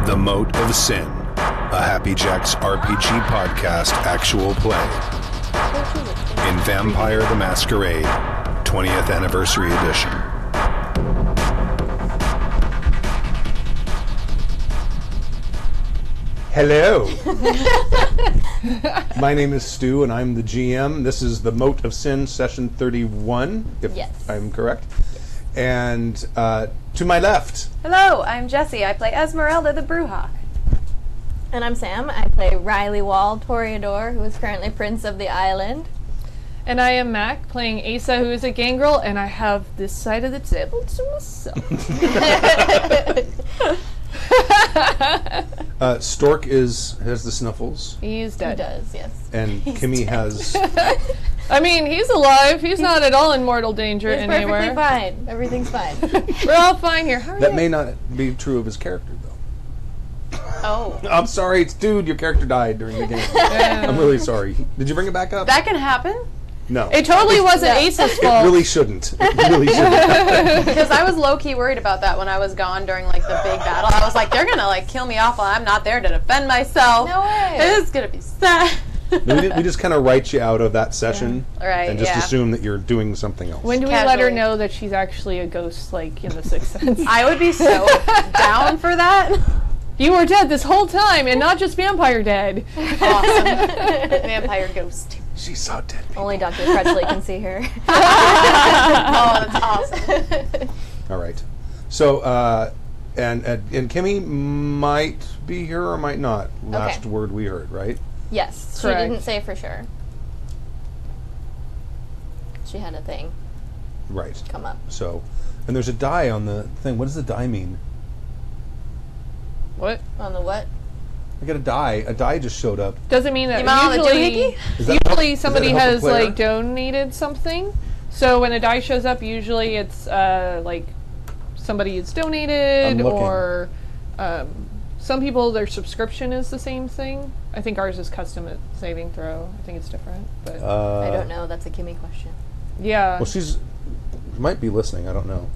The Mote of Sin, a Happy Jacks RPG podcast actual play in Vampire the Masquerade 20th Anniversary Edition. Hello. My name is Stu and I'm the GM. This is the Mote of Sin session 31, if I'm correct. Yes. And to my left. Hello, I'm Jessie. I play Esmeralda the Brewhawk. And I'm Sam. I play Riley Wall Toreador, who is currently Prince of the Island. And I am Mac, playing Asa, who is a gangrel, and I have this side of the table to myself. Stork has the snuffles. He's dead. He does, yes. And Kimmy has... I mean, he's alive. He's not at all in mortal danger anywhere. He's perfectly fine. Everything's fine. We're all fine here. How are that you? may not be true of his character, though. Oh. I'm sorry, dude, your character died during the game. I'm really sorry. Did you bring it back up? That can happen? No. It totally wasn't Ace's fault. It really shouldn't. It really shouldn't. Because I was low-key worried about that when I was gone during, like, the big battle. I was like, they're gonna, like, kill me off while I'm not there to defend myself. No way. This is gonna be sad. We just kind of write you out of that session Right, and just assume that you're doing something else. When do we let her know that she's actually a ghost, like, in the Sixth Sense? I would be so down for that. You were dead this whole time, and not just vampire dead. Awesome. Vampire ghost. She saw dead people. Only Dr. Crutchley can see her. Oh, that's awesome. All right. So, and Kimmy might be here or might not. Last word we heard, right? Yes, Correct. she didn't say for sure. She had a thing Right. come up. So, and there's a die on the thing. What does the die mean? What? On the what? I got a die. A die just showed up. Doesn't mean that usually usually somebody help a has player? like donated something. So when a die shows up, usually it's like somebody is donated, or some people their subscription is the same thing. I think ours is custom at saving throw. I think it's different, but I don't know. That's a Kimmy question. yeah. Well, she's might be listening. I don't know.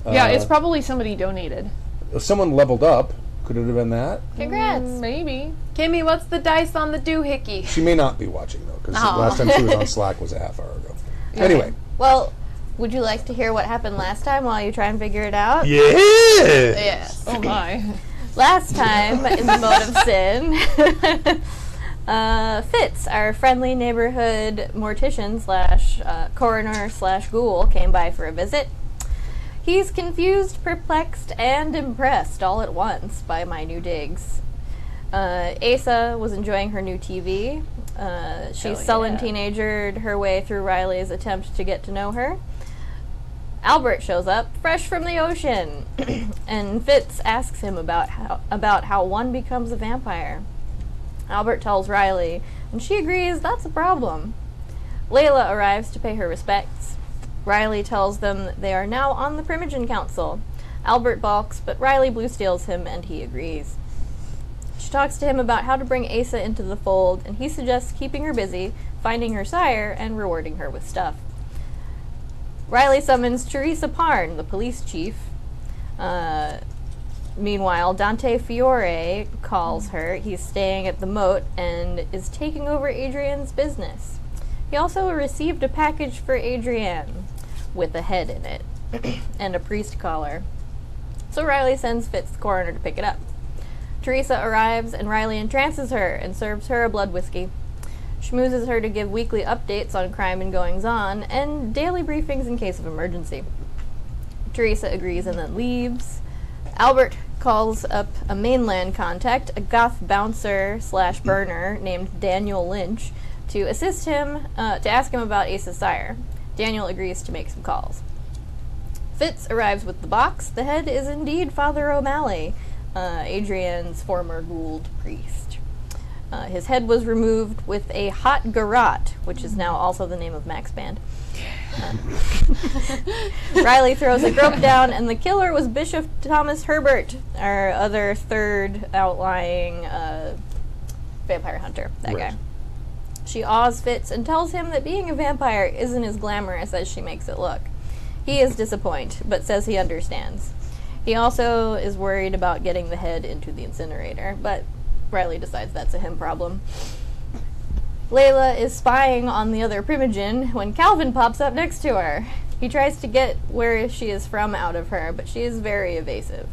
Yeah, it's probably somebody donated. If someone leveled up, could it have been that? Congrats. Maybe. Kimmy, what's the dice on the doohickey? She may not be watching though, because Oh. last time she was on Slack was a half hour ago. Anyway. Well, would you like to hear what happened last time while you try and figure it out? Yeah. Yes. Oh my. Last time in the Mote of Sin, Fitz, our friendly neighborhood mortician slash coroner slash ghoul, came by for a visit. He's confused, perplexed, and impressed all at once by my new digs. Asa was enjoying her new TV. She sullen teenagered her way through Riley's attempt to get to know her. Albert shows up, fresh from the ocean, and Fitz asks him about how one becomes a vampire. Albert tells Riley, and she agrees that's a problem. Layla arrives to pay her respects. Riley tells them that they are now on the Primogen Council. Albert balks, but Riley blue-steals him, and he agrees. She talks to him about how to bring Asa into the fold, and he suggests keeping her busy, finding her sire, and rewarding her with stuff. Riley summons Teresa Parn, the police chief. Meanwhile, Dante Fiore calls her. He's staying at the Mote and is taking over Adrian's business. He also received a package for Adrienne with a head in it and a priest collar. So Riley sends Fitz the coroner to pick it up. Teresa arrives and Riley entrances her and serves her a blood whiskey. Schmoozes her to give weekly updates on crime and goings-on and daily briefings in case of emergency. Teresa agrees and then leaves. Albert calls up a mainland contact, a goth bouncer slash burner named Daniel Lynch, to assist him, to ask him about Asa's sire. Daniel agrees to make some calls. Fitz arrives with the box. The head is indeed Father O'Malley, Adrian's former Gould priest. His head was removed with a hot garrote, which is now also the name of Mac's band. Riley throws a rope down, and the killer was Bishop Thomas Herbert, our other third outlying vampire hunter, that guy. she awes Fitz and tells him that being a vampire isn't as glamorous as she makes it look. He is disappointed, but says he understands. He also is worried about getting the head into the incinerator, but Riley decides that's a him problem. Layla is spying on the other Primogen when Calvin pops up next to her. He tries to get where she is from out of her, but she is very evasive.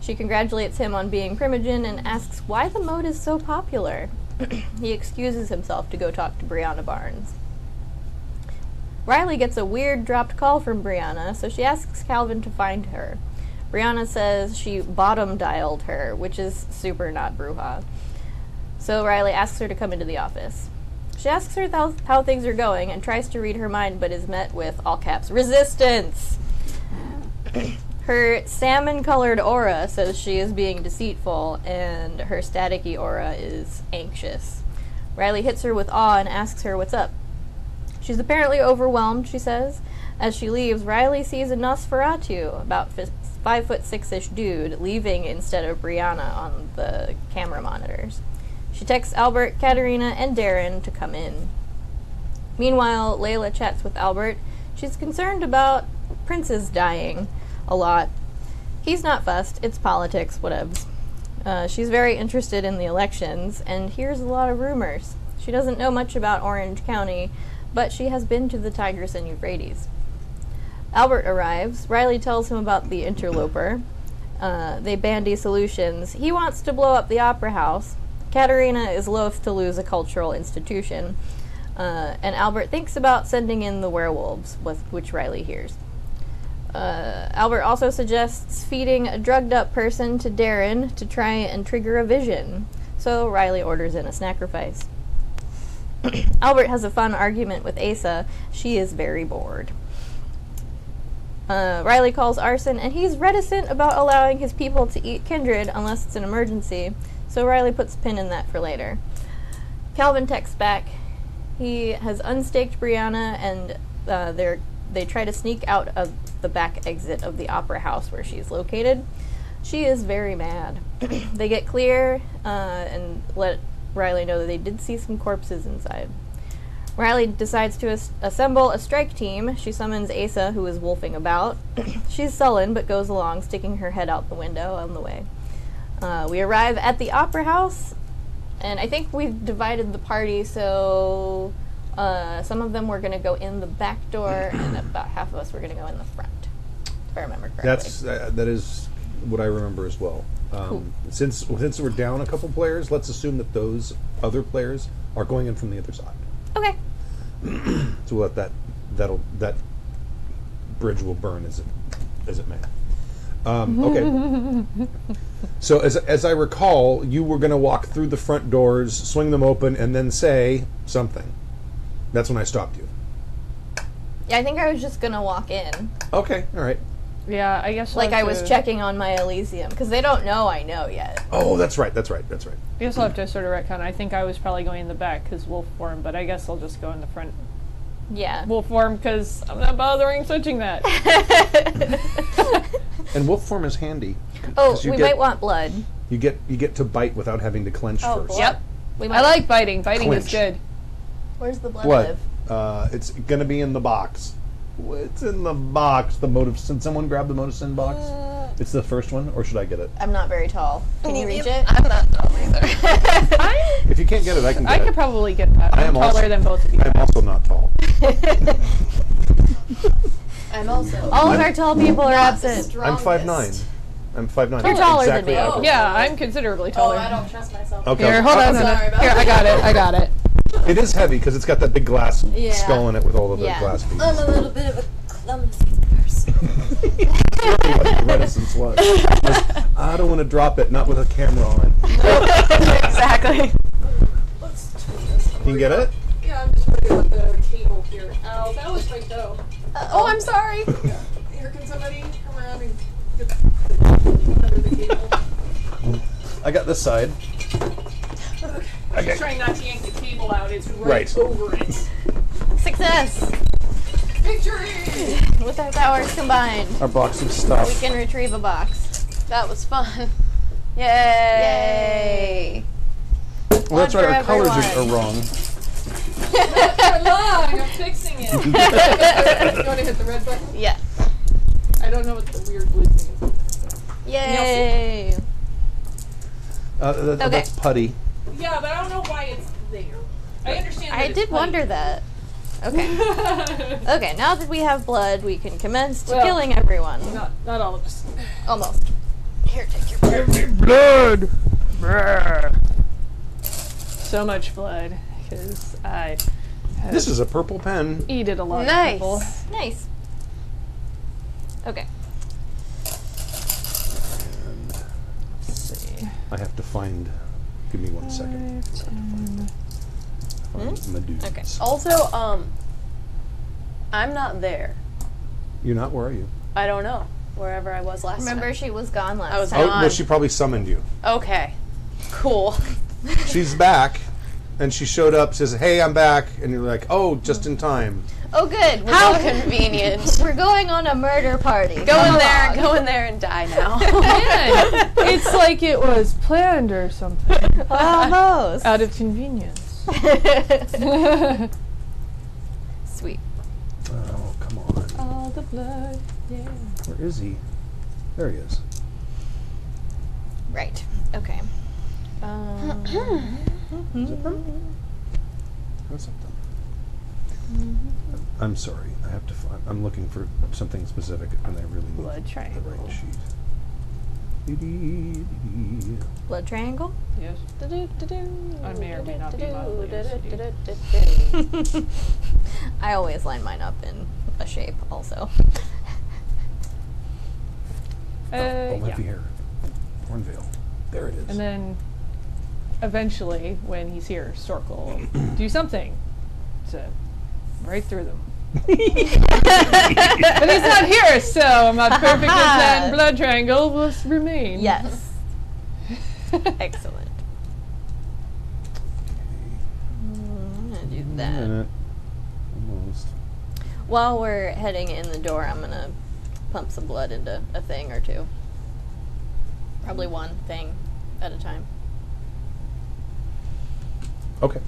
She congratulates him on being Primogen and asks why the Mote is so popular. He excuses himself to go talk to Brianna Barnes. Riley gets a weird dropped call from Brianna, so she asks Calvin to find her. Brianna says she bottom dialed her, which is super not Bruja. So Riley asks her to come into the office. She asks her how things are going and tries to read her mind, but is met with, all caps, resistance! Her salmon-colored aura says she is being deceitful, and her staticky aura is anxious. Riley hits her with awe and asks her what's up. She's apparently overwhelmed, she says. As she leaves, Riley sees a Nosferatu, about 5'6"-ish dude, leaving instead of Brianna on the camera monitors. She texts Albert, Katerina, and Darren to come in. Meanwhile, Layla chats with Albert. She's concerned about Prince's dying a lot. He's not fussed. It's politics, whatevs. She's very interested in the elections and hears a lot of rumors. She doesn't know much about Orange County, but she has been to the Tigris and Euphrates. Albert arrives. Riley tells him about the interloper. They bandy solutions. He wants to blow up the opera house. Katerina is loath to lose a cultural institution. And Albert thinks about sending in the werewolves, which Riley hears. Albert also suggests feeding a drugged-up person to Darren to try and trigger a vision. So Riley orders in a sacrifice. Albert has a fun argument with Asa. She is very bored. Riley calls Arson, and he's reticent about allowing his people to eat kindred unless it's an emergency, so Riley puts a pin in that for later. Calvin texts back. He has unstaked Brianna, and they try to sneak out of the back exit of the opera house where she's located. She is very mad. They get clear and let Riley know that they did see some corpses inside. Riley decides to assemble a strike team. She summons Asa, who is wolfing about. She's sullen, but goes along, sticking her head out the window on the way. We arrive at the opera house, and I think we've divided the party, so some of them were going to go in the back door, and about half of us were going to go in the front, if I remember correctly. That is what I remember as well. Cool. Since we're down a couple players, let's assume that those other players are going in from the other side. Okay. So we'll let that bridge will burn as it may. Okay. So as I recall, you were going to walk through the front doors, swing them open, and then say something. That's when I stopped you. Yeah, I think I was just going to walk in. Okay, all right. Yeah, I guess. Like I was checking on my Elysium, because they don't know I know yet. Oh, that's right. I guess I'll have to sort of retcon. I think I was probably going in the back because wolf form, but I guess I'll just go in the front. Yeah. Wolf form because I'm not bothering switching that. And wolf form is handy. Oh, we might want blood. You get to bite without having to clench first. Blood. Yep. I like biting. Biting Clinch. is good. Where's the blood live? It's going to be in the box. It's in the box. The Mote of Sin. Someone grab the Mote of Sin box. It's the first one, or should I get it? I'm not very tall. Can you reach it? I'm not tall either. If you can't get it, I can get it. I could probably get that. I'm taller than both of you. I'm also not tall. I'm also. All of our tall people are absent. I'm 5'9". I'm 5'9". You're taller than exactly me. average. Yeah, I'm considerably taller. I don't trust myself. Okay. Here, hold on. Sorry about Here, I got it. It is heavy because it's got that big glass skull in it with all of the glass pieces. I'm a little bit of a clumsy person. Reticence was. I don't want to drop it, not with a camera on. Exactly. You can get it? Yeah, I'm just working with the cable here. Ow, that was my toe. Oh, I'm sorry. Here, can somebody come around and get under the cable? I got this side. I'm just trying not to yank the cable out. It's Right. over it. Success! Victory! With our powers combined, Our box of stuff. we can retrieve a box. That was fun. Yay! Yay! Well, that's One right. Our for colors everyone. are wrong. long. I'm fixing it. You want to hit the red button? Yeah. I don't know what the weird blue thing is. Yay! That's putty. Yeah, but I don't know why it's there. I understand. I did wonder that. Okay. Okay, now that we have blood, we can commence to killing everyone. Not all of us. Almost. Here, take your blood. Blood! So much blood, because I have This is a purple pen. eated a lot of Nice. people. Nice. Okay. Let's see. I have to find. Give me 1 second. 5, 10. Find my dudes. Okay. Also, I'm not there. You're not? Where are you? I don't know. Wherever I was last Remember, time. she was gone last I was time. Oh, gone. well, she probably summoned you. Okay. Cool. She's back, and she showed up, says, hey, I'm back. And you're like, oh, just in time. Oh, good. How convenient. We're going on a murder party. Go in there and die now. Man, it's like it was planned or something. Almost. Out of convenience. Sweet. Oh, come on. All the blood, yeah. Where is he? There he is. Right. Okay. Zipper? What's up then? I'm sorry. I have to find. I'm looking for something specific, and I really need Blood the triangle. right sheet. Dee-dee-dee-dee. Blood triangle? Yes. I may or may not be mildly OCD. I always line mine up in a shape, also. Oh, Yeah. heavy hair. Hornveil. There it is. And then eventually, when he's here, Stork will do something to break through them. But he's not here, so my perfect and blood triangle will remain. Yes. Excellent. I'm gonna do that. Minute. Almost. While we're heading in the door, I'm gonna pump some blood into a thing or two. Probably one thing at a time. Okay.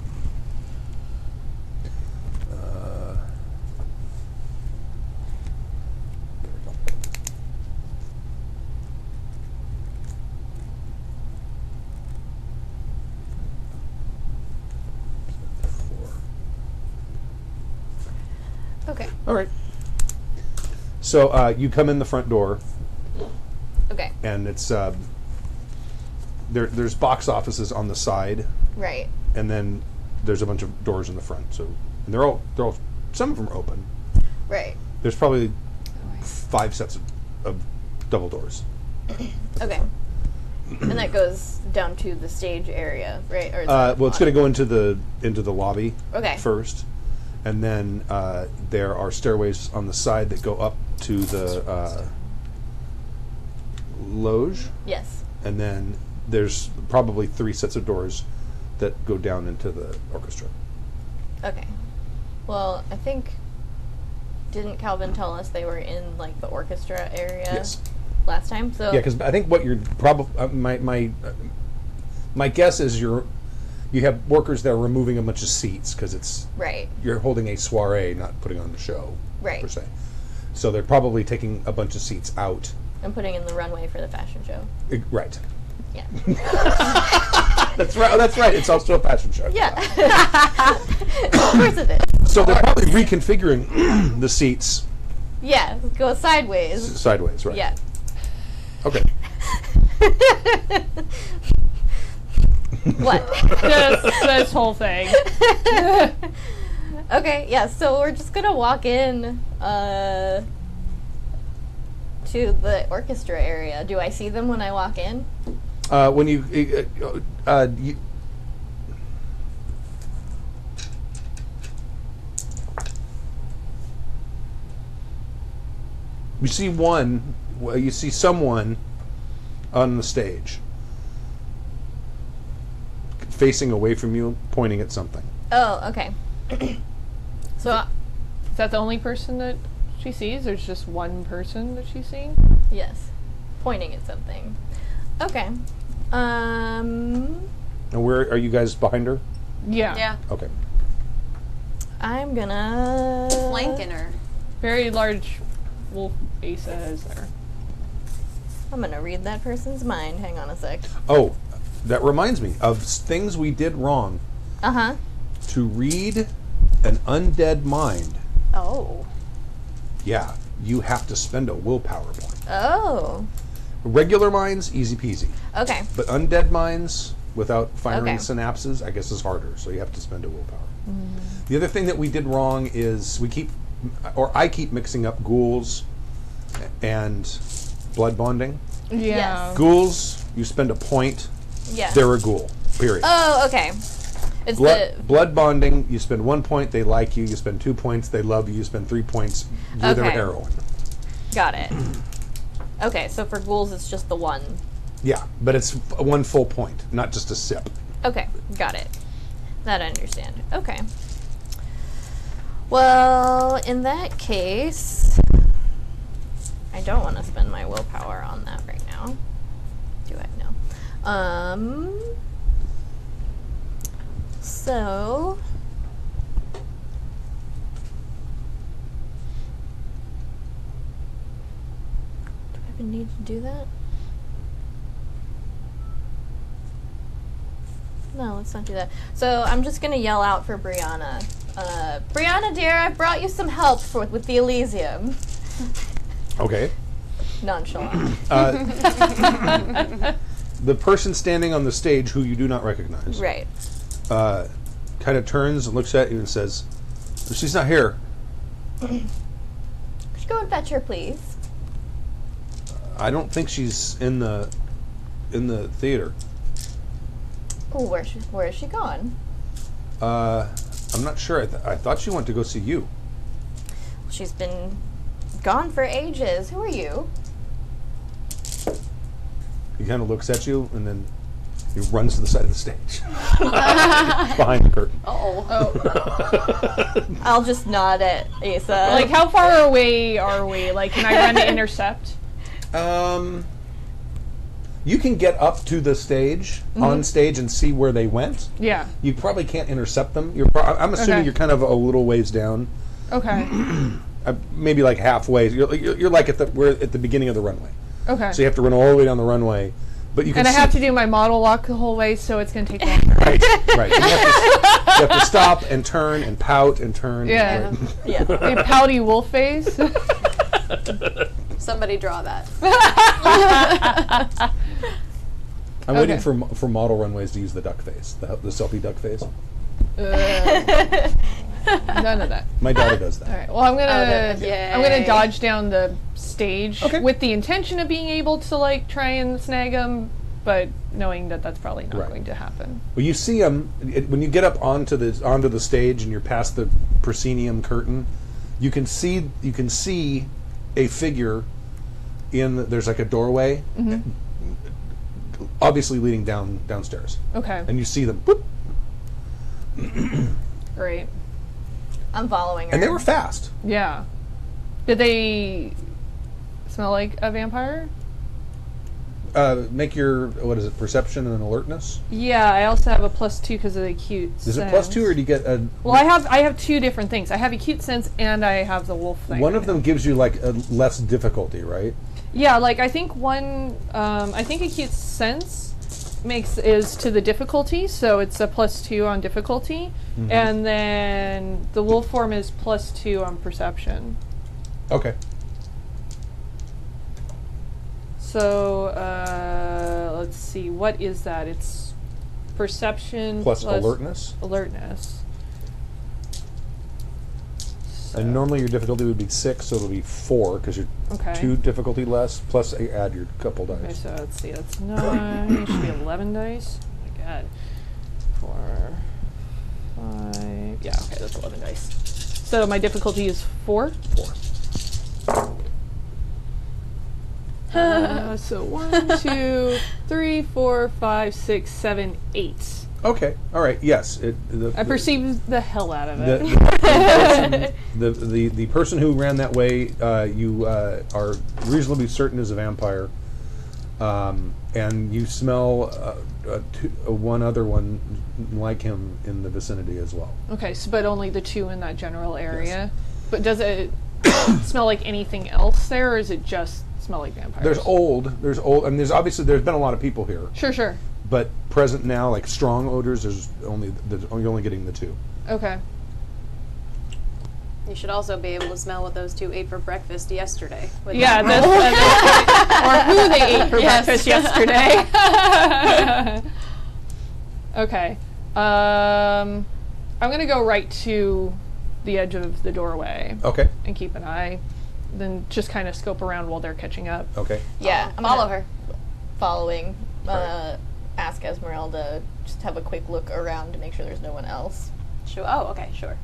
There we go. Okay. All right. So you come in the front door, Okay. and it's there's box offices on the side, Right. and then there's a bunch of doors in the front. So and they're all some of them are open. Right. There's probably 5 sets of double doors. Okay. And that goes down to the stage area, right? Or is Well, that it's going to go into the lobby Okay. first, and then there are stairways on the side that go up to the loge, Yes. and then there's probably 3 sets of doors that go down into the orchestra. Okay. Well, I think didn't Calvin tell us they were in like the orchestra area Yes. last time? So Yeah, because I think what you're probably my guess is you have workers that are removing a bunch of seats because it's right. you're holding a soiree, not putting on a show Right. per se. So they're probably taking a bunch of seats out. I'm putting in the runway for the fashion show. Right. Yeah. That's right. Oh, that's right. It's also a fashion show. Yeah. Of course it is. So they're probably reconfiguring the seats Yeah. Go sideways. sideways, right? Yeah. Okay. What? This whole thing. Okay, yeah, so we're just gonna walk in to the orchestra area. Do I see them when I walk in? When you see one. Well, you see someone on the stage, facing away from you, pointing at something. Oh, okay. So, Is that the only person that she sees? There's just one person that she's seeing? yes, pointing at something. Okay. And where are you guys behind her? Yeah. Yeah. Okay. I'm gonna... Flanking her. Very large wolf Asa is there. I'm gonna read that person's mind. Hang on a sec. Oh, that reminds me of things we did wrong. Uh-huh. To read an undead mind, Oh. yeah, you have to spend a willpower point. Oh. Regular minds, easy peasy. Okay. But undead minds, without firing Okay. synapses, I guess is harder, so you have to spend a willpower. The other thing that we did wrong is I keep mixing up ghouls and blood bonding. Yeah. Yes. Ghouls, you spend a point, Yeah. they're a ghoul, period. Oh, okay. It's Blood bonding, you spend 1 point, they like you spend 2 points, they love you spend 3 points, you're their Okay. heroine. Got it. Okay, so for ghouls, it's just the one. Yeah, but it's 1 full point, not just a sip. Okay, got it. That I understand. Okay. Well, in that case, I don't want to spend my willpower on that right now. Do I? No. So... Do I even need to do that? No, let's not do that. So I'm just gonna yell out for Brianna. Brianna, dear, I've brought you some help with the Elysium. Okay. Nonchalant. The person standing on the stage who you do not recognize Right. kind of turns and looks at you and says, "She's not here." Could you go and fetch her, please? I don't think she's in the theater. Oh, where is she gone? I'm not sure. I thought she went to go see you. She's been gone for ages. Who are you? He kind of looks at you and then he runs to the side of the stage, behind the curtain. Oh. I'll just nod at Asa. Like, how far away are we? Like, can I run to intercept? You can get up to the stage, on stage, and see where they went. Yeah. You probably can't intercept them. I'm assuming Okay. you're kind of a little ways down, Okay. maybe like halfway. You're like we're at the beginning of the runway, Okay. so you have to run all the way down the runway. But you can And I see, have to do my model walk the whole way, so it's going to take longer. right. You have to stop and turn and pout and turn. Yeah. Right. yeah. A pouty wolf face. Somebody draw that. I'm waiting Okay. for model runways to use the duck face, the selfie duck face. None of that. My daughter does that. All right. Well, I'm gonna Yay. dodge down the stage Okay. with the intention of being able to like try and snag him, but knowing that that's probably not Right. going to happen. Well, you see them when you get up onto the stage and you're past the proscenium curtain. You can see a figure there's like a doorway, obviously leading downstairs, Okay. and you see them, boop, Great. I'm following her. and they were fast. Yeah. Did they smell like a vampire? Make your perception and alertness. Yeah. I also have a +2 because of the acute. Is it +2 or do you get a? Well, I have two different things. I have acute sense and I have the wolf thing. One of them gives you like a less difficulty, right? Yeah, like I think I think acute sense is to the difficulty, so it's a +2 on difficulty, and then the wolf form is +2 on perception. Okay. So let's see, what is that? It's perception Plus alertness. Alertness. So, And normally your difficulty would be 6, so it'll be 4 because you're okay. 2 difficulty less. Plus you add your couple dice. Okay, so let's see, that's 9. It should be 11 dice. Oh my god. 4, 5. Yeah, okay, that's 11 dice. So my difficulty is 4. 4. So 1, 2, 3, 4, 5, 6, 7, 8. Okay. All right. Yes. I perceive the hell out of it. The person who ran that way, you are reasonably certain is a vampire. And you smell one other one like him in the vicinity as well. Okay, so but only the two in that general area. Yes. But does it smell like anything else there, or is it just smell like vampires? There's old, and there's been a lot of people here. Sure. But present now, like strong odors, you're only getting the two. Okay. You should also be able to smell what those two ate for breakfast yesterday. Yeah, or who they ate for breakfast yesterday. Okay. I'm going to go right to the edge of the doorway. Okay. And keep an eye. Then just kind of scope around while they're catching up. Okay. Yeah. I'm follow her. Following. Right. Ask Esmeralda just have a quick look around to make sure there's no one else. Sure. Oh, okay, sure.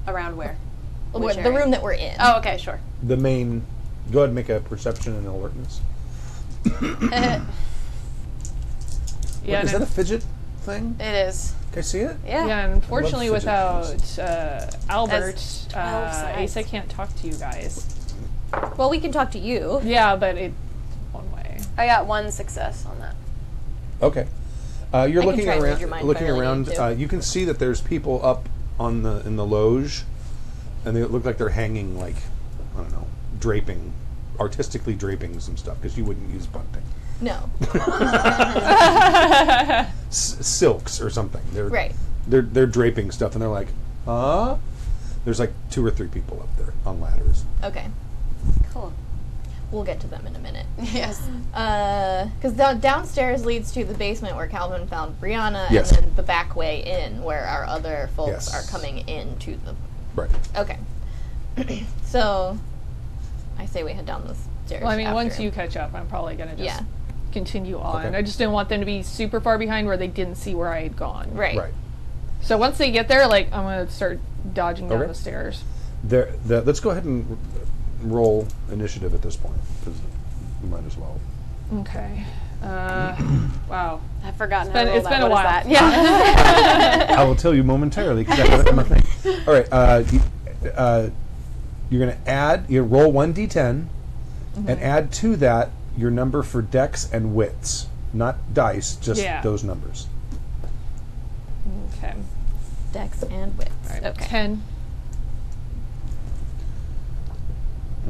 Around where? The room that we're in. Oh, okay, sure. The main. Go ahead and make a perception and alertness. Yeah. Is that a fidget thing? It is. Can I see it? Yeah. Yeah, and unfortunately without Albert, sides. Asa can't talk to you guys. Well, we can talk to you. Yeah, but it one way. I got 1 success on that. Okay. You're I can looking try and read around. your mind Looking if I really around. need to. You can see that there's people up in the loge, and they look like they're hanging, like, I don't know, artistically draping some stuff, because you wouldn't use bunting. No. Silks or something. Right. They're draping stuff, and they're like, huh? There's like 2 or 3 people up there on ladders. Okay. Cool. We'll get to them in a minute. Yes. Because downstairs leads to the basement where Calvin found Brianna, Yes. and then the back way in where our other folks Yes. are coming into the... Right. Okay. So, I say we head down the stairs. Well, I mean, after. once you catch up, I'm probably going to just continue on. Okay. I just didn't want them to be super far behind where they didn't see where I had gone. Right. Right. So once they get there, like, I'm going to start dodging down Okay. the stairs. Let's go ahead and roll initiative at this point, because you might as well. Okay. Wow. I've forgotten been- how to roll it's that. been a What is while. that? Yeah. I will tell you momentarily, because that's my thing. All right. You're going to roll 1d10, and add to that your number for dex and wits. Not dice, just those numbers. Okay. Dex and wits. All right. Okay. 10.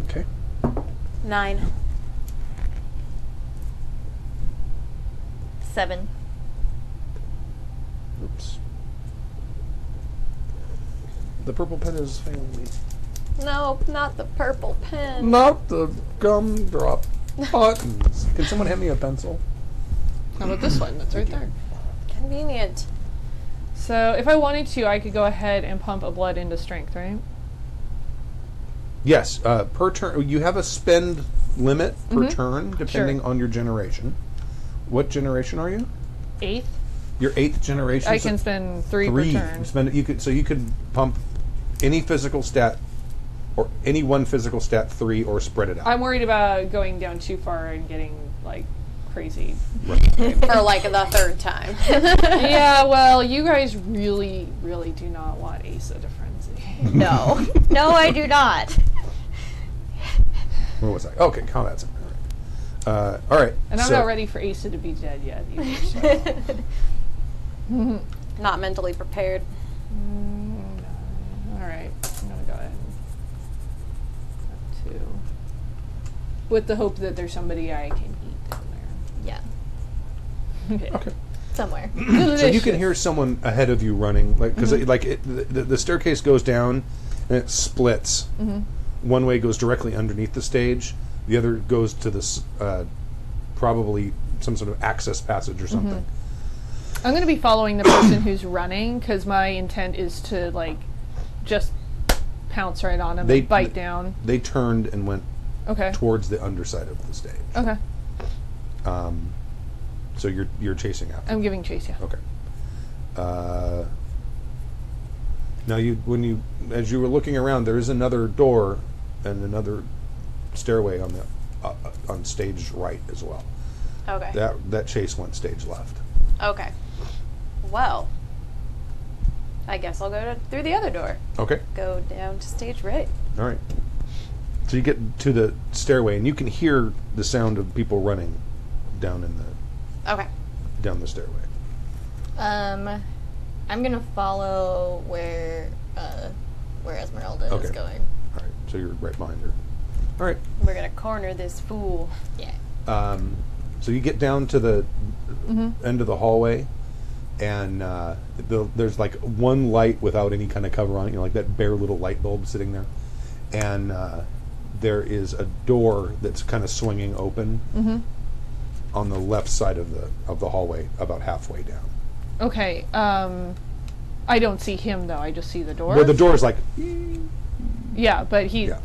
Okay. 9. 7. Oops. The purple pen is failing me. No, not the purple pen. Not the gumdrop buttons. Can someone hand me a pencil? How about this one? That's right there. Convenient. So if I wanted to, I could go ahead and pump a blood into strength, right? Yes. Per turn, you have a spend limit per turn, depending on your generation. What generation are you? 8th. Your 8th generation. I can spend 3 per turn. You could pump any physical stat, or any one physical stat 3, or spread it out. I'm worried about going down too far and getting, like, crazy. For like the 3rd time. Yeah, well, you guys really, really do not want Asa to frenzy. No. No, I do not. Where was I? Okay, combat. All right. And I'm not ready for Asa to be dead yet either. So. Not mentally prepared. All right, I'm gonna go ahead and 2, with the hope that there's somebody I can eat down Yeah. there. Okay. Somewhere. So you can hear someone ahead of you running, like because the staircase goes down and it splits. One way goes directly underneath the stage. The other goes to this probably some sort of access passage or something. I'm going to be following the person who's running because my intent is to like just pounce right on him and bite down. They turned and went Okay. towards the underside of the stage. Okay. So you're chasing after. I'm giving chase, yeah. Okay. Now as you were looking around, there is another door and another stairway on the on stage right as well. Okay. That chase went stage left. Okay. Well, I guess I'll go through the other door. Okay. Go down to stage right. All right. So you get to the stairway and you can hear the sound of people running down in the Okay. down the stairway. I'm gonna follow where Esmeralda Okay. is going. All right, so you're right behind her. All right. We're gonna corner this fool. Yeah. So you get down to the end of the hallway, and there's like one light without any kind of cover on it, like that bare little light bulb sitting there. And there is a door that's kind of swinging open on the left side of the hallway, about halfway down. Okay. I don't see him though. I just see the door. Where the door is like, yeah, but Yeah.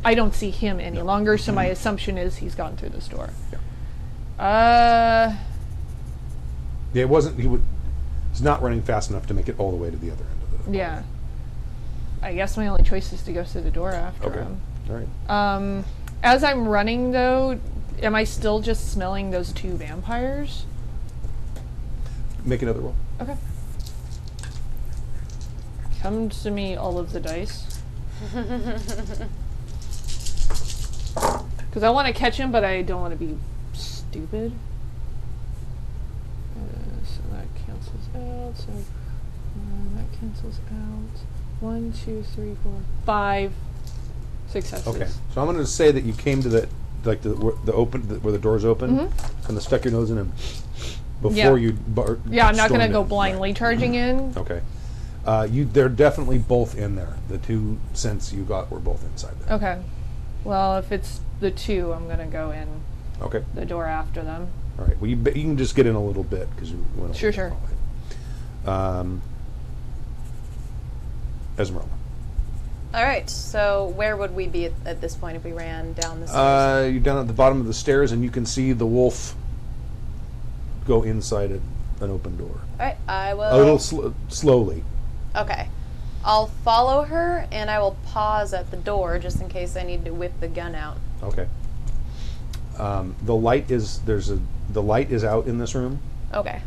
I don't see him any longer, so my assumption is he's gone through this door. yeah, it wasn't. He's not running fast enough to make it all the way to the other end of the. Yeah. I guess my only choice is to go through the door after Okay. him. All right. As I'm running though, am I still just smelling those two vampires? Make another roll. Okay. Come to me, all of the dice. Because I want to catch him, but I don't want to be stupid. So that cancels out. So that cancels out. 1, 2, 3, 4, 5 successes. Okay. So I'm going to say that you came to the where the door's open, and stuck your nose in him before you. Yeah, I'm not going to stormed go in. blindly charging in. Okay. They're definitely both in there. The 2 scents you got were both inside there. Okay. Well, if it's the 2, I'm going to go in Okay. the door after them. All right. Well, you can just get in a little bit because you went. Sure. Esmeralda. All right. So where would we be at this point if we ran down the stairs? You're down at the bottom of the stairs, and you can see the wolf go inside an open door. All right. I will. A little slowly. Okay. I'll follow her, and I will pause at the door just in case I need to whip the gun out. Okay. The light is out in this room. Okay.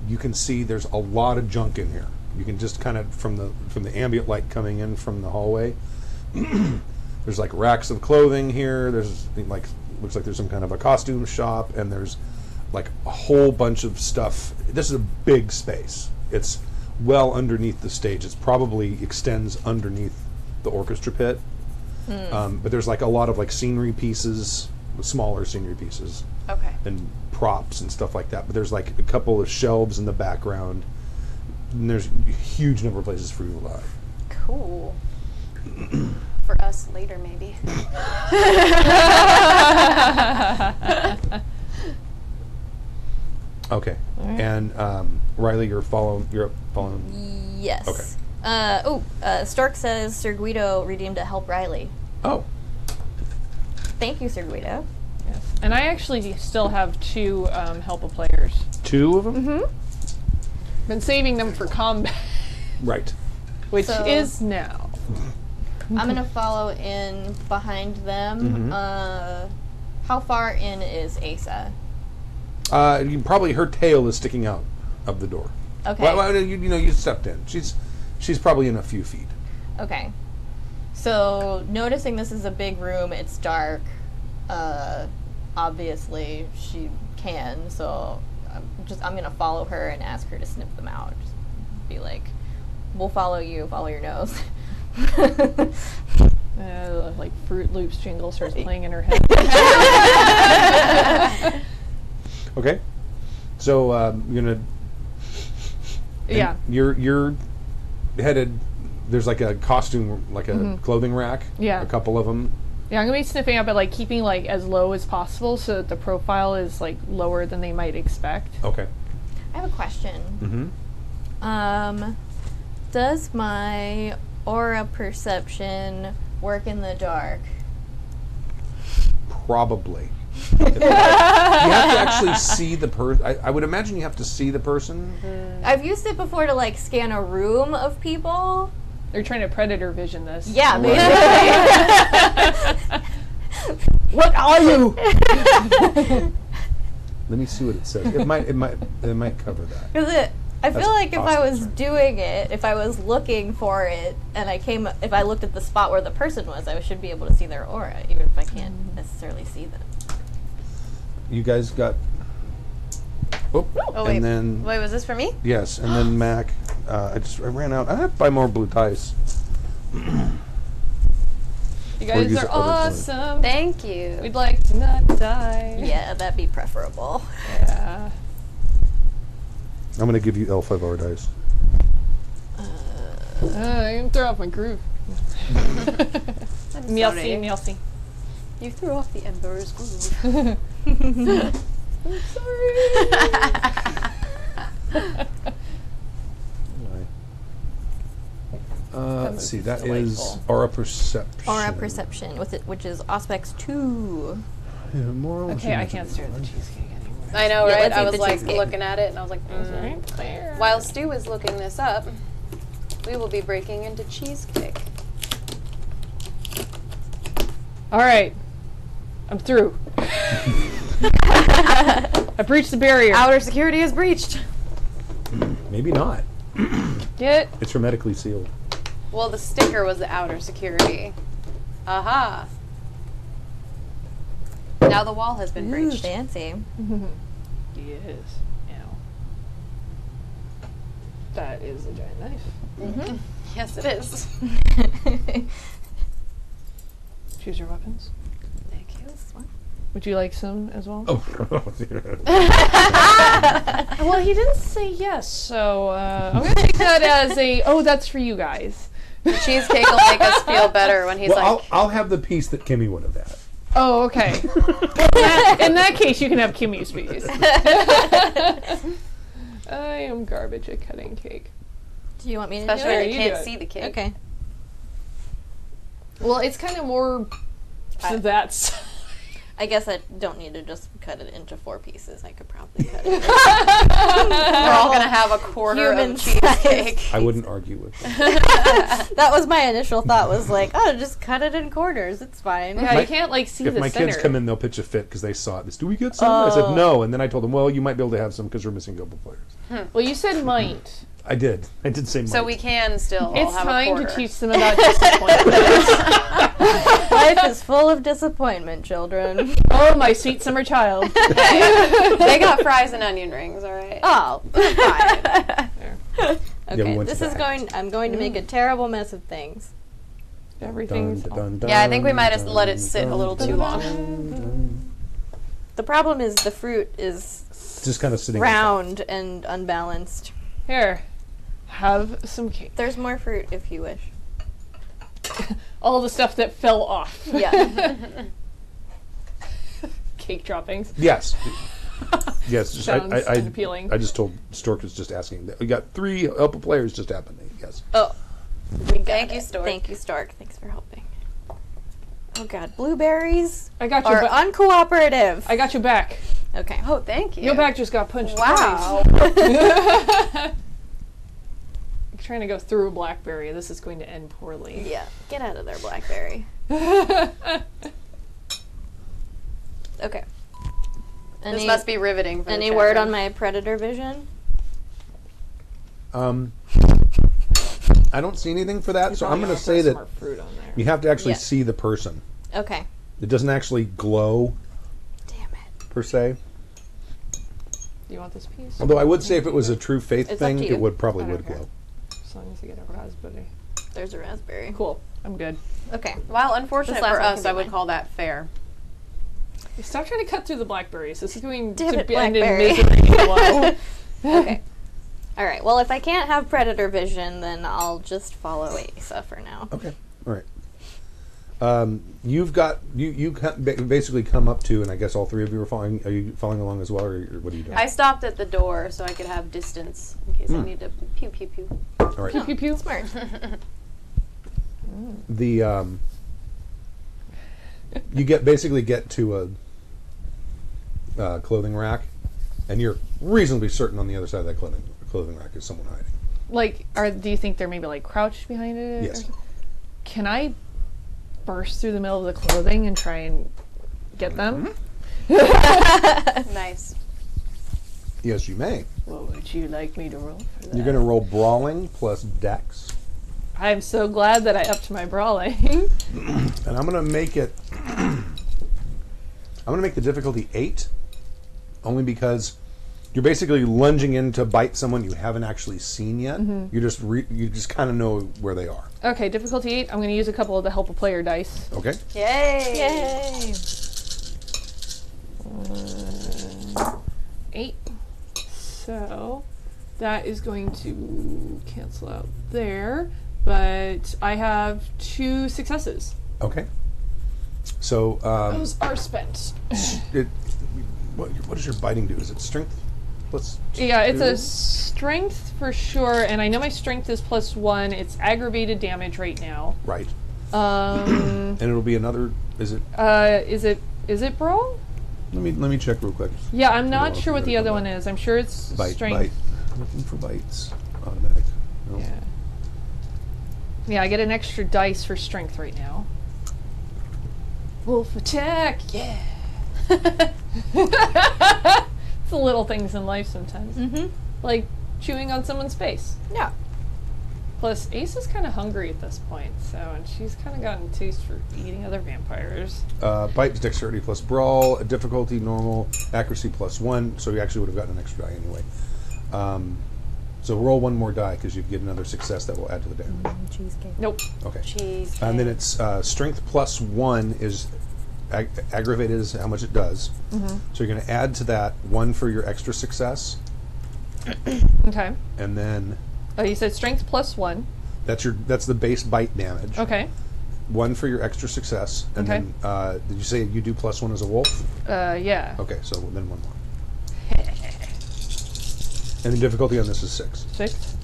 You can see there's a lot of junk in here. You can just kind of from the ambient light coming in from the hallway. There's like racks of clothing here. There's like looks like there's some kind of a costume shop, and there's like a whole bunch of stuff. This is a big space. It's well underneath the stage. It probably extends underneath the orchestra pit. But there's like a lot of like scenery pieces, smaller scenery pieces. Okay. And props and stuff like that. But there's like a couple of shelves in the background. And there's a huge number of places for you to lie. Cool. For us later, maybe. Okay. Alright. And Riley, you're following. Yes. Okay. Stark says Sir Guido redeemed a help Riley. Oh. Thank you, Sir Guido. Yes. And I actually still have 2 help of players. 2 of them. Mm-hmm. Been saving them for combat, Right. which So- is now. I'm gonna follow in behind them. How far in is Asa? You probably her tail is sticking out of the door. Okay. Well, you stepped in. She's probably in a few feet. Okay. So, noticing this is a big room, it's dark. Obviously, she can. So, I'm gonna follow her and ask her to snip them out. Just be like, "We'll follow you. Follow your nose." Like Fruit Loops jingle starts playing in her head. Okay. So you're gonna. Yeah. You're headed. There's like a costume, like a clothing rack. Yeah. A couple of them. Yeah, I'm gonna be sniffing out, but like keeping like as low as possible so that the profile is like lower than they might expect. Okay. I have a question. Mm-hmm. Does my aura perception work in the dark? Probably. You have to actually see the person. I would imagine you have to see the person. I've used it before to like scan a room of people. They're trying to predator vision this. Yeah, basically. What are you? Let me see what it says. It might cover that. Because I feel That's like if I possible, was sure. doing it, if I was looking for it, and if I looked at the spot where the person was, I should be able to see their aura, even if I can't necessarily see them. you guys got. Oh, wait. and then Wait, was this for me? yes, and then Mac. I ran out. I have to buy more blue dice. You guys use are the other one. awesome. Thank you. We'd like to not die. Yeah, that'd be preferable. Yeah. I'm gonna give you L5R dice. I'm gonna throw off my groove. Merci. You threw off the Emperor's groove. I'm sorry. Let's see. That delightful. is aura perception. Aura perception, which is Auspex 2. Yeah, moral. Okay, I can't stare at the cheesecake anymore. I know, Yeah, right? let's I eat was the like cheesecake. looking at it, and I was like, Right there. While Stu is looking this up, we will be breaking into cheesecake. All right, I'm through. I breached the barrier. Outer security is breached. Maybe not. Get. It's hermetically sealed. Well, the sticker was the outer security. Aha. Now the wall has been Ooh, breached. fancy. Yes. Ow. That is a giant knife. Yes, it is. Choose your weapons. Thank you. Would you like some as well? Oh. Well, he didn't say yes, so I'm gonna take that as a. Oh, that's for you guys. The cheesecake will make us feel better when he's Well, like, I'll have the piece that Kimmy would have had. Oh, okay. In that case, you can have Kimmy's piece. I am garbage at cutting cake. Do you want me to especially do when it? you you do can't it. see the cake. Okay. Well, it's kind of more to that side. I guess I don't need to just cut it into 4 pieces. I could probably cut it. We're all going to have a quarter Human of cheesecake. I wouldn't argue with that. That was my initial thought. Was like, oh, just cut it in quarters. It's fine. Yeah, you can't like see If the my center. kids come in, they'll pitch a fit because they saw it. Do we get some? I said no, and then I told them, well, you might be able to have some because we're missing a couple players. Well, you said might. I did say So might. we can still all It's have a time quarter. to teach them about disappointment. Life is full of disappointment, children. Oh, my sweet summer child. They got fries and onion rings, all right? Oh, fine. There. Yeah, we Okay, went this to is that. going. I'm going to make a terrible mess of things. Everything's. Yeah, I think we might have let it sit a little too long. The problem is the fruit is Just kind of sitting on top. round and unbalanced. Here, have some cake. There's more fruit if you wish. All the stuff that fell off. Yeah. Cake droppings. Yes. Yes. Just, Sounds unappealing. I just told Stork was just asking. We got 3 help players just happening. Yes. Oh. Thank you, Stork. Thank you, Stork. Thanks for helping. Oh God, blueberries I got your are uncooperative. I got your back. Okay. Oh, thank you. Your back just got punched Wow. twice. I'm trying to go through a blackberry. This is going to end poorly. Yeah. Get out of there, blackberry. Okay. This must be riveting for the Any chat word room. on my predator vision? I don't see anything for that, so I'm going to say Some that more fruit on there. you have to actually Yeah. see the person. Okay. It doesn't actually glow Damn it. per se. You want this piece? Although I would say if it was a true faith It's up thing, to you. it would probably I don't would care. glow. As long as you get a raspberry. There's a raspberry. Cool. I'm good. Okay. While unfortunate This last for one us, can be I would mine. call that fair. Stop trying to cut through the blackberries. This is going Damn to it, end in blackberry. misery below. Okay. All right. Well, if I can't have predator vision, then I'll just follow Asa for now. Okay. All right. You've got you basically come up to, and I guess all 3 of you are following. Are you following along as well, or what are you doing? I stopped at the door so I could have distance in case I need to pew pew pew. All right. Pew pew pew. Smart. The you basically get to a clothing rack, and you're reasonably certain on the other side of that clothing rack is someone hiding. Like, do you think they're maybe like crouched behind it? Yes. Can I burst through the middle of the clothing and try and get them? Nice. Yes, you may. What would you like me to roll for that? You're going to roll brawling plus dex, I'm so glad that I upped my brawling. and I'm going to make it. I'm going to make the difficulty 8, only because you're basically lunging in to bite someone you haven't actually seen yet. You just kind of know where they are. Okay, difficulty 8. I'm going to use a couple of the help a player dice. Okay. Yay! 8. So that is going to cancel out there. But I have 2 successes. Okay. So Those are spent. what does your biting do? Is it strength plus? Yeah, it's 2? a strength for sure, and I know my strength is +1. It's aggravated damage right now. Right. And it'll be another. Is it brawl? Let me check real quick. Yeah, I'm No, not sure what the no, other no. one is. I'm sure it's Bite. strength. I'm looking for bites. Automatic. No. Yeah. Yeah, I get an extra dice for strength right now. Wolf attack, yeah. It's the little things in life sometimes. Like chewing on someone's face. Yeah. Plus, Ace is kind of hungry at this point, and she's kind of gotten a taste for eating other vampires. Bite, dexterity plus brawl, difficulty normal, accuracy +1. So you actually would have gotten an extra die anyway. So roll one more die because you get another success that will add to the damage. Cheesecake. Nope. Okay. Cheese. And then it's strength +1 is aggravated is how much it does. So you're going to add to that 1 for your extra success, Okay. and then Oh, you said strength +1. that's the base bite damage. Okay. 1 for your extra success, and Okay. then did you say you do +1 as a wolf? Yeah. Okay, so then 1 more. And the difficulty on this is 6. 6.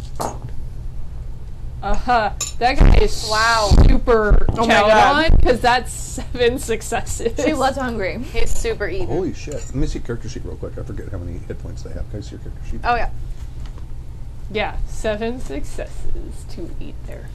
That guy is super Oh my chowed God. on because that's 7 successes. She was hungry. He's super eaten. Holy shit! Let me see character sheet real quick. I forget how many hit points they have. Can I see your character sheet? Oh yeah. Yeah, 7 successes to eat their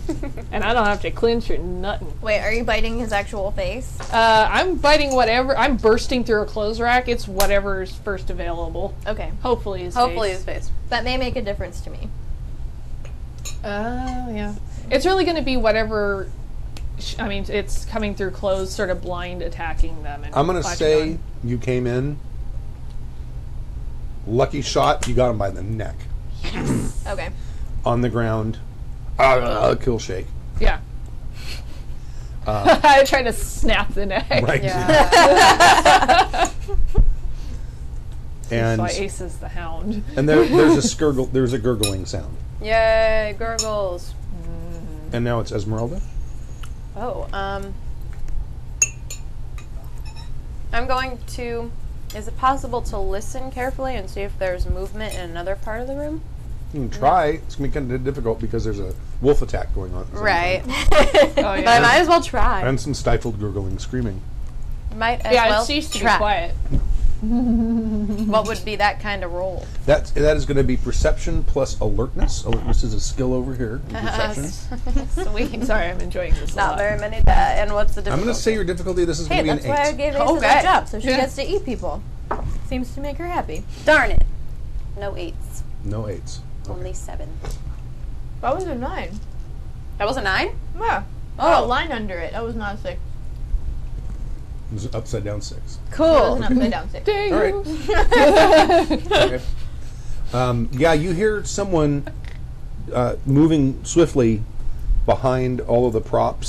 face. And I don't have to clinch or nothing. Wait, are you biting his actual face? I'm biting whatever. I'm bursting through a clothes rack. It's whatever's first available. Okay. Hopefully his Hopefully face. his face. That may make a difference to me. Yeah. It's really going to be whatever. I mean, it's coming through clothes, sort of blind attacking them. And I'm gonna latching say on. you came in. Lucky shot. You got him by the neck. Okay. On the ground. Kill shake. Yeah. I tried to snap the neck. Right. Yeah. And That's why Ace is the hound. and there's a gurgling sound. Yay, gurgles. And now it's Esmeralda. Oh, I'm going to. Is it possible to listen carefully and see if there's movement in another part of the room? You can try. It's gonna be kind of difficult because there's a wolf attack going on. at the same Right. time. Oh, But I might as well try. And some stifled gurgling screaming. Might as Yeah, well it ceased to be try. quiet. What would be that kind of roll? That is going to be perception plus alertness. Alertness is a skill over here. In perception. Sweet. Sorry, I'm enjoying this a Not lot. very many die. And what's the I'm difficulty? going to say your difficulty. This is Hey, going to that's be an why I 8. gave Ace Okay. that job, so she Yeah. gets to eat people. Seems to make her happy. Darn it. No 8s. No 8s. Only 7. That was a 9. That was a 9? Yeah. Oh. A line under it. That was not a 6. It was an upside down 6. It was Cool. an upside down 6. Dang. All right. Okay. Yeah, you hear someone moving swiftly behind all of the prop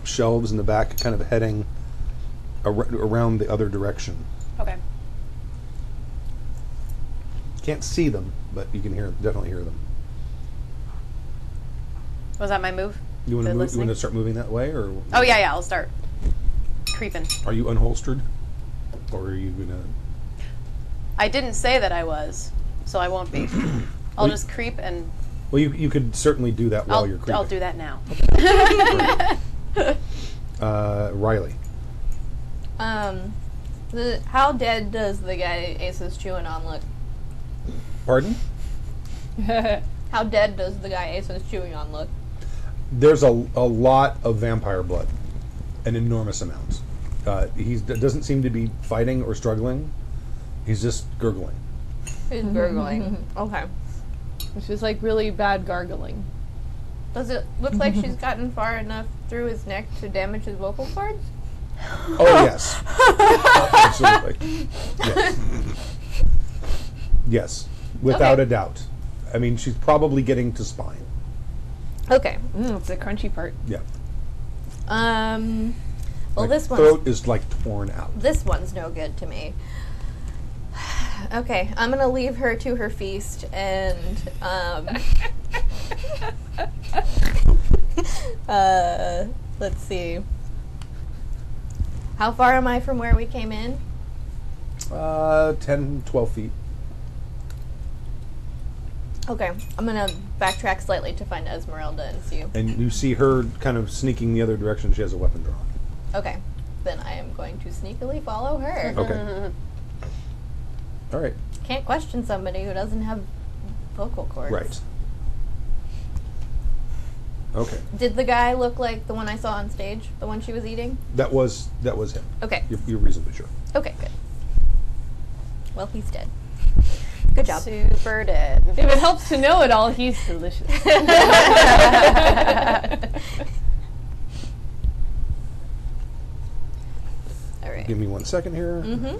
shelves in the back, kind of heading around the other direction. Okay. Can't see them, but you can definitely hear them. Was that my move? You want The to listening? start moving that way, or Oh, yeah, I'll start creeping. are you unholstered, or are you gonna? I didn't say that I was, so I won't be. I'll Well, just creep and Well, you could certainly do that while you're creeping. I'll do that now. Riley. How dead does the guy Ace is chewing on look? Pardon? How dead does the guy Ace is chewing on look? There's a lot of vampire blood, an enormous amount. He doesn't seem to be fighting or struggling. He's just gurgling. He's gurgling. Okay. Which is like really bad gargling. Does it look like she's gotten far enough through his neck to damage his vocal cords? Oh, yes. Absolutely. Yes. Yes, without a doubt. I mean, she's probably getting to spine. Okay. It's the crunchy part. Yeah. Well, this throat is like torn out. This one's no good to me. Okay, I'm gonna leave her to her feast and let's see. How far am I from where we came in? 10, 12 feet. Okay, I'm gonna backtrack slightly to find Esmeralda and see. And you see her kind of sneaking the other direction. She has a weapon drawn. Okay, then I am going to sneakily follow her. Okay. All right. Can't question somebody who doesn't have vocal cords. Right. Okay. Did the guy look like the one I saw on stage? The one she was eating? That was him. Okay. You're reasonably sure. Okay, good. Well, he's dead. Good job. Super dead. If it helps to know it all, he's delicious. All right. Give me 1 second here. Mm-hmm.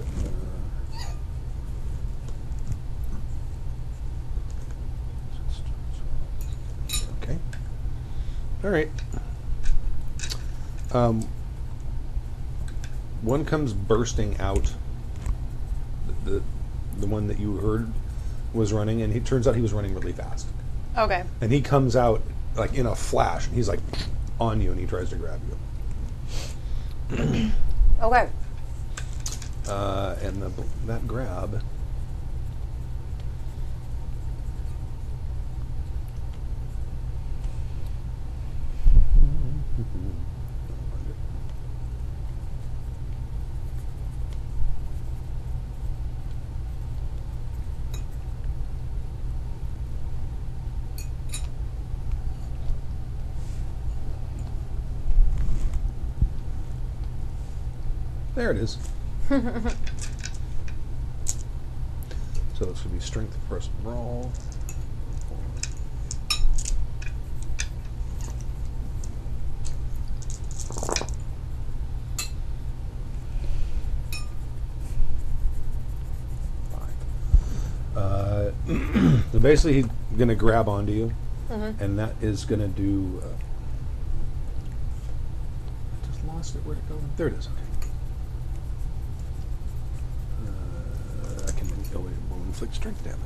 Okay. All right. One comes bursting out. The one that you heard was running, and it turns out he was running really fast. Okay. And he comes out like in a flash, and he's like on you, and he tries to grab you. Okay. And that grab. There it is. So this would be strength first brawl. So basically he's going to grab onto you, and that is going to do... I just lost it. Where'd it go? There it is. Okay. I can will inflict strength damage.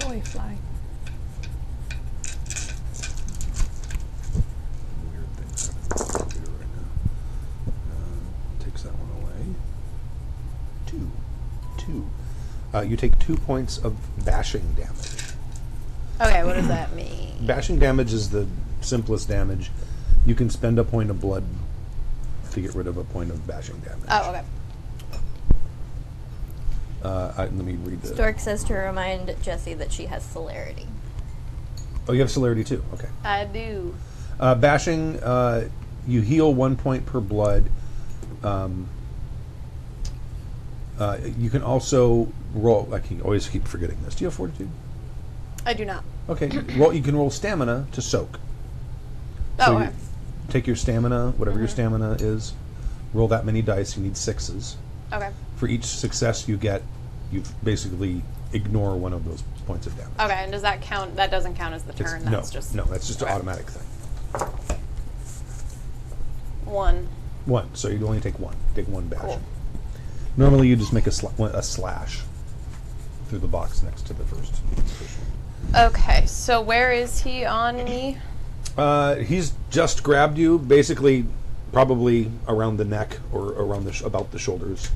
Boy, fly. Weird things happening on the computer right now. Takes that one away. Two. You take 2 points of bashing damage. Okay, what does that mean? Bashing damage is the simplest damage. You can spend a point of blood to get rid of a point of bashing damage. Oh, okay. Let me read the... Stork says to remind Jessie that she has celerity. Oh, you have celerity too. Okay. I do. Bashing, you heal 1 point per blood. You can also roll... I can always keep forgetting this. Do you have fortitude? I do not. Okay. Well, you can roll stamina to soak. Oh, So okay. you take your stamina, whatever your stamina is, roll that many dice. You need 6s. Okay. For each success you get, you basically ignore one of those points of damage. Okay, and does that count? That doesn't count as the turn. That's just no, that's just okay. an automatic thing. 1. 1, so you only take 1. Take 1 bash. Cool. Normally you just make a slash through the box next to the first one. Okay, so where is he on me? He's just grabbed you, basically, probably around the neck or around about the shoulders.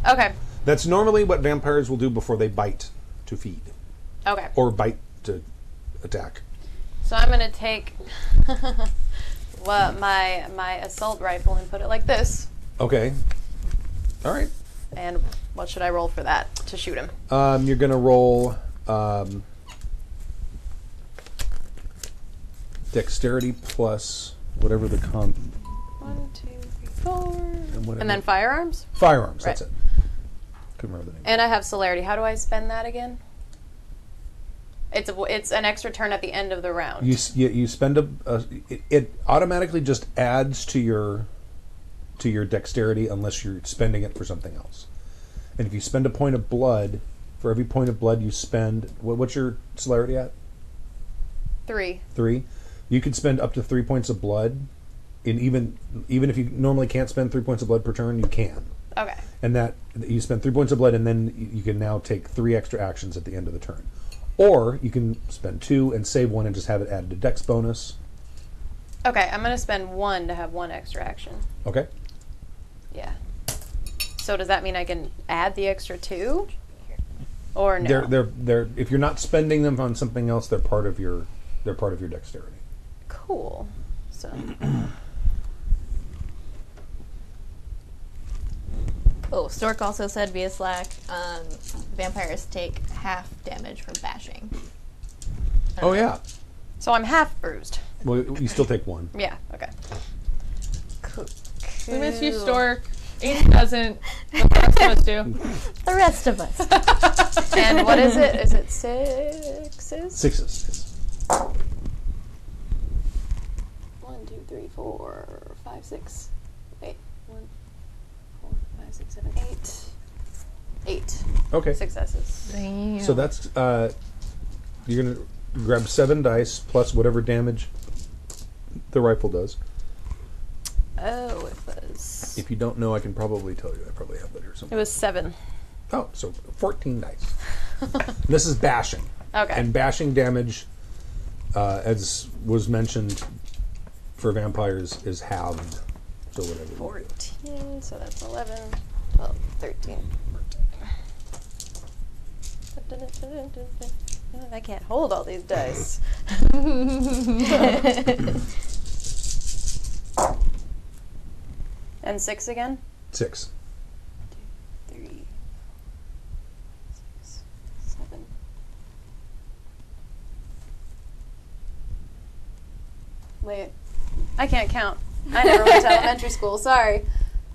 Okay. That's normally what vampires will do before they bite to feed Okay. or bite to attack. So I'm gonna take my assault rifle and put it like this. Okay. All right. And what should I roll for that to shoot him? You're gonna roll dexterity plus whatever the 1, 2, 3, 4. whatever. And then firearms? Firearms. Right. That's it. Couldn't remember the name. And I have celerity. How do I spend that again? it's an extra turn at the end of the round. You spend it automatically just adds to your dexterity unless you're spending it for something else. And if you spend a point of blood, for every point of blood you spend, what's your celerity at? 3. 3. You can spend up to 3 points of blood. Even if you normally can't spend 3 points of blood per turn, you can. Okay. And that you spend 3 points of blood, and then you can now take 3 extra actions at the end of the turn. Or you can spend 2 and save 1 and just have it added to Dex bonus. Okay, I'm going to spend 1 to have 1 extra action. Okay. Yeah. So does that mean I can add the extra 2? Or no? They're if you're not spending them on something else, they're part of your dexterity. Cool. So. Oh, Stork also said via Slack, vampires take half damage from bashing. Oh yeah. So I'm half bruised. Well, you still take 1. Yeah. Okay. Cool. We miss you, Stork. Ace doesn't. But the rest of us do. The rest of us. And what is it? Is it 6s? 6s. 1, 2, 3, 4, 5, 6. Wait. 1, 4, 5, 6, 7, 8. 8 Okay. successes. Damn. So that's you're gonna grab 7 dice plus whatever damage the rifle does. Oh, it was. If you don't know, I can probably tell you. I probably have that here It somewhere. was 7. Oh, so 14 dice. This is bashing. Okay. And bashing damage, as was mentioned for vampires, is halved. So whatever. 14, so that's 11, 12, 13. I can't hold all these dice. And 6 again? 6. 2, 3, 6, 7. Wait, I can't count. I never went to elementary school. Sorry.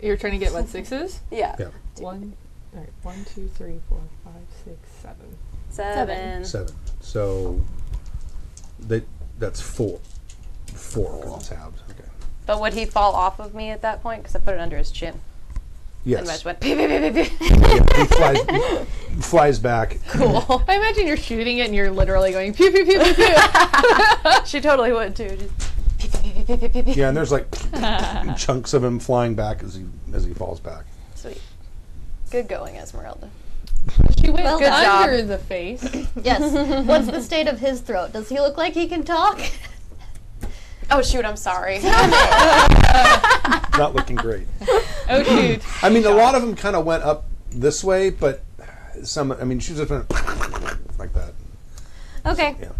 You're trying to get what, 6s? Yeah. Yeah. 1, 2, 3, 4, 5, 6, 7. 7. 7. So that's 4. 4 because it's halved. Okay. But would he fall off of me at that point? Because I put it under his chin. Yes. And I just went, pew, pew, pew, pew, pew. Yeah, he flies back. Cool. I imagine you're shooting it and you're literally going pew pew pew pew pew. She totally would too. Just pew, pew, pew, pew, pew, pew, pew. Yeah, and there's like chunks of him flying back as he falls back. Sweet. Good going, Esmeralda. She went Well Good job. under the face. Yes. What's the state of his throat? Does he look like he can talk? Oh shoot, I'm sorry. Not looking great. Oh shoot. I mean, a lot of them kind of went up this way, but some. I mean, she just went like that. Okay. Yeah.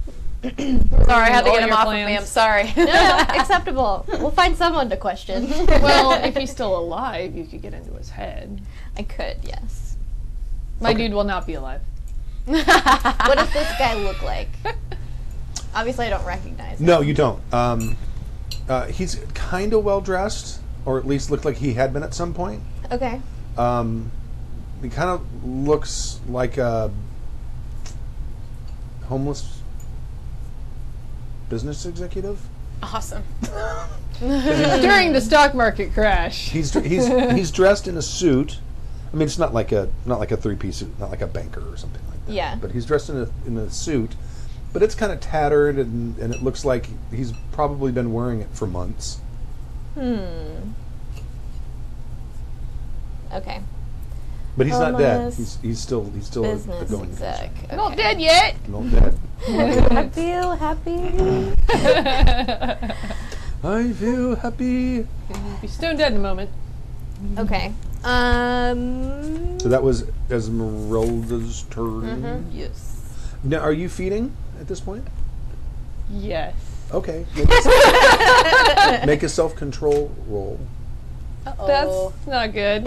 Sorry, I had to All get him your off of me. plans. I'm sorry. No, acceptable. We'll find someone to question. Well, if he's still alive, you could get into his head. I could, yes. My dude will not be alive. What does this guy look like? Obviously, I don't recognize him. No, you don't. He's kind of well dressed, or at least looked like he had been at some point. Okay. He kind of looks like a homeless business executive. Awesome. During the stock market crash. He's dressed in a suit. I mean, it's not like a 3-piece suit, not like a banker or something like that. Yeah. But he's dressed in a suit, but it's kind of tattered, and it looks like he's probably been wearing it for months. Okay. But he's not dead. Homeless He's still a Business going exec. Okay. Not dead yet. Not dead. I feel happy. I feel happy. He's stone dead in a moment. Okay. So that was Esmeralda's turn. Yes. Now, are you feeding at this point? Yes. Okay. Make a self-control roll. Uh-oh. That's not good.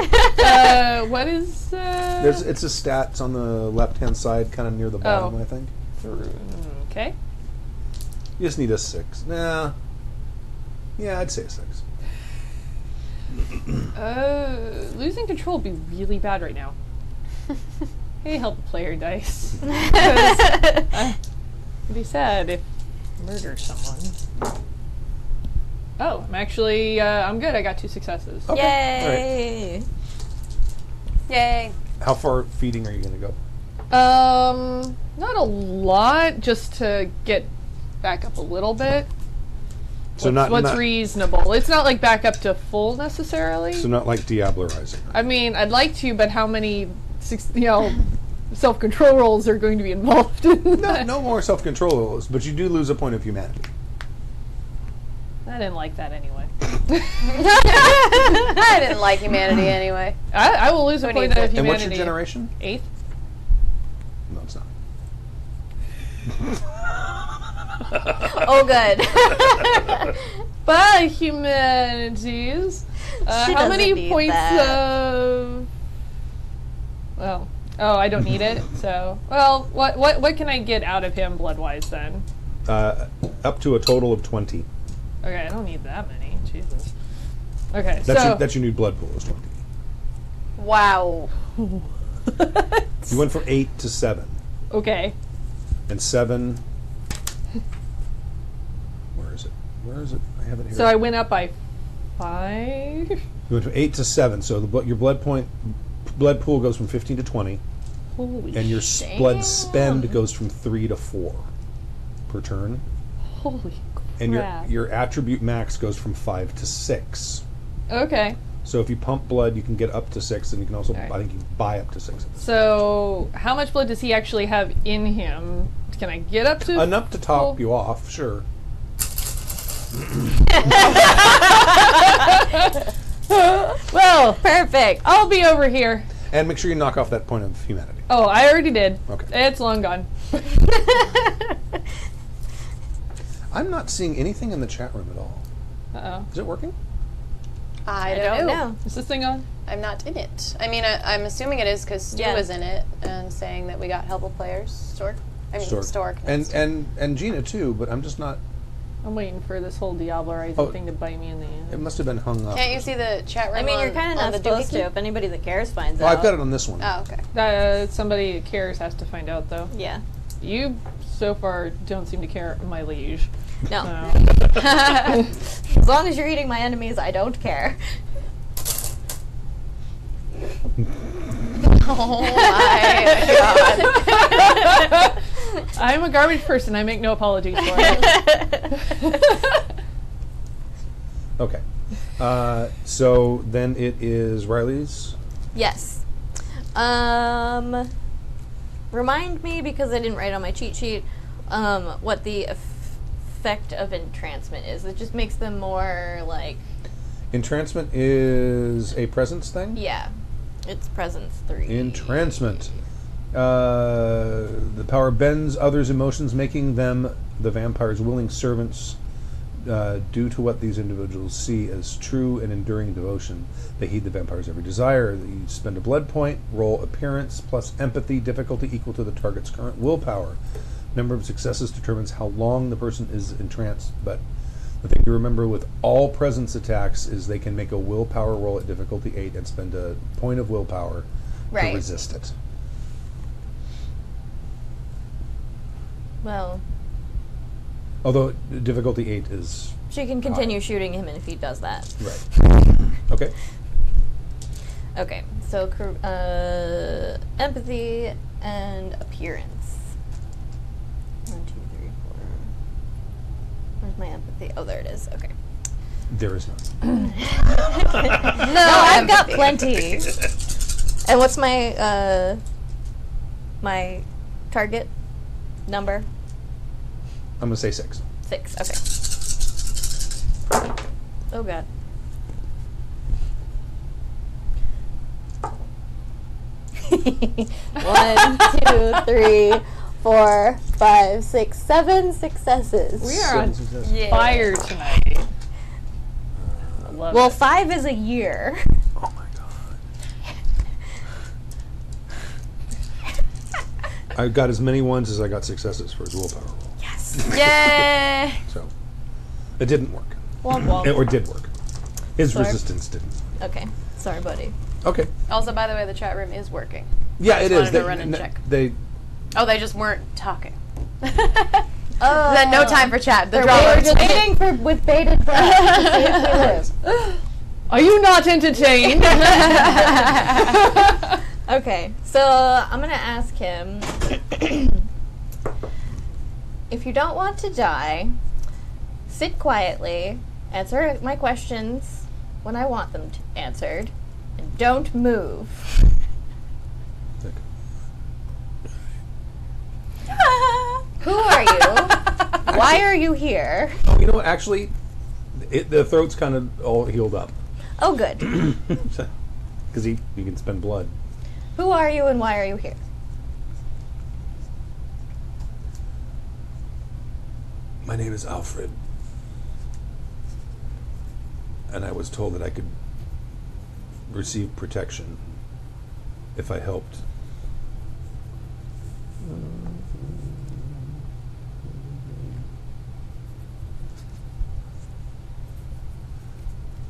What is... It's a stats on the left-hand side, kind of near the bottom, Oh. I think. Okay. You just need a 6. Nah. Yeah, I'd say a 6. Losing control would be really bad right now. Hey, help the player dice. sad if I murder someone. Oh, I'm actually, I'm good. I got 2 successes. Okay. Yay! Yay. How far feeding are you going to go? Not a lot, just to get back up a little bit. So What's reasonable? It's not like back up to full necessarily. So not like Diablerizing. I mean, I'd like to, but how many, self-control rolls are going to be involved in that? No more self-control rolls, but you do lose a point of humanity. I didn't like that anyway. I didn't like humanity anyway. I will lose a point of humanity. And what's your generation? 8th. No, it's not. Oh, good. But humanities. She How many doesn't need points that. of? Well, I don't need it. So, well, what can I get out of him blood-wise then? Up to a total of 20. Okay, I don't need that many. Jesus. Okay, That's your new blood pool is 20. Wow. You went from 8 to 7. Okay. And 7... Where is it? I have it here. So I went up by 5. You went from 8 to 7, so your blood pool goes from 15 to 20, Holy and your blood spend goes from 3 to 4 per turn. Holy crap. And your attribute max goes from 5 to 6. Okay. So if you pump blood, you can get up to 6, and you can also, Right. I think you can buy up to 6. So how much blood does he actually have in him? Can I get up to Enough to top you off, sure. Well, Perfect. I'll be over here. And make sure you knock off that point of humanity. Oh, I already did. Okay. It's long gone. I'm not seeing anything in the chat room at all. Uh-oh. Is it working? I don't don't know. Is this thing on? I'm not in it. I mean, I'm assuming it is because Stu Yeah. was in it and saying that we got helpful players. Stork? I mean, Stork. And Gina too, but I'm just not. I'm waiting for this whole Diablerizing Oh. thing to bite me in the ass. It must have been hung up. Can't you see the chat room? I mean, you're kind of on not the supposed to. doohickey? If anybody that cares finds Oh, out. I've got it on this one. Oh, okay. Somebody that cares has to find out, though. Yeah. You, so far, don't seem to care, my liege. No. So. As long as you're eating my enemies, I don't care. Oh my god. I'm a garbage person. I make no apologies for it. Okay. So then it is Riley's. Yes. Remind me, because I didn't write on my cheat sheet, what the effect of entrancement is. It just makes them more like... Entrancement is a presence thing? Yeah. It's presence 3. Entrancement. The power bends others' emotions, making them the vampire's willing servants due to what these individuals see as true and enduring devotion. They heed the vampire's every desire. You spend a blood point, roll appearance plus empathy, difficulty equal to the target's current willpower. Number of successes determines how long the person is entranced, but the thing to remember with all presence attacks is they can make a willpower roll at difficulty 8 and spend a point of willpower Right. to resist it. Well, Although difficulty 8 is she can continue shooting him if he does that. right. Okay. Okay, so empathy and appearance. 1, 2, 3, 4. Where's my empathy? Oh, there it is. Okay. There is none. No, I've got plenty. And what's my my target number? I'm gonna say 6. 6. Okay. Oh god. One, 2, 3, 4, 5, 6, 7 successes. We are on Yeah. fire tonight. I love Well, it. 5 is a year. Oh my god. I got as many ones as I got successes for his willpower roll. Yes. Yay! So it didn't work. Womp womp. Or did work. His Sorry. resistance didn't. Okay. Sorry, buddy. Okay. Also, by the way, the chat room is working. Yeah, Just it is. wanted to run and check. They Oh, they just weren't talking. Then no time for chat. The We're drama. just waiting with bated breath to see if we live. Are you not entertained? Okay, so I'm gonna ask him if you don't want to die, sit quietly, answer my questions when I want them answered, and don't move. Who are you? Why are you here? Oh, you know what? Actually, the throat's kind of all healed up. Oh, good. Because you can spend blood. Who are you and why are you here? My name is Alfred. And I was told that I could receive protection if I helped.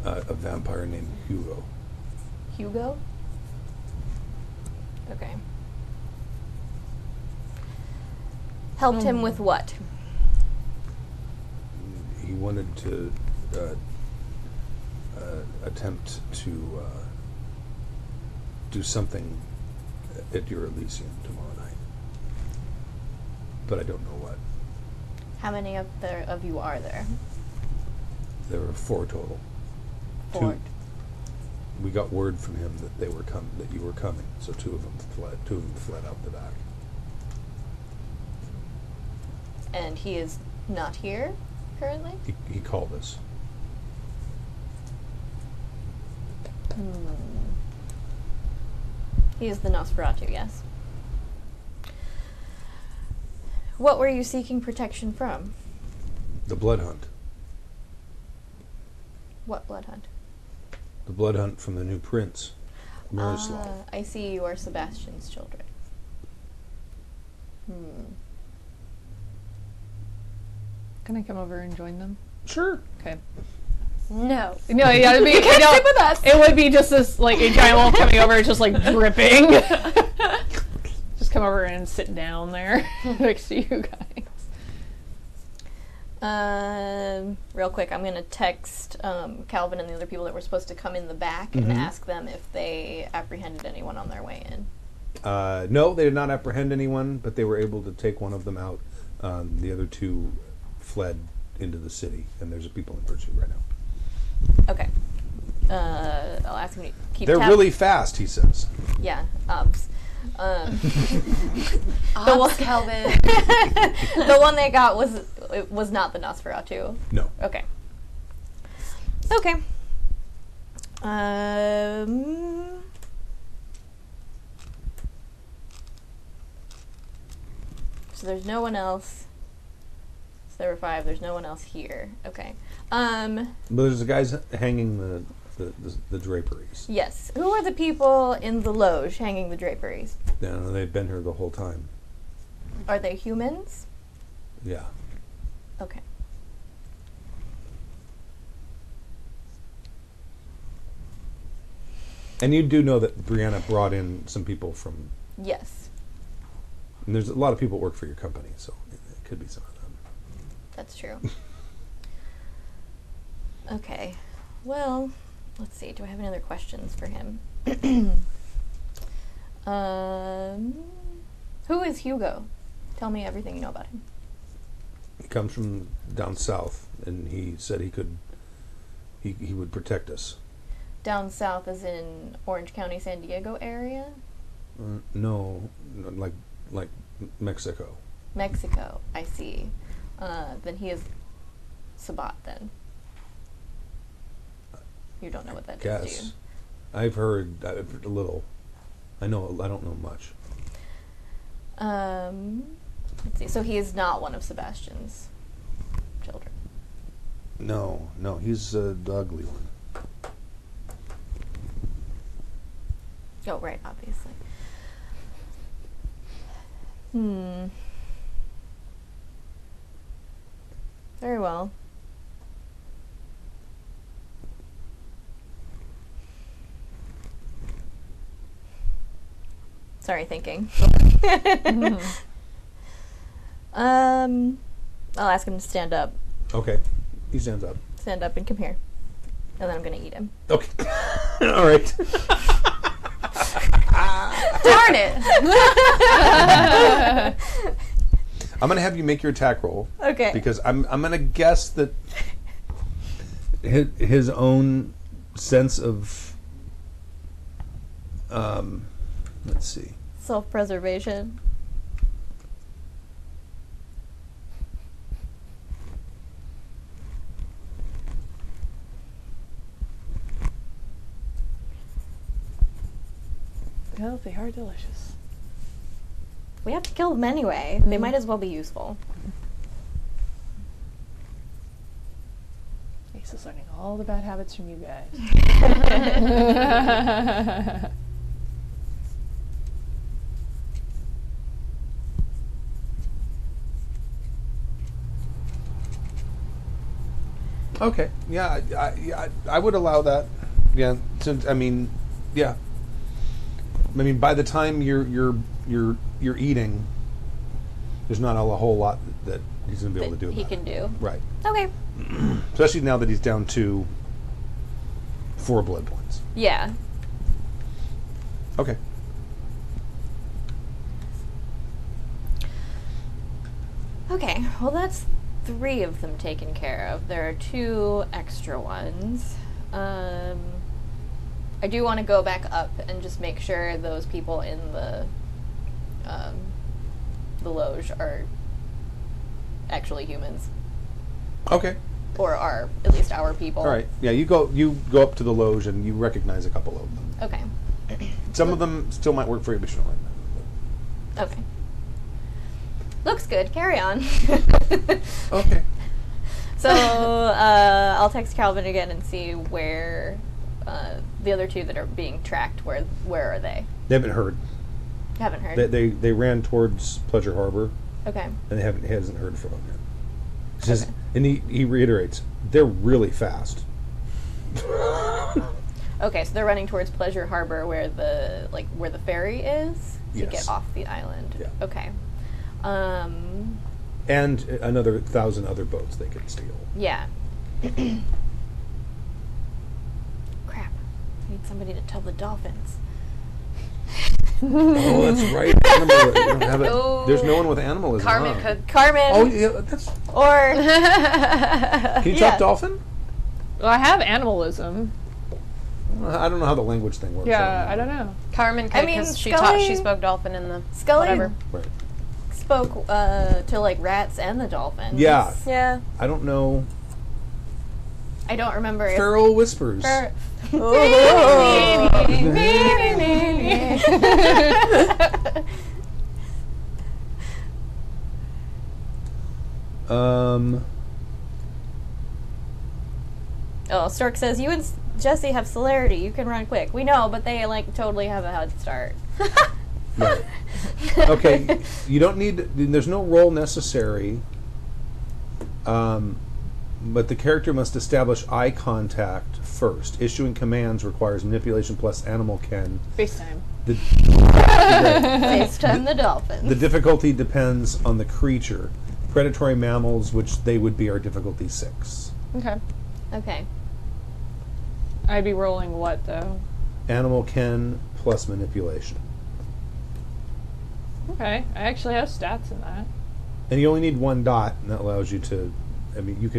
A vampire named Hugo. Hugo? Okay. Helped him with what? He wanted to attempt to do something at your Elysium tomorrow night. But I don't know what. How many of you are there? There were 4 total. 4. We got word from him that they were that you were coming, so 2 of them fled. 2 of them fled out the back. And he is not here currently? He called us. He is the Nosferatu, yes. What were you seeking protection from? The blood hunt. What blood hunt? The blood hunt from the new prince, Miroslav. I see you are Sebastian's children. Can I come over and join them? Sure. Okay. No. No, yeah, it'd be, You can't stick with us. It would be just this, like, a giant wolf coming over, just, like, dripping. Just come over and sit down there next to you guys. Real quick, I'm going to text Calvin and the other people that were supposed to come in the back and ask them if they apprehended anyone on their way in. No, they did not apprehend anyone, but they were able to take one of them out. The other 2 fled into the city, and there's people in pursuit right now. Okay. I'll ask him to keep They're tabs. really fast, he says. Yeah, obs. Calvin. The one they got was not the Nosferatu. No. Okay. Okay. So there's no one else. So there were 5. There's no one else here. Okay. But there's the guys hanging the draperies. Yes. Who are the people in the loge hanging the draperies? They've been here the whole time. Are they humans? Yeah. Okay. And you do know that Brianna brought in some people from... Yes. And there's a lot of people who work for your company, so it could be some of them. That's true. Okay. Well, let's see. Do I have any other questions for him? Who is Hugo? Tell me everything you know about him. He comes from down south, and he said he would protect us. Down south as in Orange County, San Diego area? No, like Mexico. Mexico, I see. Then he is Sabat then. You don't know what that is, do you? I've heard a little. I don't know much. Let's see. So he is not one of Sebastian's children. No, he's the ugly one. Oh, right, obviously. Very well. Sorry, thinking. I'll ask him to stand up. Okay. He stands up. Stand up and come here. And then I'm gonna eat him. Okay. All right. Darn it! I'm gonna have you make your attack roll. Okay. Because I'm gonna guess that his own sense of let's see. Self-preservation. Well, they are delicious. We have to kill them anyway. They might as well be useful. Ace is learning all the bad habits from you guys. Okay. Yeah, I would allow that. Yeah. Since by the time you're eating, there's not a whole lot that he's gonna be able to do. He about can do. Right. Okay. Especially now that he's down to 4 blood points. Yeah. Okay. Okay, well that's 3 of them taken care of. There are 2 extra ones. I do want to go back up and just make sure those people in the loge are actually humans. Okay. Or are at least our people. All right. Yeah, you go up to the loge and you recognize a couple of them. Okay. Some of them still might work for you, but you don't like them. Okay. Looks good. Carry on. Okay. So I'll text Calvin again and see where the other 2 that are being tracked. Where are they? They haven't heard. Haven't heard. They ran towards Pleasure Harbor. Okay. And he hasn't heard from them yet. He says, Okay. and he reiterates, they're really fast. Okay, so they're running towards Pleasure Harbor, where the ferry is to Yes. get off the island. Yeah. Okay. And another 1,000 other boats they can steal. Yeah. Crap. I need somebody to tell the dolphins. Oh, that's right. Animal, you don't have it. There's no one with animalism. Carmen huh? could. Carmen. Oh, yeah, that's. Or Can you talk dolphin? Well, I have animalism. I don't know how the language thing works. Yeah, I don't know. Carmen could I mean, because Scully- she spoke dolphin in the Scully whatever. Right. spoke to like rats and the dolphins. Yeah. Yeah. I don't know. I don't remember if Feral whispers. Oh, Stork says, you and Jesse have celerity. You can run quick. We know, but they like totally have a head start. Right. Okay. You don't need. There's no roll necessary. But the character must establish eye contact first. Issuing commands requires manipulation plus animal ken. FaceTime. FaceTime the dolphins. The difficulty depends on the creature. Predatory mammals, which they would be, are difficulty 6. Okay. Okay. I'd be rolling what, though? Animal ken plus manipulation. Okay. I actually have stats in that. And you only need 1 dot, and that allows you to. I mean, you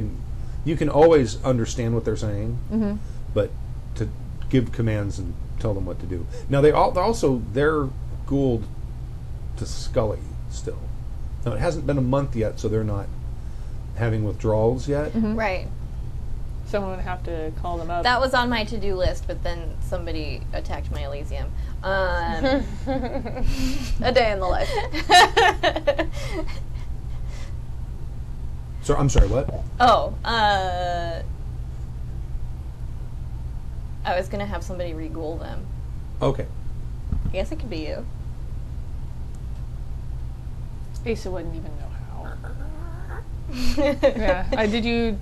can always understand what they're saying, but to give commands and tell them what to do. Now they're Gould to Scully still. Now it hasn't been a month yet, so they're not having withdrawals yet. Right. Someone would have to call them up. That was on my to-do list, but then somebody attacked my Elysium. A day in the life. So I'm sorry, what? Oh, I was gonna have somebody re-ghoul them. Okay. I guess it could be you. Asa wouldn't even know how. Yeah. Did you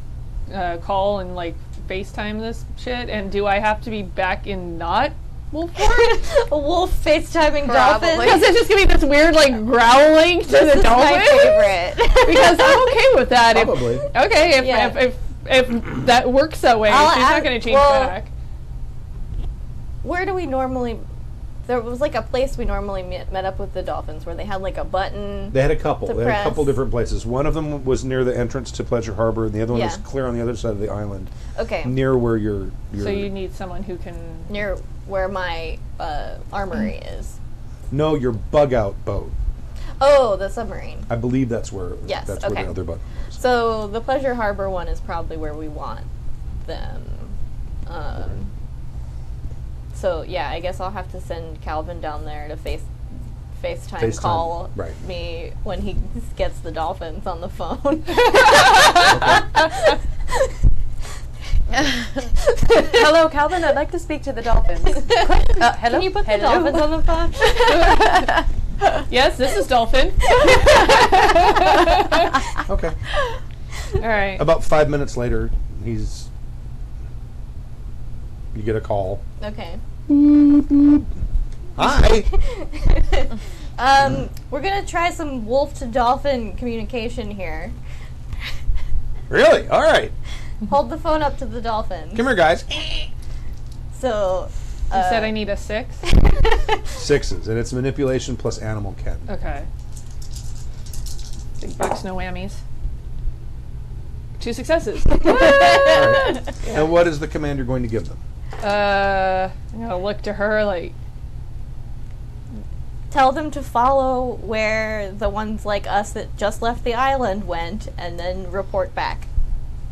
call and like FaceTime this shit? And do I have to be back in not wolf horn? A wolf FaceTiming Probably. dolphin. Because it's just gonna be this weird, like, growling to This the is dolphin. my favorite. Because I'm okay with that. Probably. If that works that way, I'll she's not add- gonna change well, back. Where do we normally... There was like a place we normally met up with the dolphins where they had like a button. They had a couple. To They had a couple press. different places. One of them was near the entrance to Pleasure Harbor, and the other one was Yeah. clear on the other side of the island, Okay. near where your So you need someone who can. Near where my armory is. no, your bug out boat. Oh, the submarine. I believe that's where. Yes, That's okay. where the other bug was. So the Pleasure Harbor one is probably where we want them. So yeah, I guess I'll have to send Calvin down there to FaceTime call right. me when he gets the dolphins on the phone. Hello, Calvin. I'd like to speak to the dolphins. Quick. Hello. Can you put the Hello? dolphins on the phone? Yes, this is Dolphin. Okay. All right. About 5 minutes later, you get a call. Okay. Hi. We're gonna try some wolf to dolphin communication here. Really? All right. Hold the phone up to the dolphins. Come here, guys. So. You said I need a 6? 6s, and it's manipulation plus animal ken. Okay. Big bucks, no whammies. 2 successes. All right. And what is the command you're going to give them? I'm gonna look to her like. Tell them to follow where the ones like us that just left the island went, and then report back.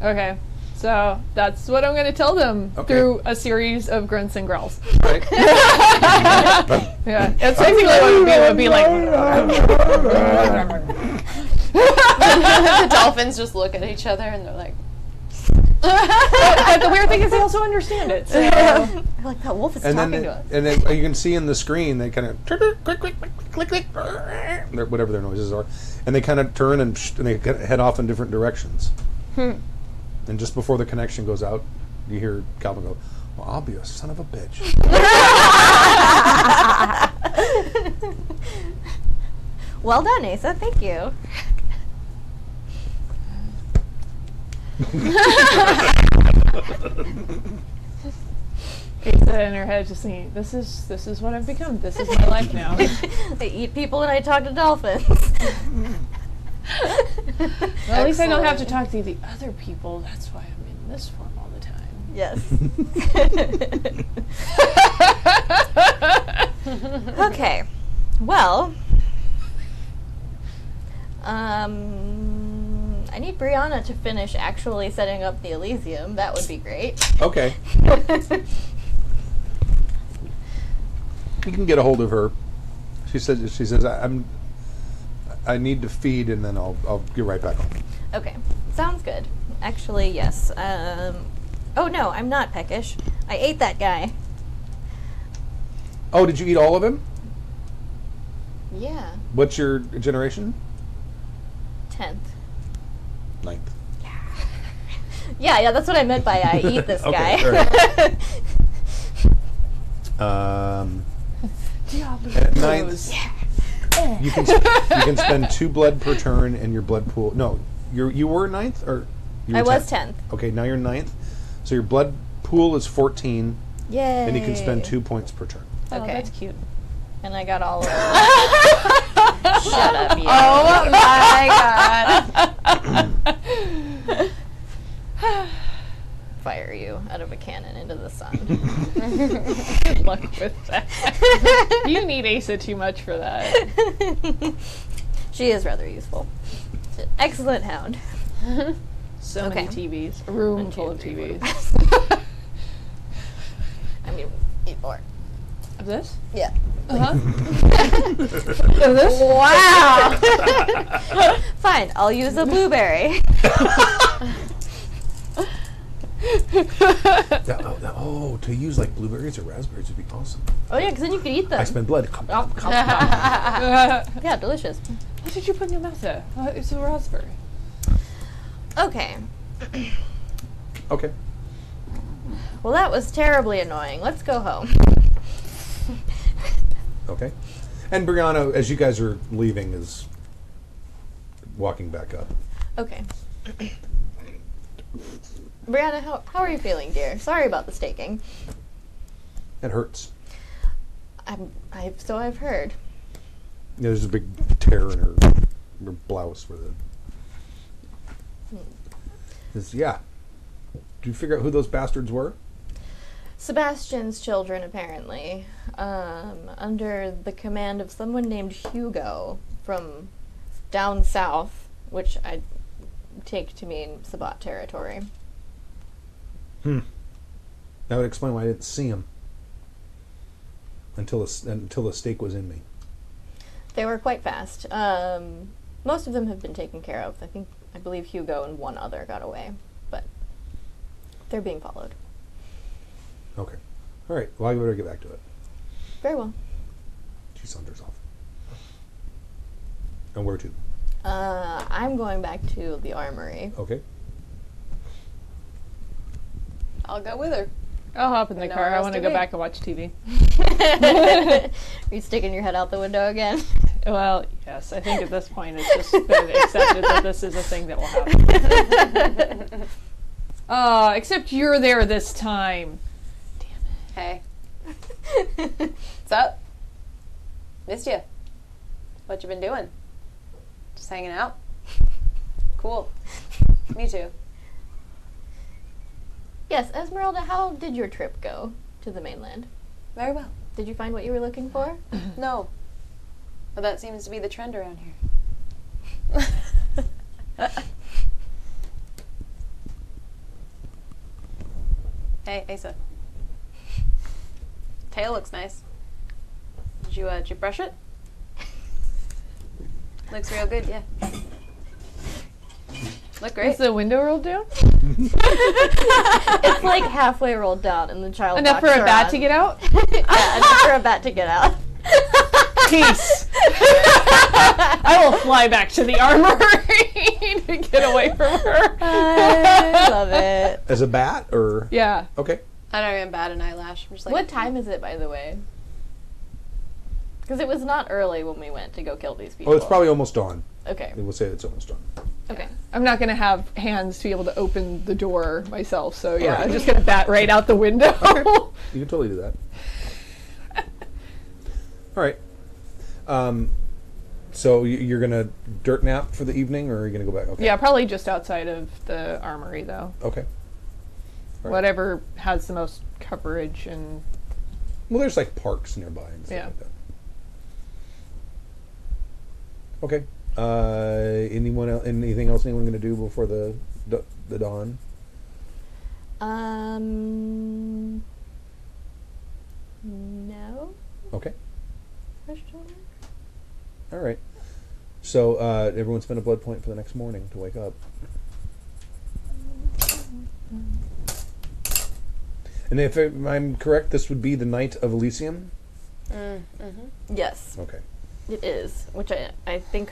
Okay. So that's what I'm gonna tell them through a series of grunts and growls. Right. Yeah, it's basically what it would be like. The dolphins just look at each other and they're like, But the weird thing is they also understand it. So. They're like, that wolf is And talking then, to us. and then you can see in the screen they kind of click, click, click, click, whatever their noises are, and they kind of turn and they head off in different directions. And just before the connection goes out, you hear Calvin go, "Well, I'll be a son of a bitch." Well done, Asa. Thank you. Asa in her head just thinking, this is what I've become. This is my life now. I eat people and I talk to dolphins. Well, at least I don't have to talk to the other people. That's why I'm in this form all the time. Yes. Okay. Well, I need Brianna to finish actually setting up the Elysium. That would be great. Okay. You can get a hold of her. She says I need to feed, and then I'll get right back on. Okay. Sounds good. Actually, yes. Oh no, I'm not peckish. I ate that guy. Oh, did you eat all of him? Yeah. What's your generation? 10th. 9th. Yeah, that's what I meant by I eat this Okay, guy. all At 9th, you can spend 2 blood per turn, and your blood pool. No, you were 9th, or you were I was 10th. Okay, now you're 9th. So your blood pool is 14, Yay. and you can spend 2 points per turn. Oh, Okay. that's cute. And I got all of them. Shut up, you. oh my god. Fire you out of a cannon into the sun. Good luck with that. You need Asa too much for that. She is rather useful. She's an excellent hound. So Okay. many TVs. A room 1, 2, full of 3, TVs. 4. I mean, 8 more. Of this? Yeah. Uh-huh. Of this? Wow. Fine, I'll use a blueberry. To use like blueberries or raspberries would be awesome. Oh yeah, because then you could eat them. I spend blood. Yeah, delicious. What did you put in your mouth there? It's a raspberry. Okay. Okay. Well, that was terribly annoying. Let's go home. Okay. And Brianna, as you guys are leaving, is walking back up. Okay. Brianna, how are you feeling, dear? Sorry about the staking. It hurts. So I've heard. Yeah, there's a big tear in her blouse where yeah. Did you figure out who those bastards were? Sebastian's children, apparently, under the command of someone named Hugo from down south, which I take to mean Sabbat territory. That would explain why I didn't see him until the stake was in me. They were quite fast. Most of them have been taken care of. I believe Hugo and one other got away, but they're being followed. Okay. All right. Well, I better get back to it. Very well. She saunters off. And where to? I'm going back to the armory. Okay. I'll go with her. I'll hop in the No car. one I else want to to go be. back and watch TV. Are you sticking your head out the window again? Well, yes. I think at this point it's just been accepted that this is a thing that will happen. Except you're there this time. Hey. What's up? Missed you. What you been doing? Just hanging out? Cool. Me too. Yes, Esmeralda, how did your trip go to the mainland? Very well. Did you find what you were looking for? No. Well, that seems to be the trend around here. Hey, Asa. Tail looks nice. Did you brush it? Looks real good, yeah. Look great. Is the window rolled down? It's like halfway rolled down, and the child Enough for walks a bat around. to get out? Yeah, enough for a bat to get out. Peace. I will fly back to the armory to get away from her. I love it. As a bat, or Yeah. okay. I don't even bat an eyelash. I'm just like, What time is it, by the way? Because it was not early when we went to go kill these people. Oh, it's probably almost dawn. Okay. We'll say it's almost dawn. Okay. I'm not going to have hands to be able to open the door myself, so yeah, Alright. I'm just going to bat right out the window. You can totally do that. All right. So you're gonna dirt nap for the evening, or are you gonna go back? Okay. Yeah, probably just outside of the armory, though. Okay. All right. Whatever has the most coverage and... Well, there's like parks nearby and stuff Yeah. like that. Okay. Anything else anyone gonna do before the dawn? No? Okay. Question mark? All right. So everyone spend a blood point for the next morning to wake up. And if I'm correct, this would be the night of Elysium? Yes, Okay. it is. Which I think...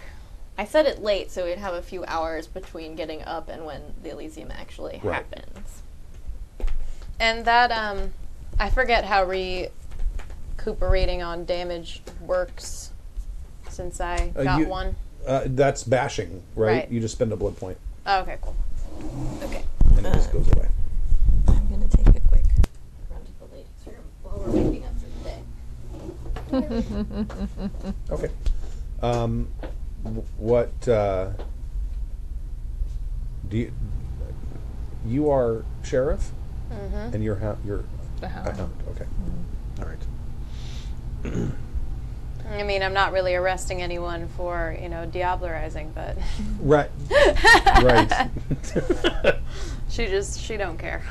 I said it late, so we'd have a few hours between getting up and when the Elysium actually Right. happens. and that, I forget how recuperating on damage works since I got one. That's bashing, right? Right. You just spend a blood point, Oh, okay, cool. Okay. and it just goes away. I'm going to take a quick run to the ladies' room while we're waking up for the day. Okay. What do you are sheriff, and you're The a hound. hound. Okay. All right. I mean, I'm not really arresting anyone for, diablerizing, but Right. Right. she don't care.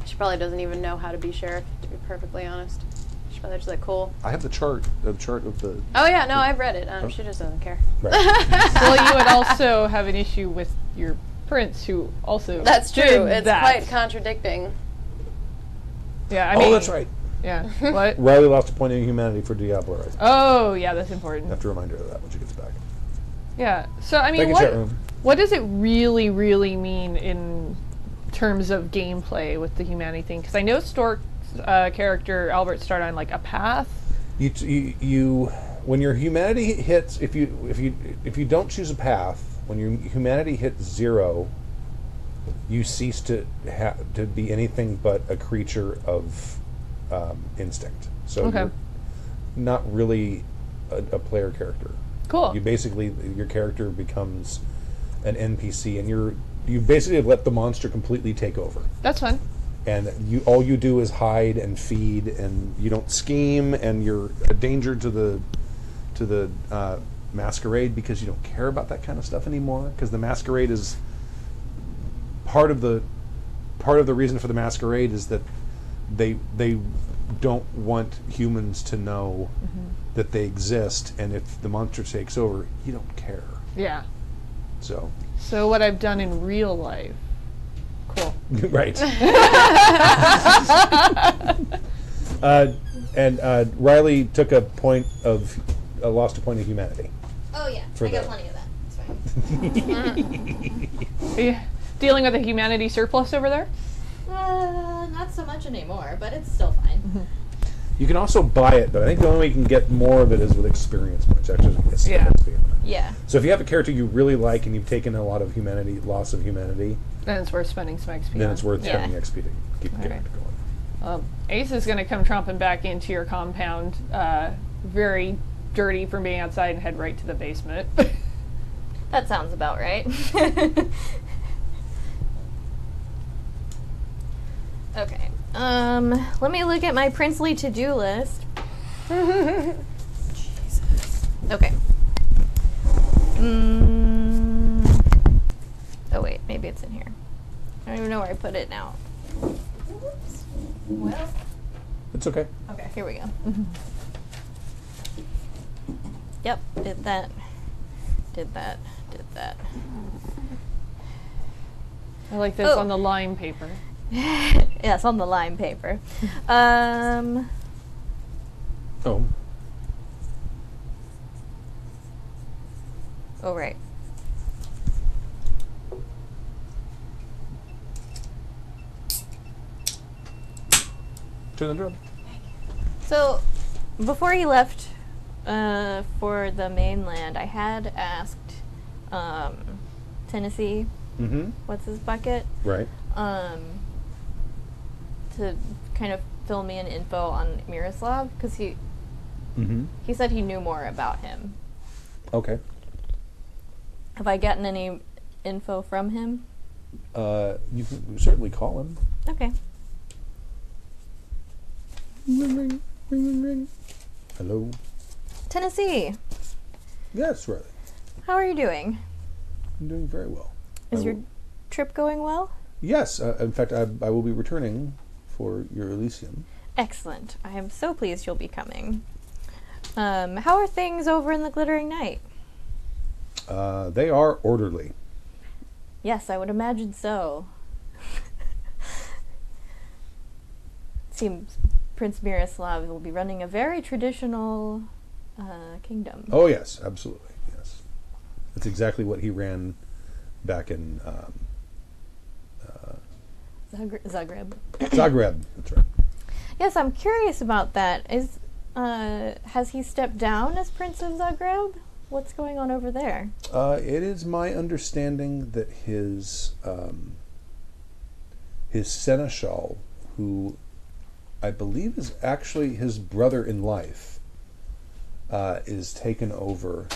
She probably doesn't even know how to be sheriff, to be perfectly honest. She's probably just like, cool. I have the chart of the. Oh yeah, no, I've read it. She just doesn't care. Right. Well, you would also have an issue with your prince, who also That's did true. It's that. quite contradicting. Yeah, I mean... Oh, that's right. Yeah. What? Riley lost a point in humanity for diablerizing. Oh, yeah, that's I important. have to remind her of that when she gets back. Yeah. So, I mean, Thank you, chat room. what does it really, really mean in terms of gameplay with the humanity thing? Because I know character Albert start on like a path? You when your humanity hits, if you don't choose a path, when your humanity hits 0, you cease to be anything but a creature of instinct. So Okay. you're not really a player character. Cool. You basically, your character becomes an NPC, and you basically have let the monster completely take over. That's fun. And all you do is hide and feed, and you don't scheme, and you're a danger to the Masquerade because you don't care about that kind of stuff anymore. Because the Masquerade is part of the reason for the Masquerade is that they don't want humans to know that they exist, and if the monster takes over, you don't care. Yeah. So what I've done in real life. Cool. right. And Riley took lost a point of humanity. Oh yeah, For I got that. plenty of that. It's fine. Are you dealing with a humanity surplus over there? Not so much anymore, but it's still fine. You can also buy it, but I think the only way you can get more of it is with experience points. Actually, it's Yeah. XP. Yeah. So if you have a character you really like and you've taken a lot of loss of humanity, Then it's worth spending some XP then on. it's worth Yeah. spending XP to keep the All character going. Ace is going to come tromping back into your compound, very dirty from being outside, and head right to the basement. That sounds about right. Okay. Let me look at my princely to-do list. Jesus. Okay. Oh wait, maybe it's in here. I don't even know where I put it now. Oops. Well, It's okay. okay, here we go. Yep, did that. Did that. I like this Oh. on the lime paper. Yes, on the lime paper. Oh. Oh, right. Turn the drum. So, before he left for the mainland, I had asked Tennessee, Mm-hmm. what's his bucket, Right. to kind of fill me in info on Miroslav, because he said he knew more about him. Okay. Have I gotten any info from him? You can certainly call him. Okay. Ring, ring, ring. Hello. Tennessee, Yes, Riley. how are you doing? I'm doing very well. Is I your will- trip going well? Yes. In fact, I will be returning for your Elysium. Excellent. I am so pleased you'll be coming. How are things over in the Glittering Night? They are orderly. Yes, I would imagine so. Seems Prince Miroslav will be running a very traditional kingdom. Oh yes, absolutely. Yes, that's exactly what he ran back in Zagreb. Zagreb. That's right. Yes, I'm curious about that. Has he stepped down as Prince of Zagreb? What's going on over there? It is my understanding that his seneschal, who I believe is actually his brother in life, is taken over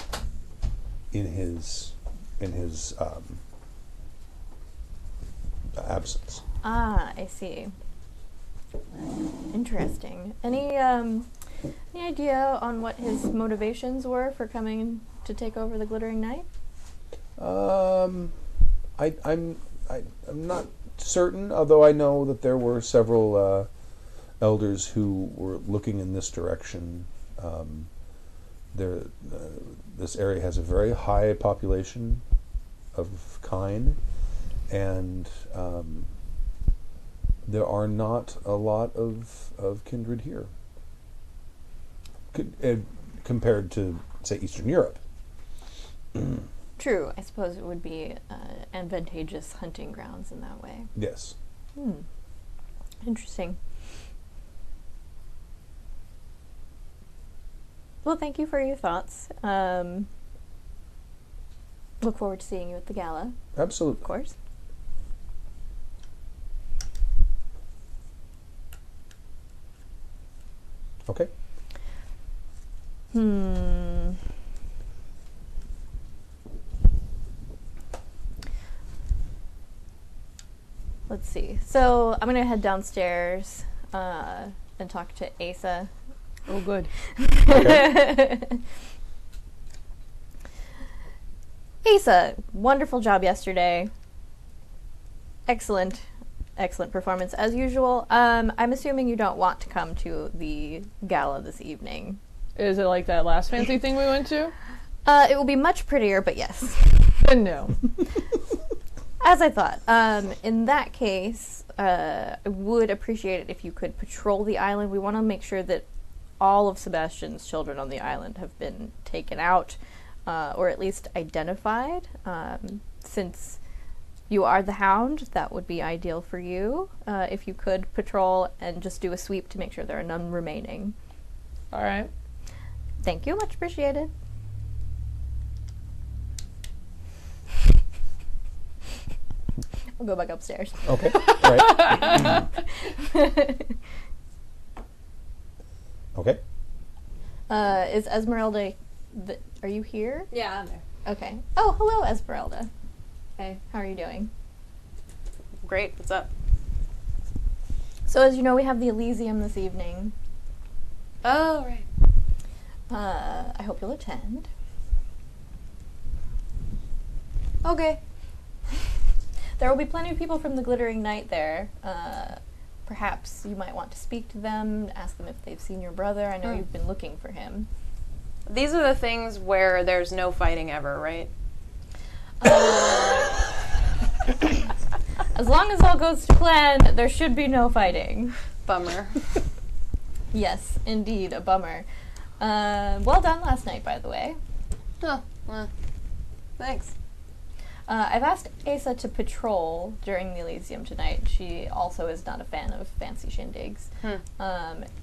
in his absence. Ah, I see. Interesting. Any idea on what his motivations were for coming to take over the Glittering Night? I'm not certain, although I know that there were several elders who were looking in this direction. This area has a very high population of kine, and there are not a lot of kindred here compared to, say, Eastern Europe. True. I suppose it would be advantageous hunting grounds in that way. Yes. Interesting. Well, thank you for your thoughts. Look forward to seeing you at the gala, Absolutely. of course. Okay. Let's see. So I'm gonna head downstairs and talk to Asa. Oh, good. Asa, wonderful job yesterday. Excellent performance as usual. I'm assuming you don't want to come to the gala this evening. Is it like that last fancy thing we went to? It will be much prettier, but yes. Then no. As I thought. In that case, I would appreciate it if you could patrol the island. We want to make sure that all of Sebastian's children on the island have been taken out, or at least identified. Since you are the Hound, that would be ideal for you. If you could patrol and just do a sweep to make sure there are none remaining. All right. Thank you, much appreciated. We'll go back upstairs. Okay. All right. Okay. Is Esmeralda... are you here? Yeah, I'm there. Okay. Oh, hello, Esmeralda. Hey, how are you doing? Great. What's up? So, as you know, we have the Elysium this evening. Oh, right. I hope you'll attend. Okay. There will be plenty of people from the Glittering Night there. Perhaps you might want to speak to them, ask them if they've seen your brother. I know you've been looking for him. These are the things where there's no fighting ever, right? As long as all goes to plan, there should be no fighting. Bummer. Yes, indeed, a bummer. Well done last night, by the way. Oh, well, thanks. I've asked Asa to patrol during the Elysium tonight. She also is not a fan of fancy shindigs.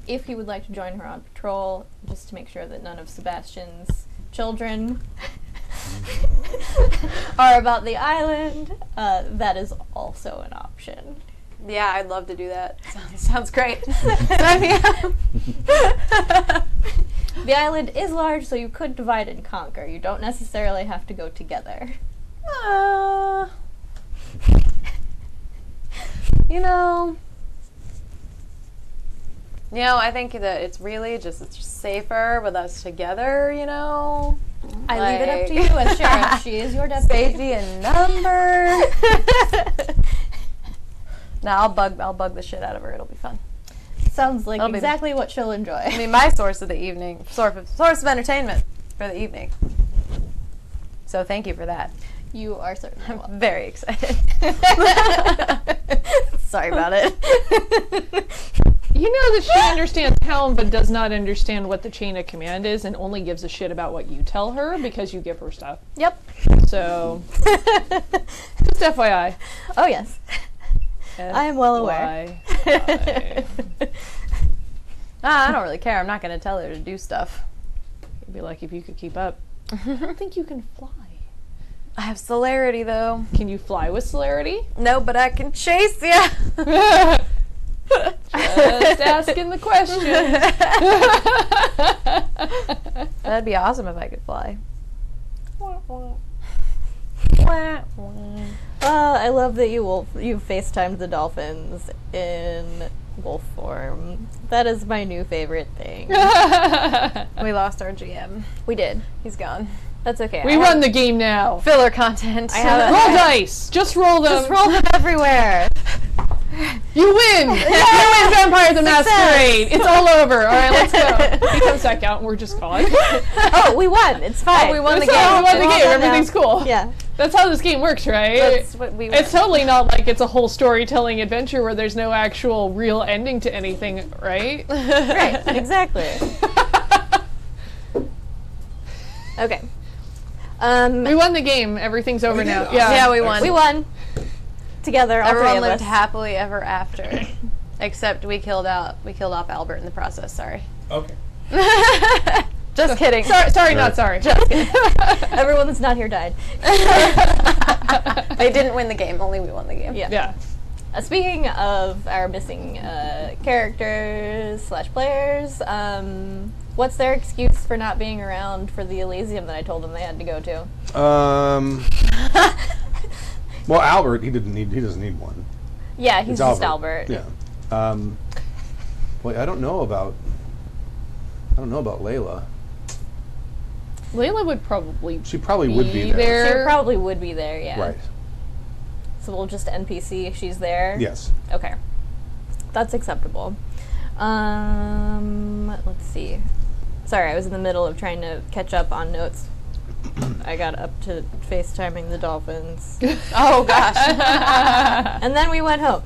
If he would like to join her on patrol, just to make sure that none of Sebastian's children are about the island, that is also an option. Yeah, I'd love to do that. Sounds great. Sign me up. The island is large, so you could divide and conquer. You don't necessarily have to go together. You know, I think that it's just safer with us together, you know. I leave it up to you as sheriff. She is your deputy. Safety in number. I'll bug the shit out of her. It'll be fun. Sounds like exactly what she'll enjoy. I mean, my source of entertainment for the evening. So thank you for that. You are certainly welcome. I'm very excited. Sorry about it. You know that she understands Hound but does not understand what the chain of command is and only gives a shit about what you tell her because you give her stuff. Yep. So, just FYI. Oh, yes. I am well aware. I don't really care. I'm not going to tell her to do stuff. It'd be like if you could keep up. I don't think you can fly. I have celerity, though. Can you fly with celerity? No, but I can chase you. Just asking the question. That'd be awesome if I could fly. I love that you FaceTimed the dolphins in wolf form. That is my new favorite thing. We lost our GM. We did. He's gone. That's okay. We run the game now. Filler content. Roll dice. Just roll them. Just roll them everywhere. You win! You win Vampire the Masquerade! It's all over. Alright, let's go. He comes back out and we're just gone. Oh, we won. It's fine. We won the We game. won the game. Everything's cool. Yeah. That's how this game works, right? That's what we It's totally not like it's a whole storytelling adventure where there's no actual real ending to anything, right? Right, exactly. Okay. We won the game. Everything's over now. Yeah, we won. We won. Together, all Everyone three of lived us. happily ever after. Except we killed off Albert in the process, sorry. Okay. Just kidding. Sorry, not sorry. Just kidding. Everyone that's not here died. They didn't win the game. Only we won the game. Yeah. Speaking of our missing characters / players, what's their excuse for not being around for the Elysium that I told them they had to go to? Well, Albert, he doesn't need one. Yeah, he's It's just Albert. Yeah. Boy, I don't know about Layla. Layla would probably She probably would be there. She probably would be there, yeah. Right. So we'll just NPC if she's there? Yes. Okay. That's acceptable. Let's see. Sorry, I was in the middle of trying to catch up on notes. I got up to FaceTiming the dolphins. Oh gosh. And then we went home.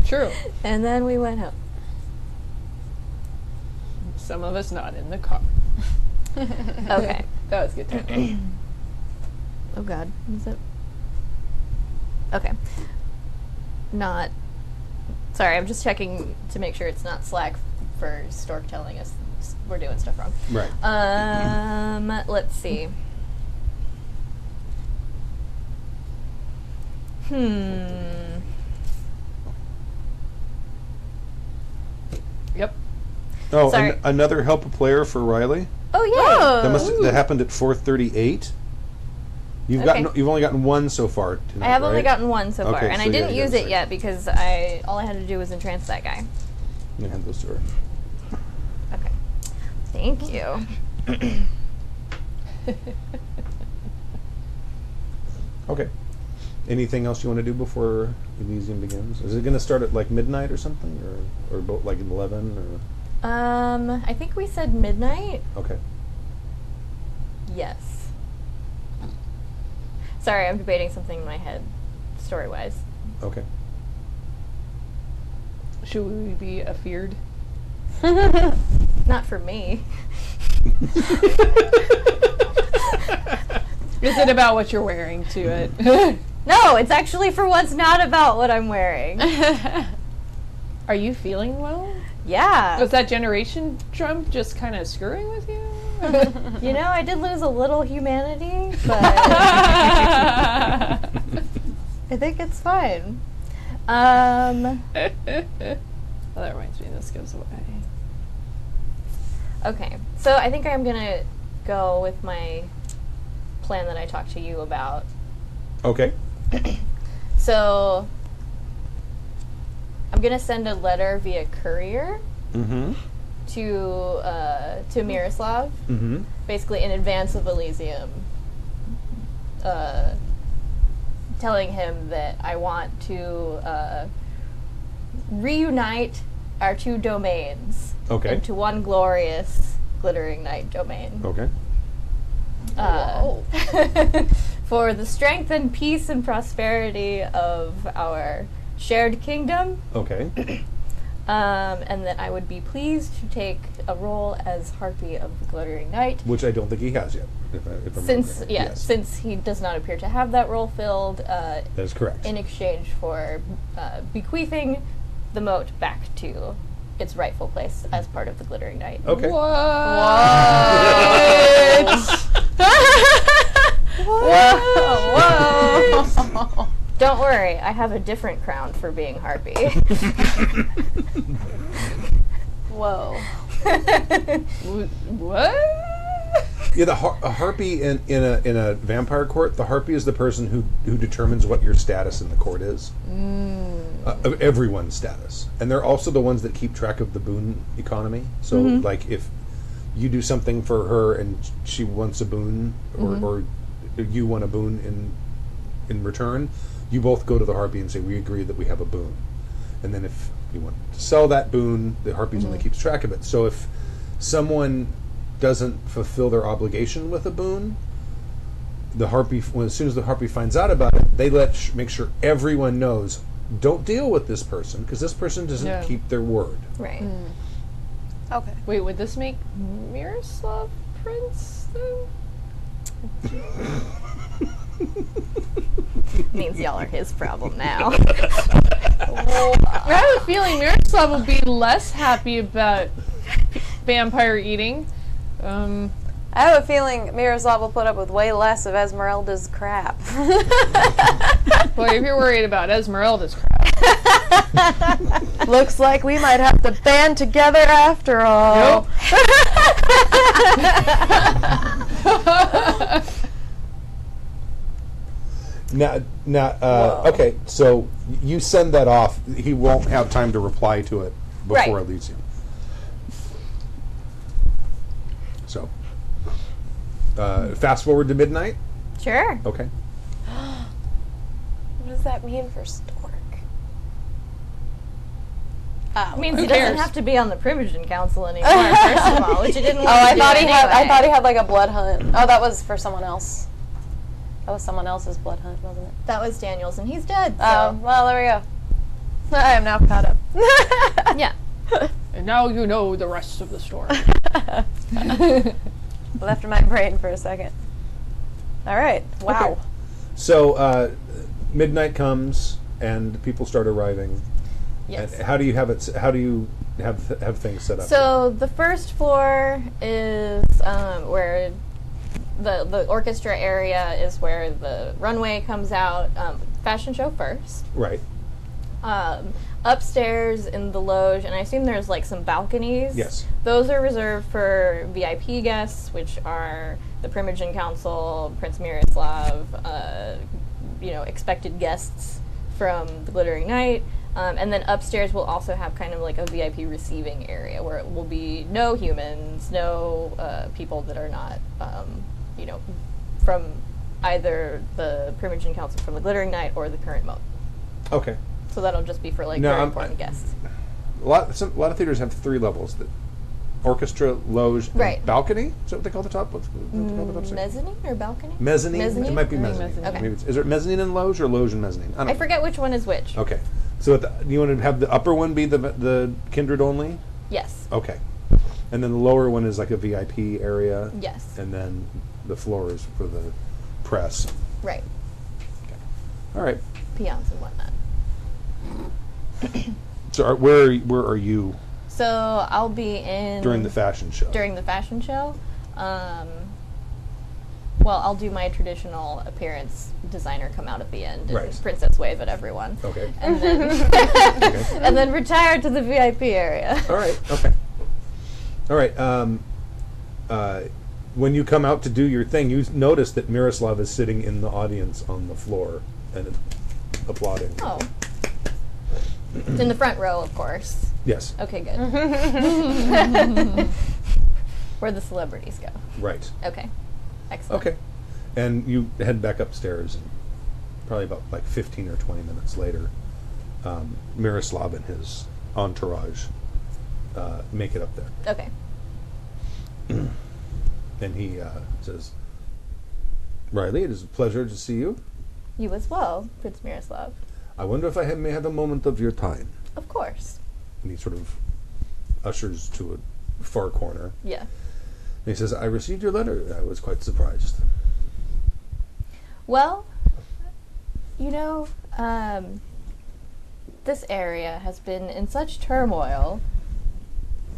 True. And then we went home. Some of us not in the car. Okay. That was good time. Oh god. Is it? Okay. Not. Sorry, I'm just checking to make sure it's not Slack for Stork telling us we're doing stuff wrong. Right. Let's see. Yep. Oh, Sorry. another help a player for Riley. Oh yeah. That happened at 4:38. You've only gotten one so far tonight, I have only right? gotten one so far, Okay, and so I didn't you use have it a yet because all I had to do was entrance that guy. I'm gonna hand those to her. Okay. Thank you. Okay. Anything else you want to do before Elysium begins? Is it going to start at like midnight or something, or like 11? Or I think we said midnight. okay. Yes. Sorry, I'm debating something in my head, story-wise. Okay. Should we be afeared? Not for me. Is it about what you're wearing to it? No, it's actually for once not about what I'm wearing. Are you feeling well? Yeah. Was that generation Trump just kind of screwing with you? You know, I did lose a little humanity, but I think it's fine. Well, that reminds me, this goes away. Okay, so I think I'm gonna go with my plan that I talked to you about. Okay. So I'm gonna send a letter via courier Mm-hmm. to Miroslav, Mm-hmm. basically in advance of Elysium, telling him that I want to reunite our two domains Okay. into one glorious glittering night domain. Okay. For the strength and peace and prosperity of our shared kingdom, Okay. and that I would be pleased to take a role as Harpy of the Glittering Night. Which I don't think he has yet. If I'm Since remembering. Yes. since he does not appear to have that role filled, That is correct. in exchange for bequeathing the moat back to its rightful place as part of the Glittering Night. Okay. What? Whoa! Don't worry, I have a different crown for being Harpy. Whoa. What? Yeah, a harpy in a vampire court. The harpy is the person who determines what your status in the court is, of everyone's status, and they're also the ones that keep track of the boon economy. So, like, if you do something for her and she wants a boon, or you want a boon in return, you both go to the harpy and say, "We agree that we have a boon," and then if you want to sell that boon, the harpy's only keeps track of it. So if someone doesn't fulfill their obligation with a boon, the harpy, as soon as the harpy finds out about it, they make sure everyone knows, don't deal with this person because this person doesn't keep their word. Right. Okay. Wait, would this make Miroslav Prince then? Means y'all are his problem now. I have a feeling Miroslav would be less happy about vampire eating I have a feeling Miroslav will put up with way less of Esmeralda's crap. Boy, if you're worried about Esmeralda's crap. Looks like we might have to band together after all. Nope. Okay, so you send that off. He won't have time to reply to it before it leaves you. So, fast forward to midnight. Sure. Okay. What does that mean for Stork? It means he Who doesn't cares? have to be on the Primogen Council anymore, first of all, which he didn't want to I do thought he had. I anyway. thought he had like a blood hunt. Oh, that was for someone else. That was someone else's blood hunt, wasn't it? That was Daniel's, and he's dead. So. Oh, well, there we go. I am now caught up. Yeah. And now you know the rest of the story. Left in my brain for a second. All right. Wow. Okay. So midnight comes and people start arriving. Yes. And how do you have it? How do you have things set up? So the first floor is where the orchestra area is, where the runway comes out. Fashion show first. Right. Upstairs in the loge, and I assume there's like some balconies. Yes. Those are reserved for VIP guests, which are the Primogen Council, Prince Miroslav, expected guests from the Glittering Night. And then upstairs we'll also have kind of like a VIP receiving area where it will be no humans, no people that are not, from either the Primogen Council from the Glittering Night or the current Mote. Okay. So that'll just be for like No, very important guests. A lot of theaters have 3 levels: the orchestra, loge, and Right. balcony. Is that what they call the top? What's they call the top section? Mezzanine or balcony? Mezzanine. Mezzanine? It might be I think mezzanine. mezzanine. Okay. Maybe is there mezzanine and loge, or loge and mezzanine? I don't I know. forget which one is which. Okay. So you want to have the upper one be the kindred only? Yes. Okay. And then the lower one is like a VIP area. Yes. And then the floor is for the press. Right. All right. Peons and whatnot. So where are you So I'll be in during the fashion show? during the fashion show. Well, I'll do my traditional appearance, designer come out at the end, and Right. princess wave at everyone, Okay. and then Okay. and then retire to the VIP area. All right. Okay. All right. When you come out to do your thing, you notice that Miroslav is sitting in the audience on the floor and applauding. Oh, in the front row, of course. Yes. Okay, good. Where the celebrities go. Right. Okay, excellent. Okay. And you head back upstairs, and probably about like 15 or 20 minutes later, Miroslav and his entourage make it up there. Okay. And he says, Riley, it is a pleasure to see you. You as well, Prince Miroslav. I wonder if I may have a moment of your time. Of course. And he sort of ushers to a far corner. Yeah. And he says, I received your letter. I was quite surprised. Well, this area has been in such turmoil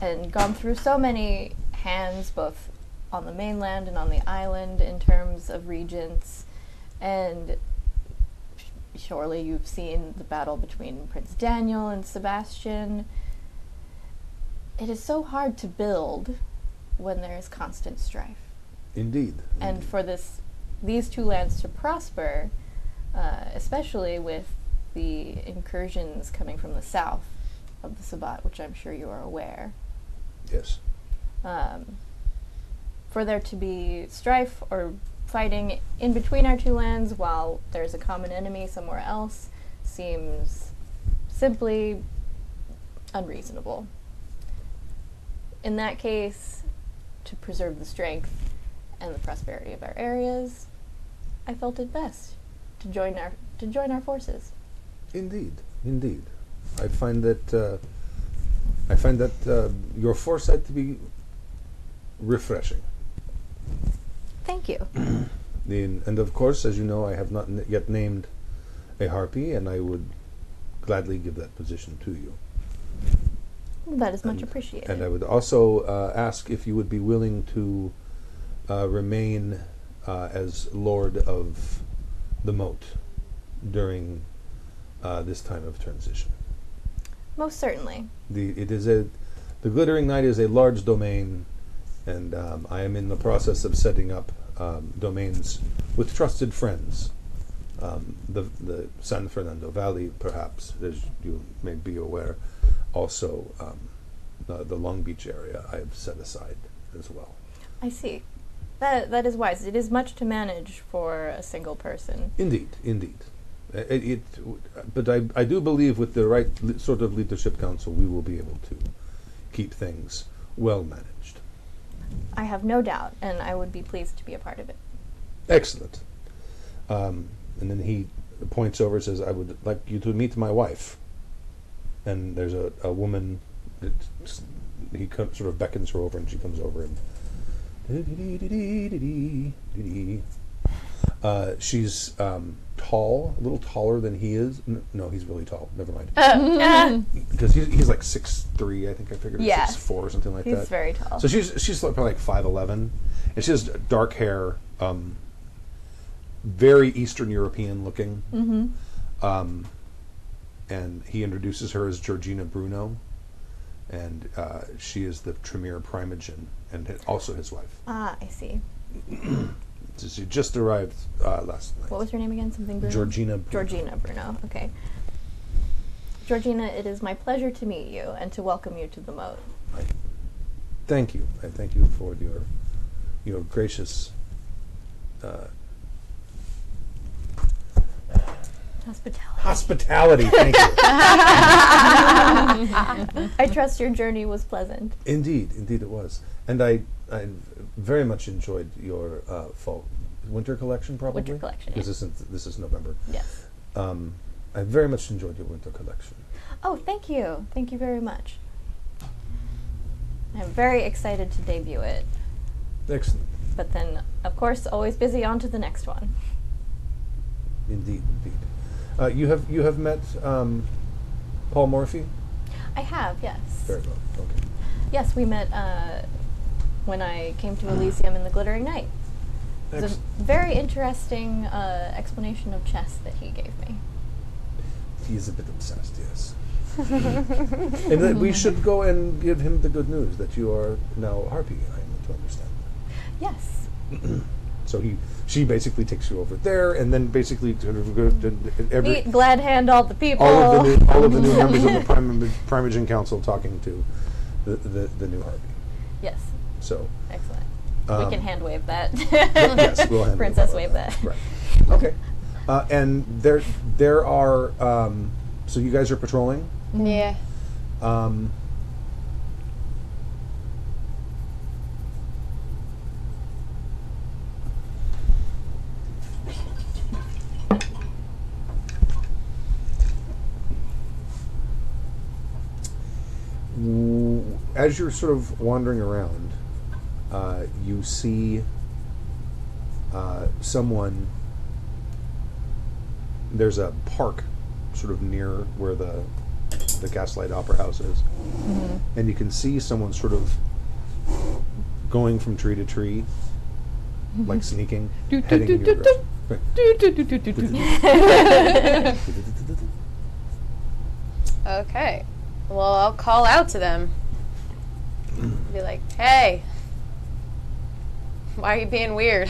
and gone through so many hands, both on the mainland and on the island, in terms of regents. And surely you've seen the battle between Prince Daniel and Sebastian. It is so hard to build when there is constant strife. Indeed. And for these two lands to prosper, especially with the incursions coming from the south of the Sabbat, which I'm sure you are aware, Yes. for there to be strife or fighting in between our two lands while there's a common enemy somewhere else seems simply unreasonable. In that case, to preserve the strength and the prosperity of our areas, I felt it best to join our forces. Indeed. Indeed. I find that your foresight to be refreshing. Thank you. And of course, as you know, I have not yet named a harpy, and I would gladly give that position to you. That is much appreciated. And I would also ask if you would be willing to remain as Lord of the Mote during this time of transition. Most certainly. The Glittering Night is a large domain, and I am in the process of setting up domains with trusted friends. The San Fernando Valley, perhaps, as you may be aware. Also, the Long Beach area I have set aside as well. I see. That is wise. It is much to manage for a single person. Indeed. But I do believe with the right sort of leadership council, we will be able to keep things well managed. I have no doubt, and I would be pleased to be a part of it. Excellent. And then he points over and says, I would like you to meet my wife. And there's a woman that he sort of beckons her over, and she comes over and she's tall, a little taller than he is. No, he's really tall. Never mind. Because he's like 6'3", I think I figured. Yes. 6'4", or something like that. He's very tall. So she's probably like 5'11", and she has dark hair, very Eastern European looking. Mm-hmm. And he introduces her as Georgina Bruno, and she is the Tremere Primogen, and also his wife. Ah, I see. So she just arrived last night. What was her name again? Something Bruno? Georgina Bruno. Georgina Bruno, okay. Georgina, it is my pleasure to meet you and to welcome you to the Mote. Thank you. I thank you for your gracious hospitality. Thank you. I trust your journey was pleasant. Indeed it was. And I very much enjoyed your winter collection, probably. Winter collection, because this is November. Yes. I very much enjoyed your winter collection. Oh, thank you. Thank you very much. I'm very excited to debut it. Excellent. But then, of course, always busy on to the next one. Indeed. You have met Paul Morphy? I have, yes. Very well. Okay. Yes, we met when I came to Elysium in the Glittering Night. It was a very interesting explanation of chess that he gave me. He is a bit obsessed, yes. And that we should go and give him the good news that you are now Harpy, I am to understand. Yes. So she basically takes you over there, and then basically Meet, glad hand all the people. all of the new members of the Primogen Council talking to the new Harpy. Yes. So excellent. We can hand wave that. Yes, we'll hand Princess wave that. Right. Okay. And there are so you guys are patrolling? Yeah. As you're sort of wandering around, you see someone. There's a park sort of near where the Gaslight Opera House is. Mm-hmm. And you can see someone sort of going from tree to tree, like sneaking, heading in your direction. Okay. Well, I'll call out to them. Be like, hey, why are you being weird?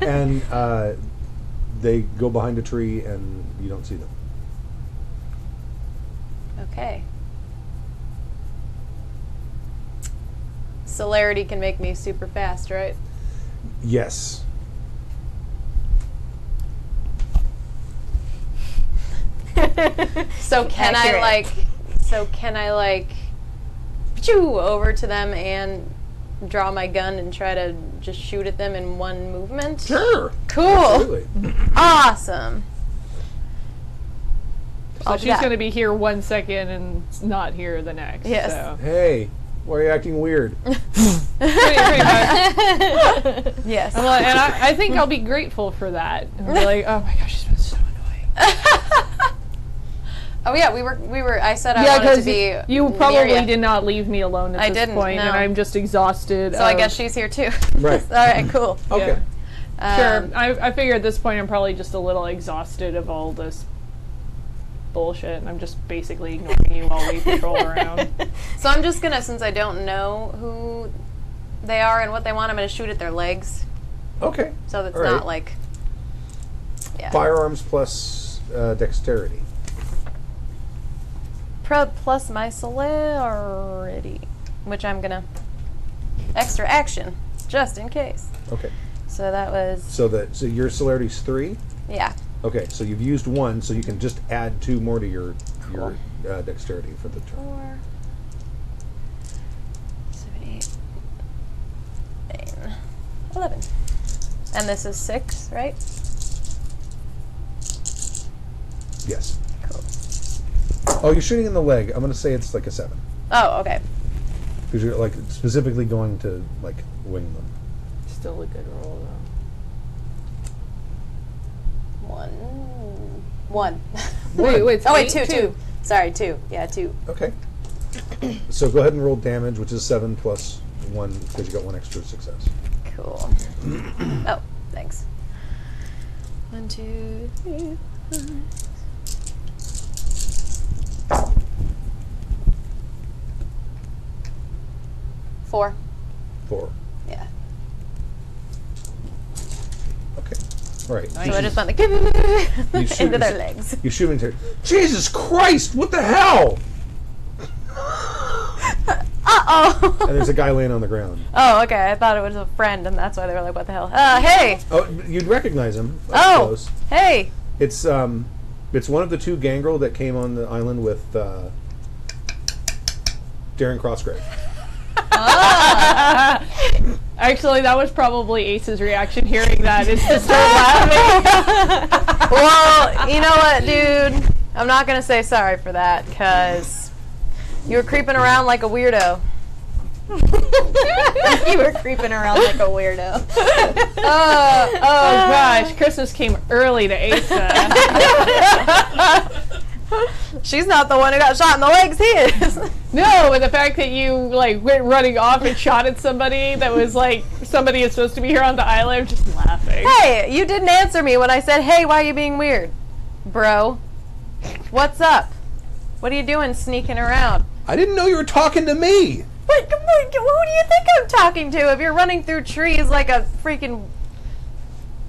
And they go behind a tree and you don't see them. Okay. Celerity can make me super fast, right? Yes. So can Accurate. can I phew, over to them and draw my gun and try to just shoot at them in one movement? Sure. Cool. Absolutely. Awesome. So she's going to be here 1 second and not here the next. Yes. So. Hey, why are you acting weird? Pretty much. Yes. Well, and I think I'll be grateful for that. I'll be like, oh my gosh, she's been so annoying. Oh yeah, we were. I said I Yeah, wanted to because be. you near probably ya. did not leave me alone at I this didn't, point, no. and I'm just exhausted. So I guess she's here too. Right. All right. Cool. Okay. Sure. I figure at this point I'm probably just a little exhausted of all this bullshit, and I'm just basically ignoring you while we patrol around. So I'm just gonna, since I don't know who they are and what they want, I'm gonna shoot at their legs. Okay. So that's All right. not like. Yeah. Firearms plus dexterity. Plus my celerity, which I'm gonna extra action just in case. Okay. So that was So your celerity's 3. yeah. Okay, so you've used 1, so you can just add 2 more to your dexterity for the turn. 4, 7, 8, 9, 11, and this is 6, right? Yes. Cool. Oh, you're shooting in the leg. I'm going to say it's like a 7. Oh, okay. Because you're like specifically going to like wing them. Still a good roll, though. 1. Wait, Oh wait, two. 2. Sorry, 2. Yeah, 2. Okay. So go ahead and roll damage, which is 7 plus 1 because you got 1 extra success. Cool. Oh, thanks. 1, 2, 3, 4. 4. Yeah. Okay. All right. So I just went like shoot- into their legs. You shoot into. Jesus Christ! What the hell? Uh-oh. And there's a guy laying on the ground. Oh, okay. I thought it was a friend, and that's why they were like, "What the hell?" Hey. Oh, you'd recognize him. Up Oh. close. Hey. It's one of the 2 gangrel that came on the island with Darren Crossgrave. Actually, that was probably Ace's reaction hearing that, is to start laughing. Well, you know what, dude? I'm not gonna say sorry for that because you were creeping around like a weirdo. You were creeping around like a weirdo. Oh gosh, Christmas came early to Asa. She's not the one who got shot in the legs. He is. No, but the fact that you like went running off and shot at somebody that was like somebody is supposed to be here on the island, I'm just laughing. Hey, you didn't answer me when I said, "Hey, why are you being weird, bro? What's up? What are you doing sneaking around?" I didn't know you were talking to me. Who do you think I'm talking to? If you're running through trees like a freaking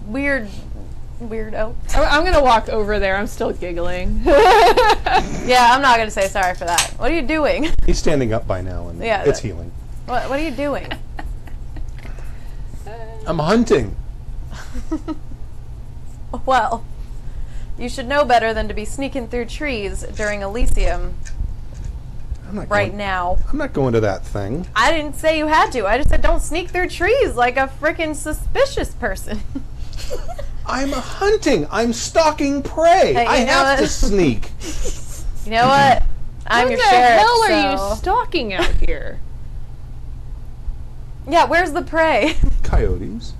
weirdo. I'm gonna walk over there. I'm still giggling. Yeah, I'm not gonna say sorry for that. What are you doing? He's standing up by now, and Yeah, it's healing. What are you doing? I'm hunting. Well, you should know better than to be sneaking through trees during Elysium I'm not right going, now. I'm not going to that thing. I didn't say you had to. I just said don't sneak through trees like a freaking suspicious person. I'm hunting. I'm stalking prey. Hey, I you know have to what? sneak. You know what? I'm What your the sheriff. hell are so- you stalking out here? Yeah, where's the prey? Coyotes.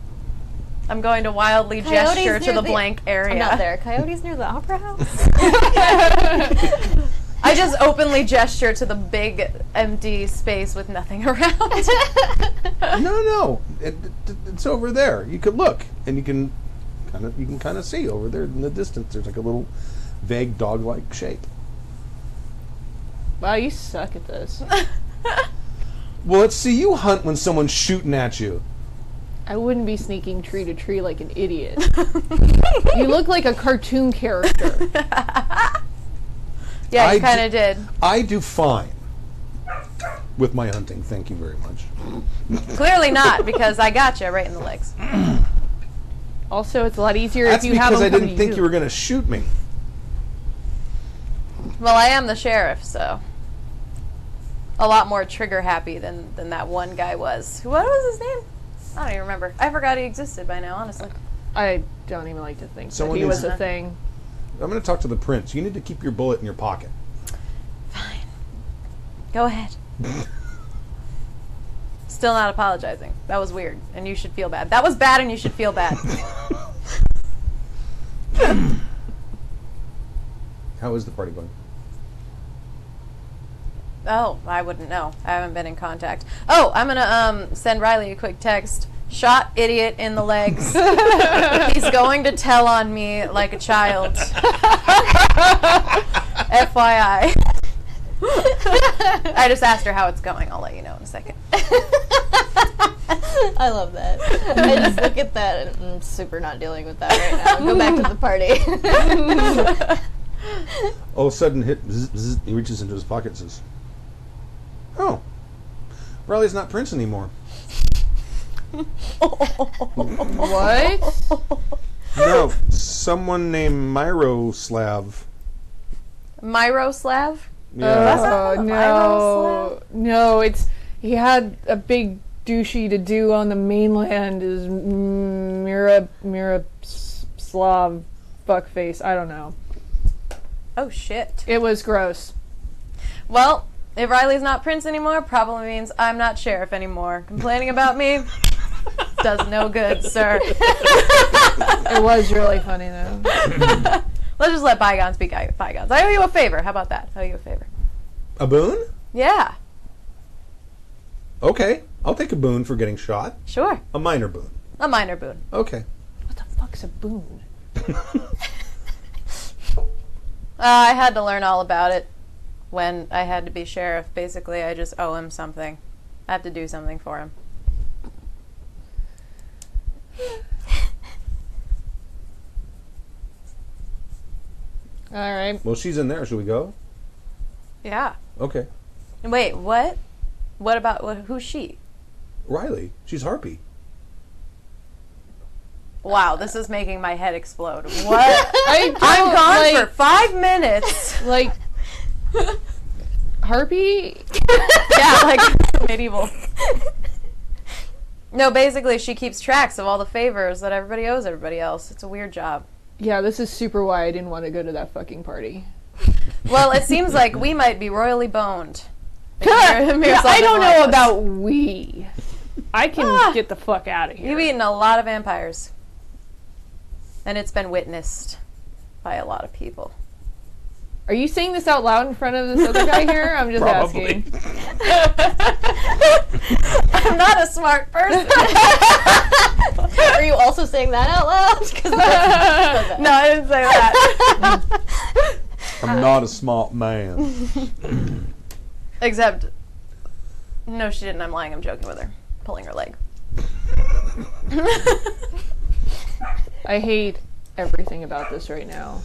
I'm going to wildly Coyotes gesture to near the the- blank area. I'm not there. Coyotes near the opera house? I just openly gesture to the big empty space with nothing around. No. It's over there. You could look, and you can kind of see over there in the distance. There's like a little vague dog-like shape. Wow, you suck at this. Well, let's see you hunt when someone's shooting at you. I wouldn't be sneaking tree to tree like an idiot. You look like a cartoon character. Yeah, I you kind of did. I do fine with my hunting. Thank you very much. Clearly not, because I got you right in the legs. Also, it's a lot easier That's if you have because I them come didn't to think you were going to shoot me. Well, I am the sheriff, so a lot more trigger happy than that one guy was. What was his name? I don't even remember. I forgot he existed by now, honestly. I don't even like to think Someone that he needs- was a thing. I'm going to talk to the prince. You need to keep your bullet in your pocket. Fine. Go ahead. Still not apologizing. That was weird, and you should feel bad. That was bad, and you should feel bad. How is the party going? Oh, I wouldn't know. I haven't been in contact. Oh, I'm gonna send Riley a quick text. Shot idiot in the legs. He's going to tell on me like a child. FYI. I just asked her how it's going. I'll let you know in a second. I love that. I just look at that and I'm super not dealing with that right now. Go back to the party. All of a sudden, he reaches into his pocket and says, "Oh, Riley's not Prince anymore." What? No, someone named Myroslav. Myroslav? Oh, no. No, it's... He had a big douchey to do on the mainland is Miroslav fuckface. I don't know. Oh, shit. It was gross. Well, if Riley's not Prince anymore, probably means I'm not sheriff anymore. Complaining about me does no good, sir. It was really funny, though. Let's just let bygones be bygones. I owe you a favor. How about that? I owe you a favor. A boon? Yeah, Okay, I'll take a boon for getting shot. sure. A minor boon. A minor boon. Okay. What the fuck's a boon? I had to learn all about it when I had to be sheriff. Basically, I just owe him something. I have to do something for him. All right. Well, she's in there. Should we go? Yeah. Okay. Wait, what? What about, who's she? Riley. She's Harpy. Wow, this is making my head explode. What? I'm I'm gone for 5 minutes. Like, Harpy? Yeah, like medieval. No, basically, she keeps tracks of all the favors that everybody owes everybody else. It's a weird job. Yeah, this is super why I didn't want to go to that fucking party. Well, it seems like we might be royally boned. I don't know about we. I can get the fuck out of here. You've eaten a lot of vampires. And it's been witnessed by a lot of people. Are you saying this out loud in front of this other guy here? I'm just Probably. asking. I'm not a smart person. Are you also saying that out loud? 'Cause that's- No, I didn't say that. I'm not a smart man. Except, no, she didn't. I'm lying. I'm joking with her. Pulling her leg. I hate everything about this right now.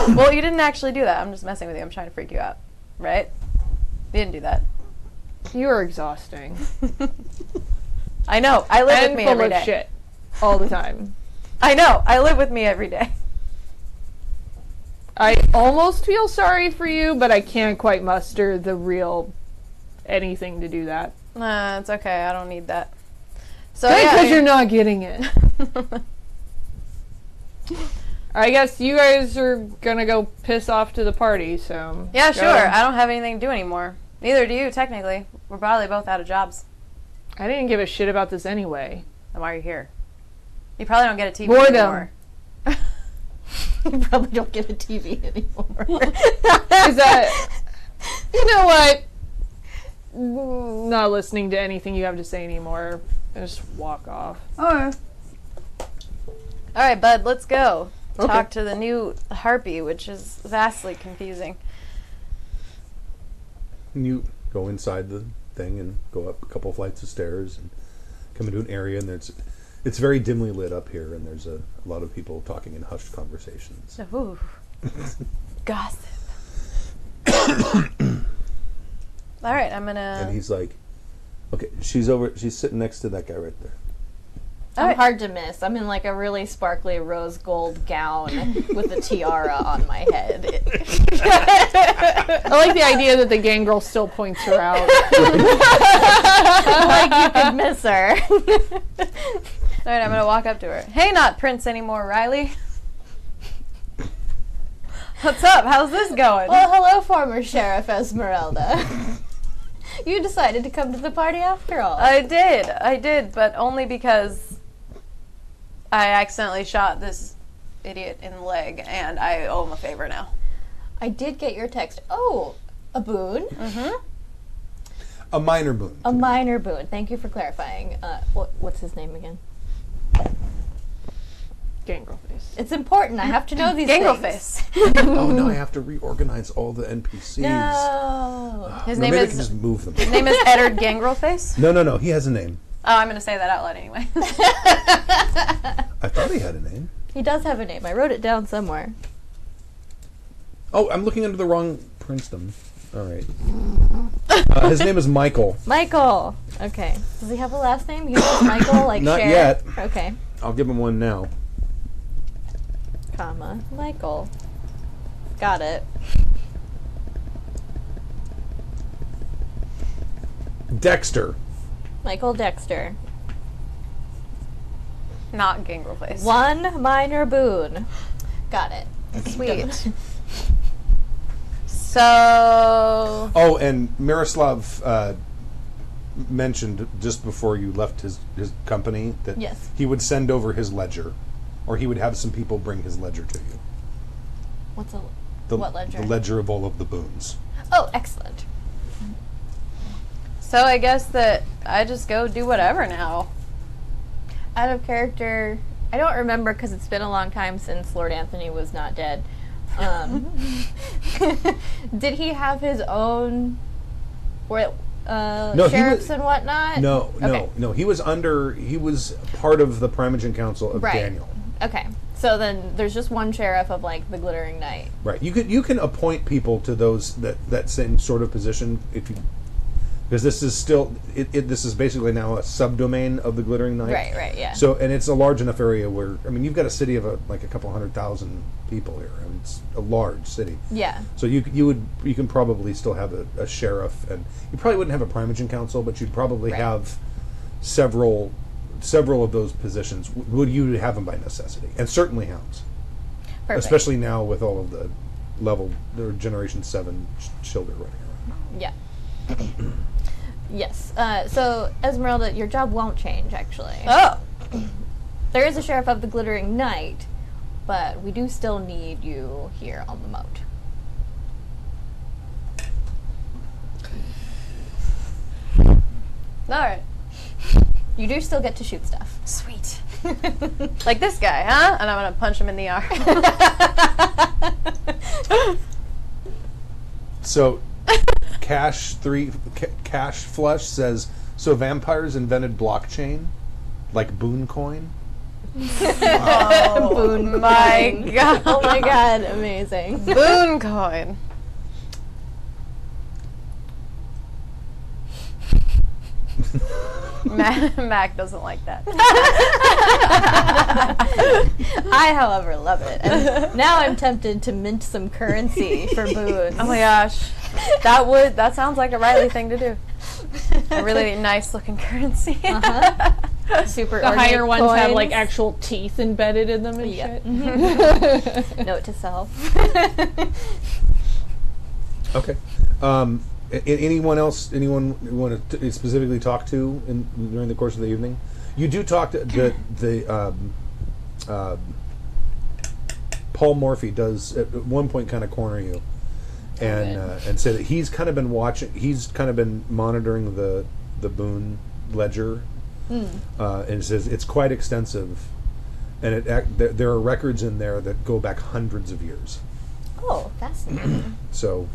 Well, you didn't actually do that. I'm just messing with you. I'm trying to freak you out. Right? You didn't do that. You are exhausting. I know. I live with And me full every of day. shit. All the time. I know. I live with me every day. I almost feel sorry for you, but I can't quite muster the real anything to do that. It's okay. I don't need that. So Because yeah, you're not getting it. I guess you guys are gonna go piss off to the party, so... yeah, go. sure. I don't have anything to do anymore. Neither do you, technically. We're probably both out of jobs. I didn't give a shit about this anyway. Then why are you here? You probably don't get a TV Boredom. anymore. You probably don't get a TV anymore. Is that... You know what? Not listening to anything you have to say anymore. Just walk off. Alright, bud, let's go. Okay. Talk to the new harpy, which is vastly confusing. And you go inside the thing and go up a couple flights of stairs and come into an area, and it's very dimly lit up here, and there's a lot of people talking in hushed conversations. Ooh. Gossip. Alright, I'm gonna... And he's like, okay, she's sitting next to that guy right there. I'm Alright. hard to miss. I'm in like a really sparkly rose gold gown with a tiara on my head. I like the idea that the gangrel still points her out. Like you could miss her. Alright, I'm gonna walk up to her. Hey, not Prince anymore, Riley. What's up? How's this going? Well, hello, former Sheriff Esmeralda. You decided to come to the party after all. I did, but only because I accidentally shot this idiot in the leg, and I owe him a favor now. I did get your text. Oh, a boon? Mm-hmm. A minor boon. A minor boon. Thank you for clarifying. What's his name again? Gangrel face. It's important. I have to know these Gangrel things. face. Oh, now I have to reorganize all the NPCs. No. His No, name maybe I is can just move them. his name is Eddard Gangrel face. No. He has a name. Oh, I'm gonna say that out loud anyway. I thought he had a name. He does have a name. I wrote it down somewhere. Oh, I'm looking under the wrong Princeton. All right. His name is Michael. Michael. Okay. Does he have a last name? You know Michael, like Not Cher? yet. Okay. I'll give him one now. Comma. Michael. Got it. Dexter. Michael Dexter. Not Gangrel face. One minor boon. Got it. Sweet. So. Oh, and Miroslav mentioned just before you left his company that Yes. he would send over his ledger, or he would have some people bring his ledger to you. What ledger? The ledger of all of the boons. Oh, excellent. So I guess that I just go do whatever now. Out of character, I don't remember because it's been a long time since Lord Anthony was not dead. Did he have his own sheriffs and whatnot? No. He was part of the Primogen Council of Right. Daniel. Okay. So then there's just one sheriff of like the Glittering Knight. Right. You can appoint people to those that same sort of position if you, because this is still this is basically now a subdomain of the Glittering Knight. Right, yeah. So, and it's a large enough area where, I mean, you've got a city of like a couple 100,000 people here. I mean, it's a large city. Yeah. So you can probably still have a sheriff, and you probably wouldn't have a Primogen Council, but you'd probably Right. have several of those positions. Would you have them by necessity? And certainly hounds. Perfect. Especially now with all of the Generation 7 children running around. Yeah. Yes. So, Esmeralda, your job won't change, actually. Oh. There is a sheriff of the Glittering Knight, but we do still need you here on the moat. Alright. You do still get to shoot stuff. Sweet. Like this guy, huh? And I'm gonna punch him in the arm. So, Cash Flush says, so vampires invented blockchain? Like Boon Coin? Oh Boon my coin. god. Oh my god, amazing. Boon coin. Mac doesn't like that. I, however, love it. And now I'm tempted to mint some currency for boons. Oh my gosh. That sounds like a Riley thing to do. A really nice looking currency. Super The ornate higher ones have like coins. actual teeth embedded in them and Yep. shit. Note to self. Okay. Anyone else? Anyone you want to specifically talk to during the course of the evening? You do talk to the Paul Morphy does at one point kind of corner you, and say that he's kind of been watching. He's kind of been monitoring the boon ledger, and says it's quite extensive, and there are records in there that go back hundreds of years. Oh, fascinating. So.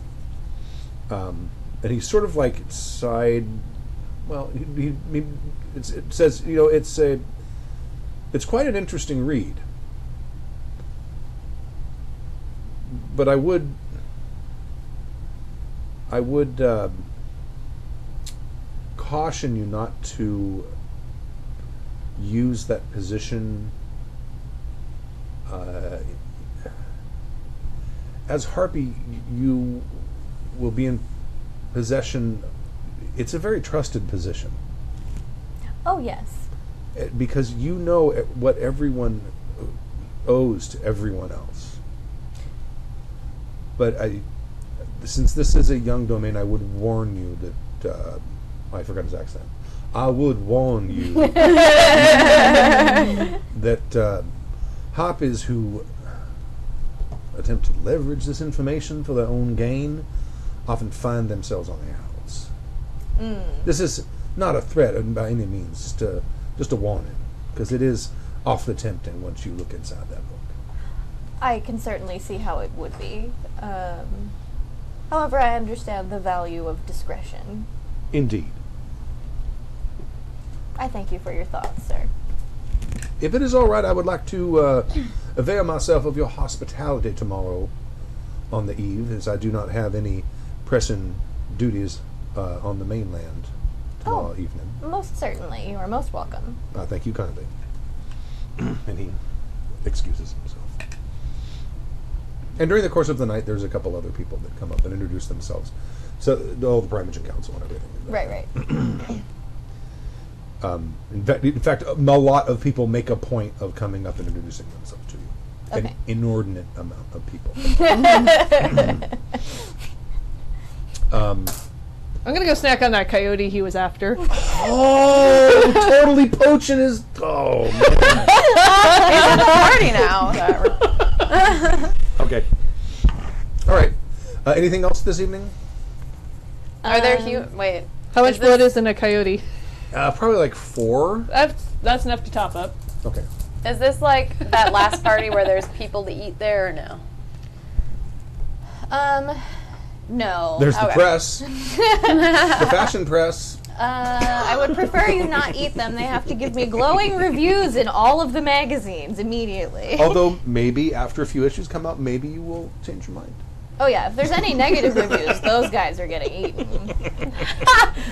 And he's sort of like side. Well, it says it's quite an interesting read. But I would caution you not to use that position as Harpy. You will be in possession. It's a very trusted position Oh, yes. because you know what everyone owes to everyone else. But since this is a young domain, I would warn you that I forgot his accent. I would warn you that Hoppies who attempt to leverage this information for their own gain often find themselves on the outs. This is not a threat by any means, just a warning, because it is awfully tempting once you look inside that book. I can certainly see how it would be. However, I understand the value of discretion. Indeed. I thank you for your thoughts, sir. If it is all right, I would like to avail myself of your hospitality tomorrow on the eve, as I do not have any pressing duties on the mainland tomorrow evening. Most certainly. You are most welcome. Thank you kindly. And he excuses himself. And during the course of the night, there's a couple other people that come up and introduce themselves. So, all the Primogen Council and everything. Right. In fact, a lot of people make a point of coming up and introducing themselves to you. Okay. An inordinate amount of people. I'm gonna go snack on that coyote he was after. Oh, totally poaching his. Oh, man. He's at the party now. Okay. All right. Anything else this evening? Are there wait. How much blood is in a coyote? Probably like 4. That's enough to top up. Okay. Is this like that last party where there's people to eat there or no? No. There's the press. The fashion press. I would prefer you not eat them. They have to give me glowing reviews in all of the magazines immediately. Although maybe after a few issues come out, maybe you will change your mind. Oh yeah, if there's any negative reviews, those guys are getting eaten.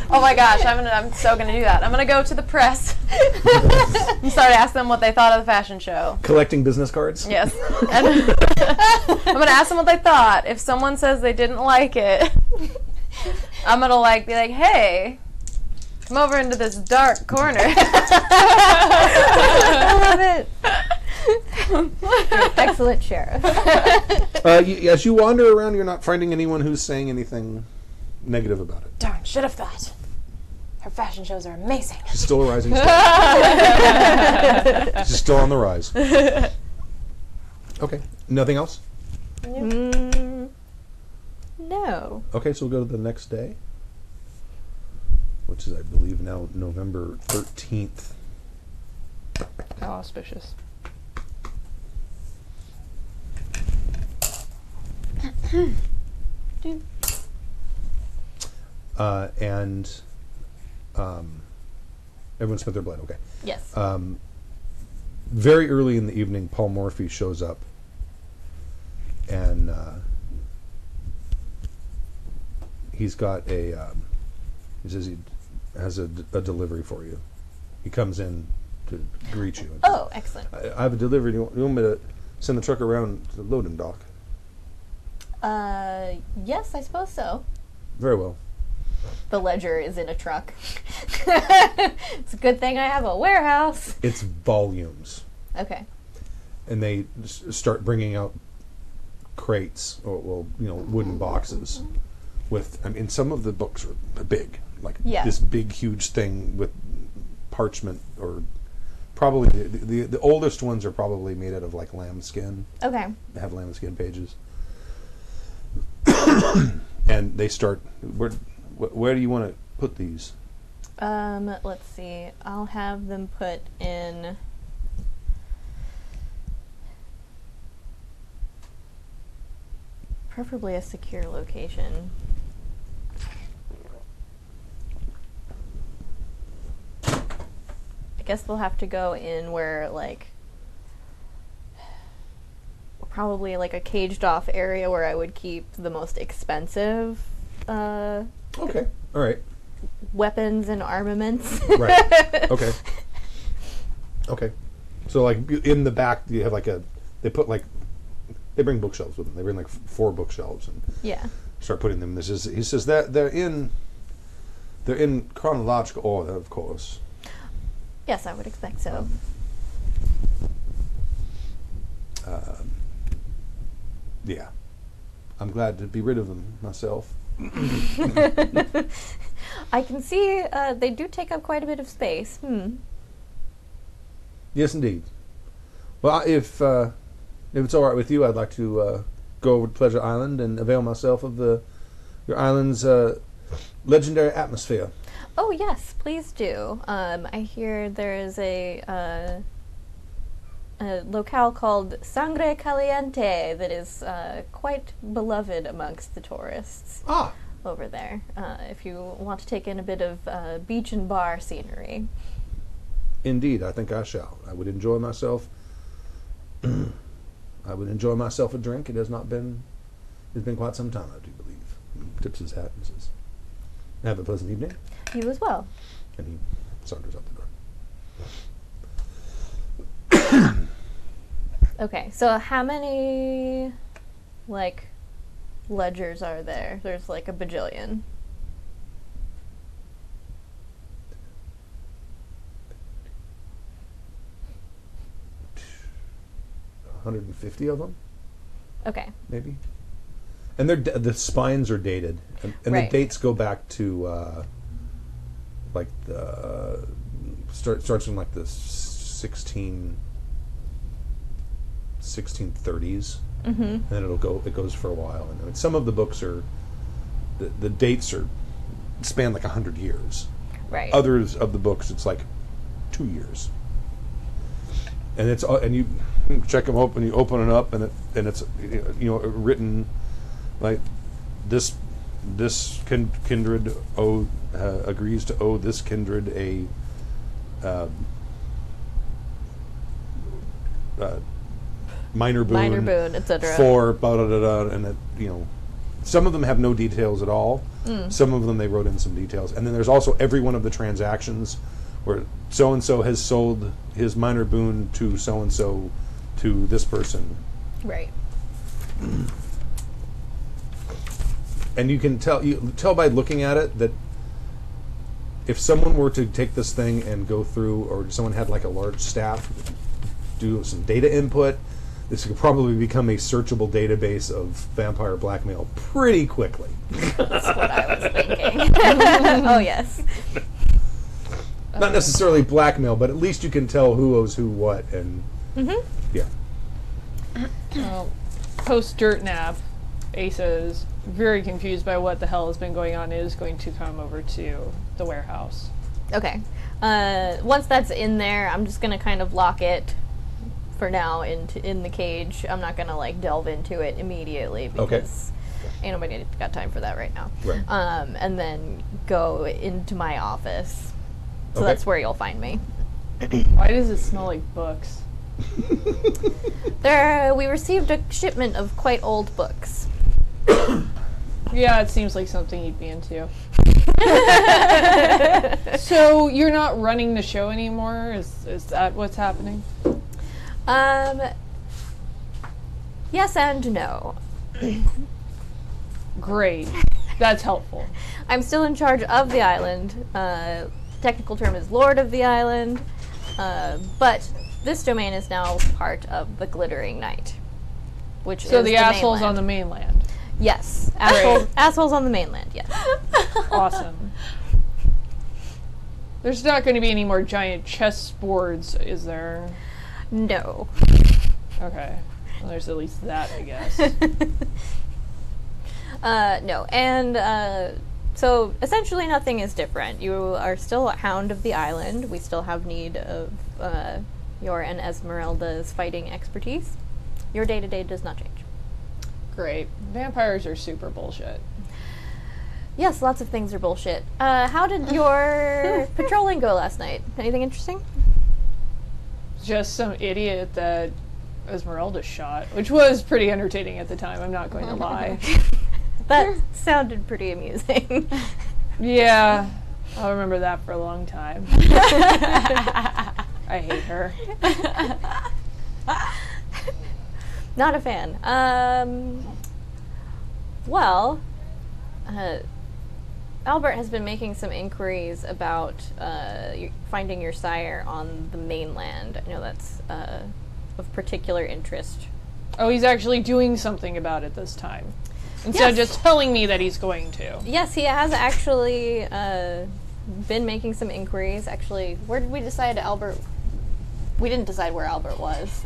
Oh my gosh, I'm so gonna do that. I'm gonna go to the press and start asking them what they thought of the fashion show. Collecting business cards? Yes. And I'm gonna ask them what they thought. If someone says they didn't like it, I'm gonna be like, hey, come over into this dark corner. I love it. Excellent sheriff. As you wander around, you're not finding anyone who's saying anything negative about it. Darn, should have thought. Her fashion shows are amazing. She's still a rising star. She's still on the rise. Okay. Nothing else? No. Okay, so we'll go to the next day, which is, I believe, now November 13th. How auspicious. And everyone spent their blood. Okay. Yes. Very early in the evening, Paul Morphy shows up, and he's got he says he has a delivery for you. He comes in to greet you. Oh, excellent. I have a delivery. You want me to send the truck around to the loading dock? Yes, I suppose so. Very well. The ledger is in a truck. It's a good thing I have a warehouse. It's volumes. Okay. And they start bringing out crates, or wooden boxes with. I mean, some of the books are big, like this big, huge thing with parchment, or probably the oldest ones are probably made out of like lambskin. Okay. They have lambskin pages. And they start. Where do you want to put these? Let's see. I'll have them put in. Preferably a secure location. I guess they'll have to go in where, probably like a caged off area where I would keep the most expensive Okay. All right. weapons and armaments. Right. Okay. Okay. So in the back you have they bring bookshelves with them. They bring 4 bookshelves and start putting them. He says that they're in chronological order, of course. Yes, I would expect so. Yeah. I'm glad to be rid of them myself. I can see they do take up quite a bit of space. Yes, indeed. Well, if it's all right with you, I'd like to go over to Pleasure Island and avail myself of your island's Legendary atmosphere. Oh yes, please do. I hear there is a locale called Sangre Caliente that is quite beloved amongst the tourists over there. If you want to take in a bit of beach and bar scenery. Indeed, I think I shall. I would enjoy myself. I would enjoy myself a drink. It has not been. It's been quite some time, I do believe. He tips his hat and says, "Have a pleasant evening." You as well. And he saunters out the door. Okay, so how many, ledgers are there? There's a bajillion. $150 of them, Okay. maybe. And the spines are dated, and Right. the dates go back to starts in the 1630s, and then it goes for a while. And some of the books are the dates span 100 years. Right. Others of the books it's 2 years. And you check them open. You open it up, and it's written this kindred agrees to owe this kindred a minor boon, etc. for blah, blah, blah, blah, and some of them have no details at all. Some of them they wrote in some details, and then there's also every one of the transactions where so and so has sold his minor boon to so and so to this person. Right. And you can tell by looking at it that if someone were to take this thing and go through, or someone had a large staff, do some data input, this could probably become a searchable database of vampire blackmail pretty quickly. That's what I was thinking. Oh, yes. Not necessarily blackmail, but at least you can tell who owes who what, and yeah. Post dirt nap, Asa is very confused by what the hell has been going on. Is going to come over to the warehouse. Okay. Once that's in there, I'm just gonna kind of lock it for now in the cage. I'm not gonna delve into it immediately because ain't nobody got time for that right now. Right. And then go into my office. So Okay. that's where you'll find me. Why does it smell like books? We received a shipment of quite old books. Yeah, it seems like something you'd be into. So you're not running the show anymore? Is that what's happening? Yes and no. Great. That's helpful. I'm still in charge of the island. Technical term is Lord of the Island. But this domain is now part of the Glittering Night, which is The assholes mainland. on the mainland. Yes, assholes on the mainland. Yes. Awesome. There's not going to be any more giant chessboards, is there? No. Okay. Well, there's at least that, I guess. No, and so essentially nothing is different. You are still a hound of the island. We still have need of your and Esmeralda's fighting expertise. Your day-to-day does not change. Great. Vampires are super bullshit. Yes, lots of things are bullshit. How did your patrolling go last night? Anything interesting? Just some idiot that Esmeralda shot, which was pretty entertaining at the time, I'm not going to lie. That sounded pretty amusing. Yeah, I'll remember that for a long time. I hate her. Not a fan. Well, Albert has been making some inquiries about finding your sire on the mainland. I know that's of particular interest. Oh, he's actually doing something about it this time. Instead of just telling me that he's going to. Yes, he has actually been making some inquiries. Actually, where did we decide Albert? We didn't decide where Albert was.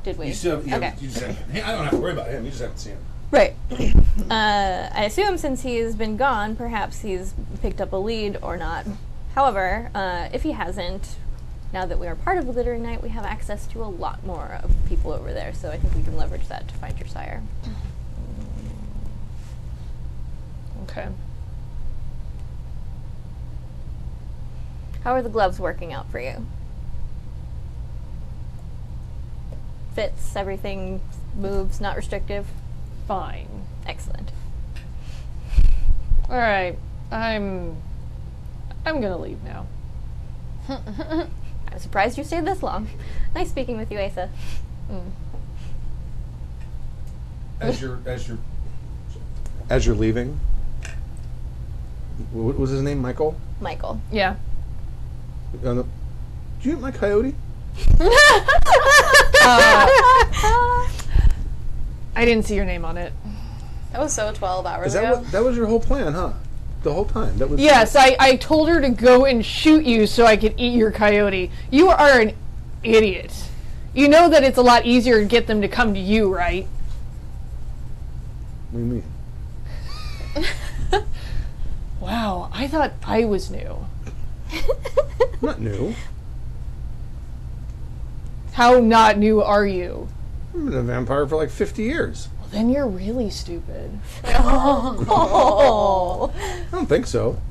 Did we? You still, Okay. you just have, I don't have to worry about him. You just have to see him. Right. I assume since he's been gone, perhaps he's picked up a lead or not. However, if he hasn't, now that we are part of the Glittering Night, we have access to a lot more of people over there, so I think we can leverage that to find your sire. Okay. How are the gloves working out for you? Fits, everything moves, not restrictive? Fine. Excellent. All right. I'm gonna leave now. I'm surprised you stayed this long. Nice speaking with you, Asa. As you're leaving, what was his name? Michael? Michael. Yeah. Do you get my coyote? I didn't see your name on it. That was so 12 hours Is that ago. what, that was your whole plan, huh? The whole time. That was Yes, I told her to go and shoot you so I could eat your coyote. You are an idiot. You know that it's a lot easier to get them to come to you, right? What do you mean? Wow, I thought I was new. Not new. How not new are you? I've been a vampire for like 50 years. Well, then you're really stupid. Oh. I don't think so.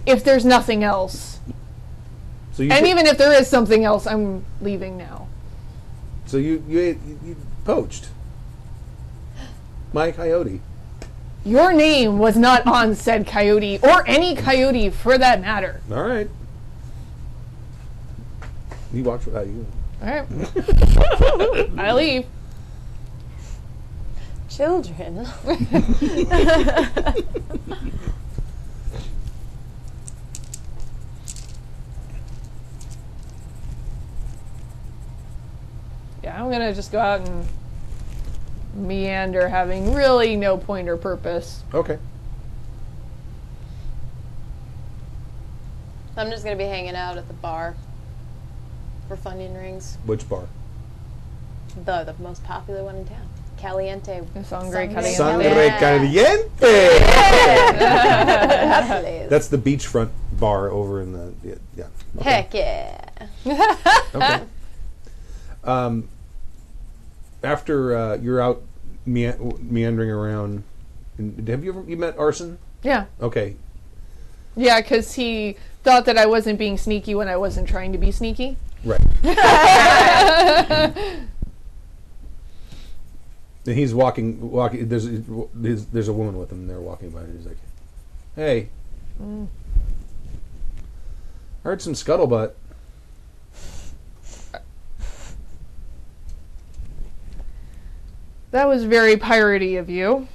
If there's nothing else. So you And took- even if there is something else, I'm leaving now. So you poached my coyote. Your name was not on said coyote, or any coyote for that matter. All right. You watch without you. Alright. I leave. Children. Yeah, I'm gonna just go out and meander, having really no point or purpose. Okay. I'm just gonna be hanging out at the bar for Funyun rings. Which bar? The most popular one in town. Caliente. Sangre Caliente. Sangre Caliente. That place. That's the beachfront bar over in the yeah. Okay. Heck yeah. Okay. After you're out meandering around, have you met Arson? Yeah. Okay. Yeah, because he thought that I wasn't being sneaky when I wasn't trying to be sneaky. Right. And he's walking. There's a woman with him. They're walking by, and he's like, "Hey, I heard some scuttlebutt." That was very piratey of you.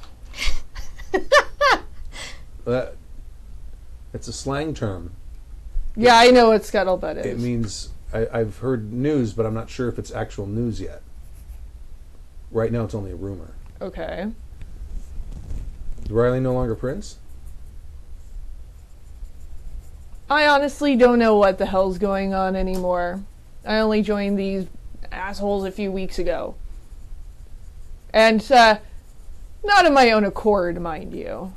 It's a slang term. Yeah, I know what scuttlebutt is. It means I've heard news, but I'm not sure if it's actual news yet. Right now, it's only a rumor. Okay. Is Riley no longer Prince? I honestly don't know what the hell's going on anymore. I only joined these assholes a few weeks ago. And, not of my own accord, mind you.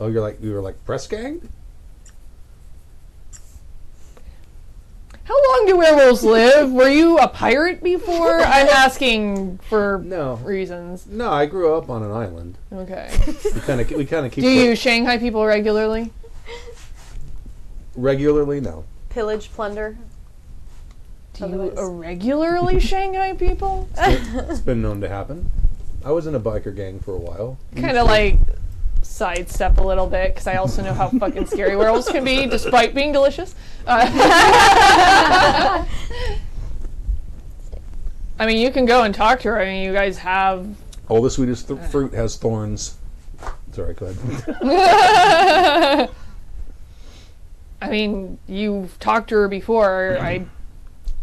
Oh, you were like press ganged? How long do werewolves live? Were you a pirate before? I'm asking for No. reasons. No, I grew up on an island. Okay. We kind of keep Do you Shanghai people regularly? regularly. No. Pillage, plunder. Do you Otherwise. irregularly Shanghai people? It's been known to happen. I was in a biker gang for a while. Kind of like sidestep a little bit, because I also know how fucking scary werewolves can be, despite being delicious. I mean, you can go and talk to her. I mean, you guys have... All the sweetest fruit has thorns. Sorry, go ahead. I mean, you've talked to her before.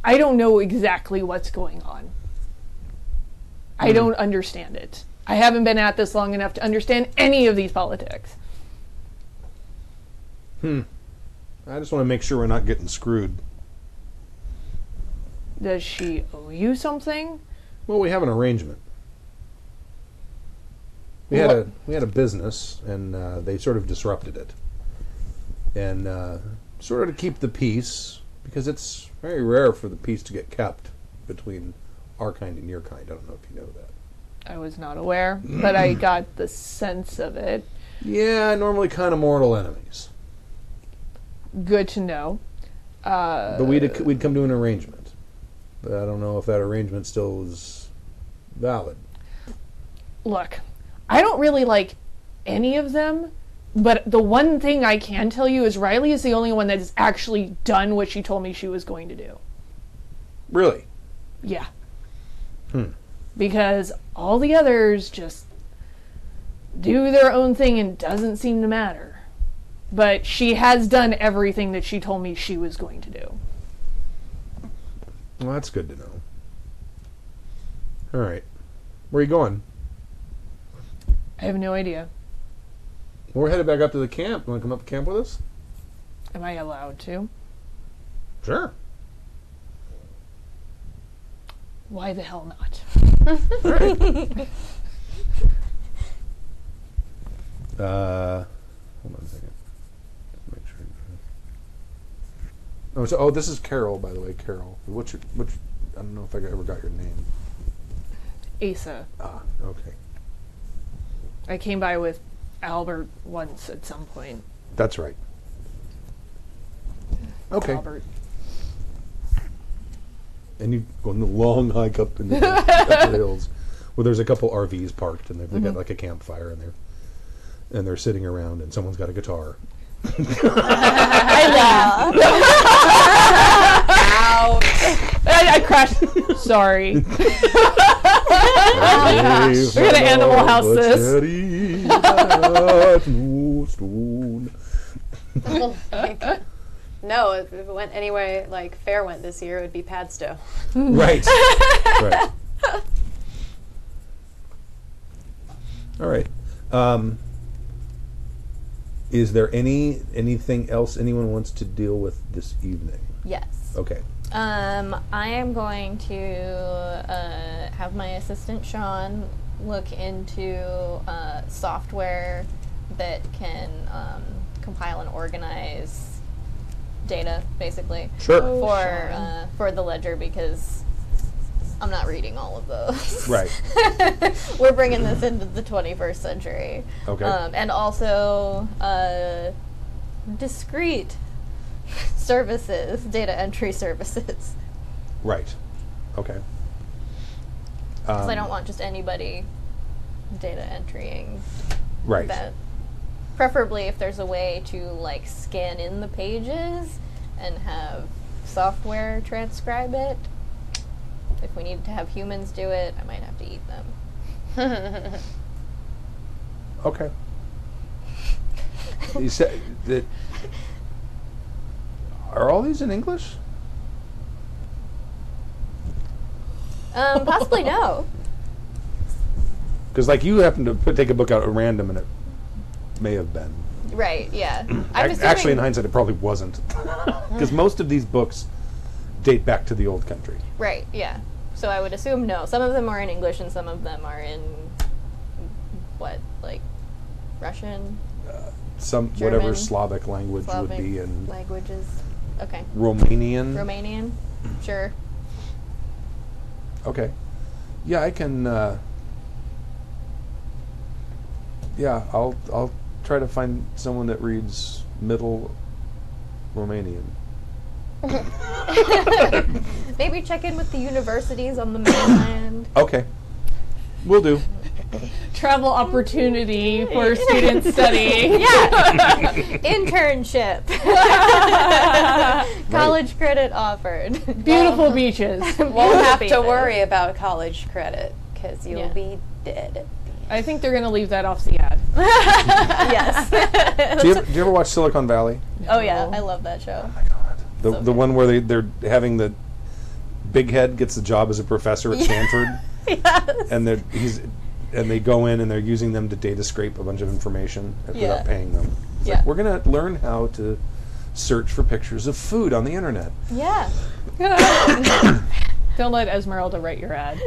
I don't know exactly what's going on. I don't understand it. I haven't been at this long enough to understand any of these politics. I just want to make sure we're not getting screwed. Does she owe you something? Well, we have an arrangement. We had a business, and they sort of disrupted it, and sort of to keep the peace, because it's very rare for the peace to get kept between our kind and your kind. I don't know if you know that. I was not aware, but I got the sense of it. Yeah, normally kind of mortal enemies. Good to know. But we'd come to an arrangement. But I don't know if that arrangement still is valid. Look, I don't really like any of them, but the one thing I can tell you is Riley is the only one that has actually done what she told me she was going to do. Really? Yeah. Because all the others just do their own thing and doesn't seem to matter. But she has done everything that she told me she was going to do. Well, that's good to know. All right. Where are you going? I have no idea. We're headed back up to the camp. Want to come up to camp with us? Am I allowed to? Sure. Why the hell not? All right. Hold on a second. Make sure. This is Carol, by the way. Carol. Which? I don't know if I ever got your name. Asa. Ah, okay. I came by with Albert once at some point. That's right. Okay. Albert. And you go on the long hike up in the, up the hills. Well, there's a couple RVs parked, and they've got like a campfire in there, and they're sitting around, and someone's got a guitar. I crashed. Sorry. We're gonna Animal House this. No, if it went anywhere like Fair went this year, it would be Padstow. Right. Right. All right. Is there anything else anyone wants to deal with this evening? Yes. Okay. I am going to have my assistant Sean look into software that can compile and organize data, basically, Sure. for the ledger, because I'm not reading all of those. Right. We're bringing this into the 21st century. Okay. And also discrete services, data entry services. Right. Okay. Because I don't want just anybody data entering. Right. That. Preferably if there's a way to like scan in the pages and have software transcribe it. If we need to have humans do it, I might have to eat them. Okay. You said that. Are all these in English? Possibly no. Because, like, you happened to take a book out at random, and it may have been. Right, yeah. Actually, in hindsight, it probably wasn't. Because most of these books date back to the old country. Right, yeah. So I would assume no. Some of them are in English and some of them are in, what, like Russian? Some German, whatever Slavic language Slavic would be in languages. Okay. Romanian. Romanian? Sure. Okay. Yeah, I can. Yeah, I'll try to find someone that reads Middle Romanian. Maybe check in with the universities on the mainland. Okay, will do. Travel opportunity for student study. Yeah. Internship. College credit offered. Beautiful beaches. Won't have to worry about college credit because you'll Yeah. be dead. I think they're going to leave that off the ad. Yes. Do you ever watch Silicon Valley? Oh yeah, I love that show. The one where they're having the big head gets the job as a professor at Stanford. Yes. And they go in and they're using them to data scrape a bunch of information without paying them. It's like, we're going to learn how to search for pictures of food on the internet. Yeah. Don't let Esmeralda write your ad.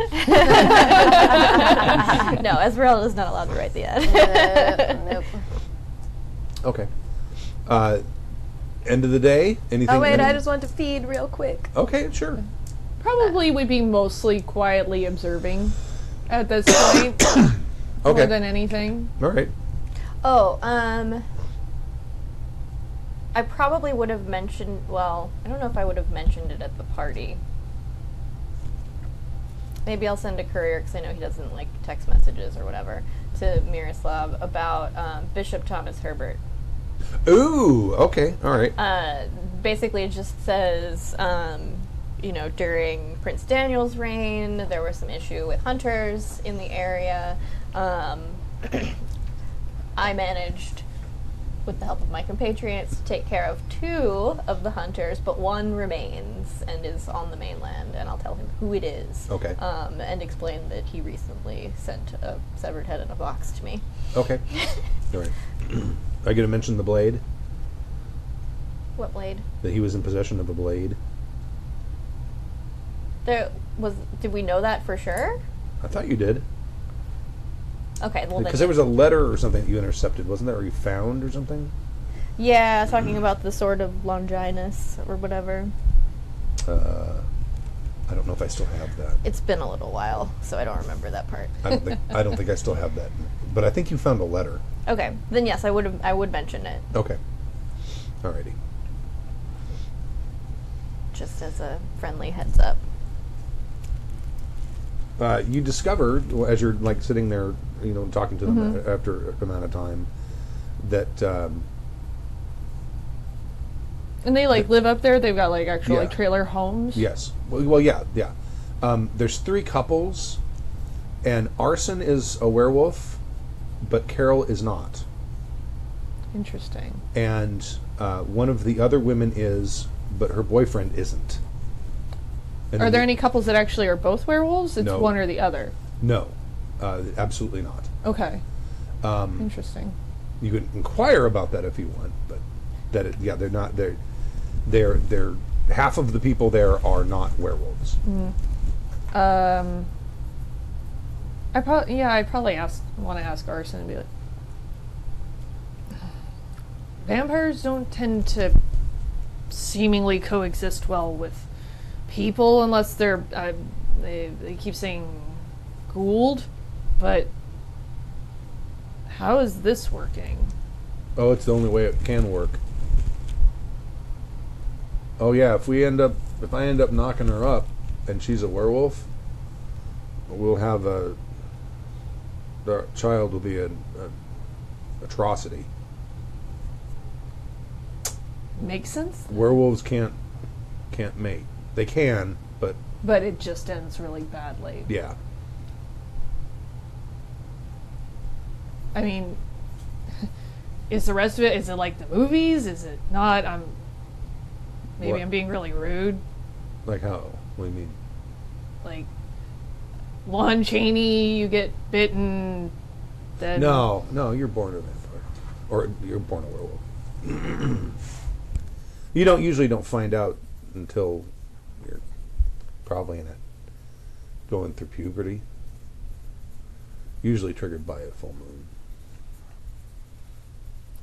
No, Esmeralda's not allowed to write the ad. Nope. Okay. End of the day? Anything? Oh wait, I just want to feed real quick. Okay, sure. Probably would be mostly quietly observing at this point. More Okay. than anything. All right. Oh, I probably would have mentioned, well, I don't know if I would have mentioned it at the party. Maybe I'll send a courier, because I know he doesn't like text messages or whatever, to Miroslav about Bishop Thomas Herbert. Ooh, okay, all right. Basically, it just says, during Prince Daniel's reign, there was some issue with hunters in the area. I managed, with the help of my compatriots, to take care of 2 of the hunters, but 1 remains and is on the mainland, and I'll tell him who it is. Okay. And explain that he recently sent a severed head in a box to me. Okay. All right. I get to mention the blade? What blade? That he was in possession of a blade? Did we know that for sure? I thought you did. Okay, well Because then. there was a letter or something that you intercepted, wasn't there? Or you found or something? Yeah, talking about the sword of Longinus or whatever. I don't know if I still have that. It's been a little while, so I don't remember that part. I don't think I still have that. But I think you found a letter. Okay, then yes, I would mention it, Okay. Alrighty. just as a friendly heads up. You discover, as you're like sitting there, talking to them after a amount of time, that And they live up there. They've got actual Yeah. trailer homes. yes, well, yeah. There's 3 couples, and Arson is a werewolf, but Carol is not. Interesting. And one of the other women is, but her boyfriend isn't. And Are then there any couples that actually are both werewolves? It's No. one or the other. No, absolutely not. Okay. Interesting. You can inquire about that if you want, but they're not. They're half of the people there are not werewolves. I probably want to ask Arson and be like, vampires don't tend to seemingly coexist well with people unless they're they keep saying Gould, but how is this working? Oh, it's the only way it can work. Oh yeah, if I end up knocking her up, and she's a werewolf, we'll have the child will be an atrocity. Makes sense, Werewolves can't mate. They can, but but it just ends really badly. yeah. I mean, is the rest of it, is it like the movies? Is it not? Maybe What? I'm being really rude. Like how? What do you mean? Like, Lon Chaney, you get bitten, then... No, you're born a vampire, or you're born a werewolf. You usually don't find out until you're probably going through puberty. Usually triggered by a full moon.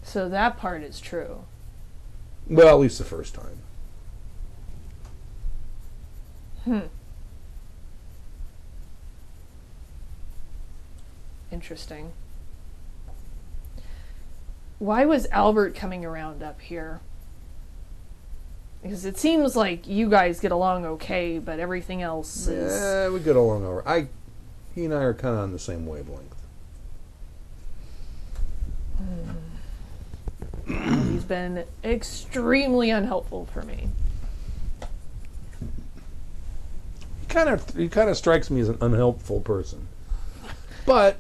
So that part is true. Well, at least the first time. Interesting. Why was Albert coming around up here? Because it seems like you guys get along okay, but everything else is... Yeah, we get along over. He and I are kind of on the same wavelength. He's been extremely unhelpful for me. He kind of strikes me as an unhelpful person. But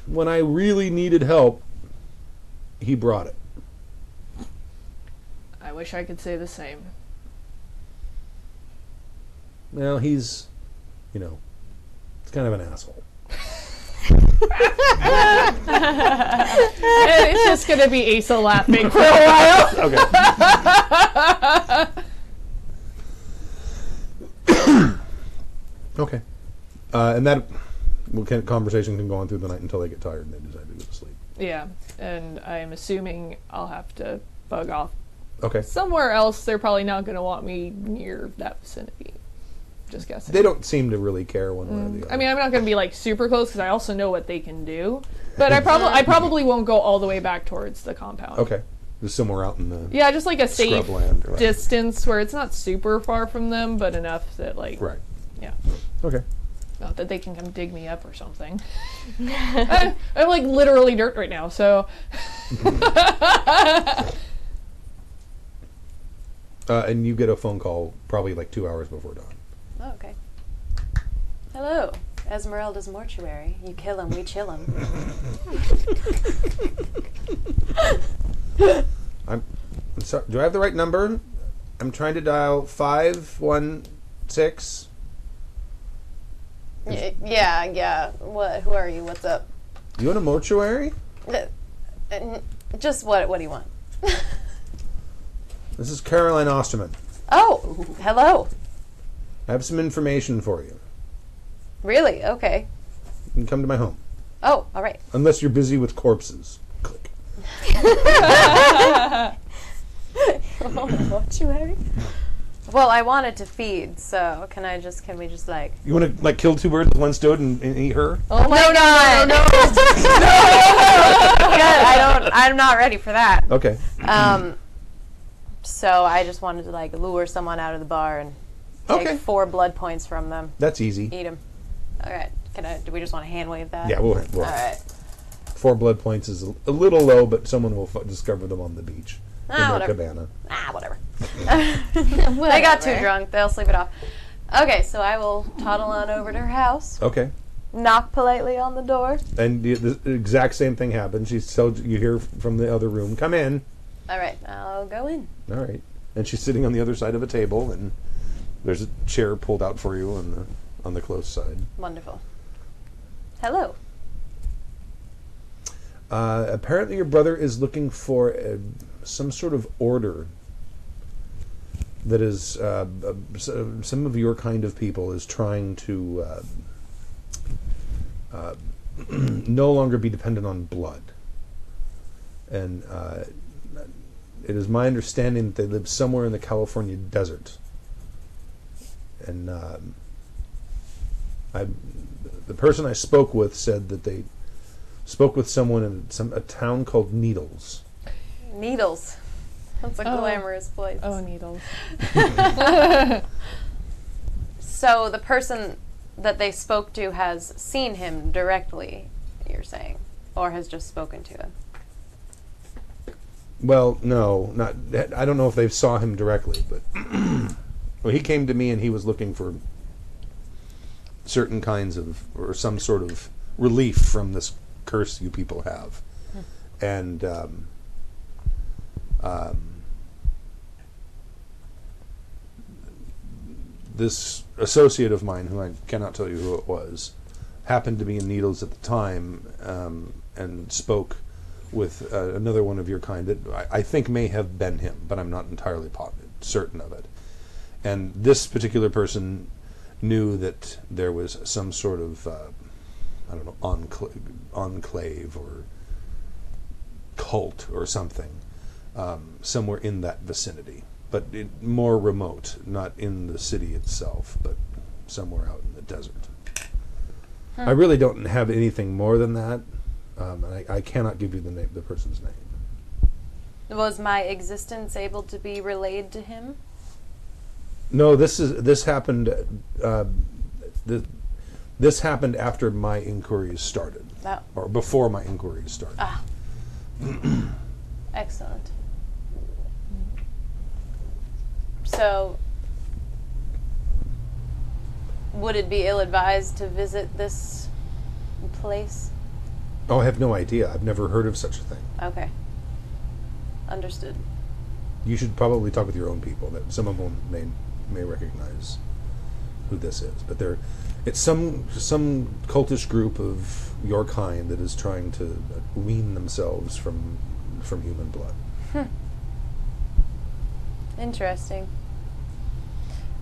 when I really needed help, he brought it. I wish I could say the same. Well, he's kind of an asshole. It's just going to be Asa laughing for a while. Okay. Okay. And that conversation can go on through the night until they get tired and they decide to go to sleep. Yeah, and I'm assuming I'll have to bug off Okay. somewhere else. They're probably not going to want me near that vicinity. Just guessing. They don't seem to really care one way or the other. I mean, I'm not going to be like super close because I also know what they can do. But I probably won't go all the way back towards the compound. Okay. Just somewhere out in the Yeah, just like a safe scrubland. Right. distance where it's not super far from them, but enough that like Right. Yeah. Okay. Not that they can come dig me up or something. I'm like literally dirt right now, so. And you get a phone call probably like 2 hours before dawn. Oh, okay. Hello, Esmeralda's mortuary. You kill him, we chill him. I'm sorry. Do I have the right number? I'm trying to dial 516. Yeah. What? Who are you? What's up? You in a mortuary? Just what do you want? This is Caroline Osterman. Oh, hello. I have some information for you. Really? Okay. You can come to my home. Oh, all right. Unless you're busy with corpses. Click. Mortuary? Well, I wanted to feed, so can we just like... You want to like kill two birds with one stone and eat her? Oh my God! No. I'm not ready for that. Okay. So I just wanted to like lure someone out of the bar and take 4 blood points from them. That's easy. Eat them. All right. Do we just want to hand wave that? Yeah, we'll All right. 4 blood points is a little low, but someone will discover them on the beach in their Whatever. cabana. Whatever. They got too drunk. They'll sleep it off. Okay, so I will toddle on over to her house. Okay. Knock politely on the door. And the exact same thing happens. She tells you hear from the other room, "Come in." All right, I'll go in. All right. And she's sitting on the other side of a table, and there's a chair pulled out for you on the close side. Wonderful. Hello. Apparently, your brother is looking for some sort of order that is some of your kind of people is trying to no longer be dependent on blood. And it is my understanding that they live somewhere in the California desert. And the person I spoke with said that they spoke with someone in a town called Needles. Needles. That's a glamorous place. Oh, Needles. So the person that they spoke to has seen him directly, you're saying, or has just spoken to him? Well, no, not. I don't know if they saw him directly, but well, he came to me and he was looking for certain kinds of, or some sort of relief from this curse you people have, and this associate of mine, who I cannot tell you who it was, happened to be in Needles at the time, and spoke with another one of your kind that I think may have been him, but I'm not entirely certain of it. And this particular person knew that there was some sort of, I don't know, enclave or cult or something somewhere in that vicinity, but more remote, not in the city itself, but somewhere out in the desert. I really don't have anything more than that. And I cannot give you the person's name. Was my existence able to be relayed to him? No, this happened. This happened after my inquiries started, or before my inquiries started. Ah, excellent. So, would it be ill-advised to visit this place? Oh, I have no idea. I've never heard of such a thing. Okay. Understood. You should probably talk with your own people. That some of them may recognize who this is, but it's some cultish group of your kind that is trying to wean themselves from human blood. Interesting.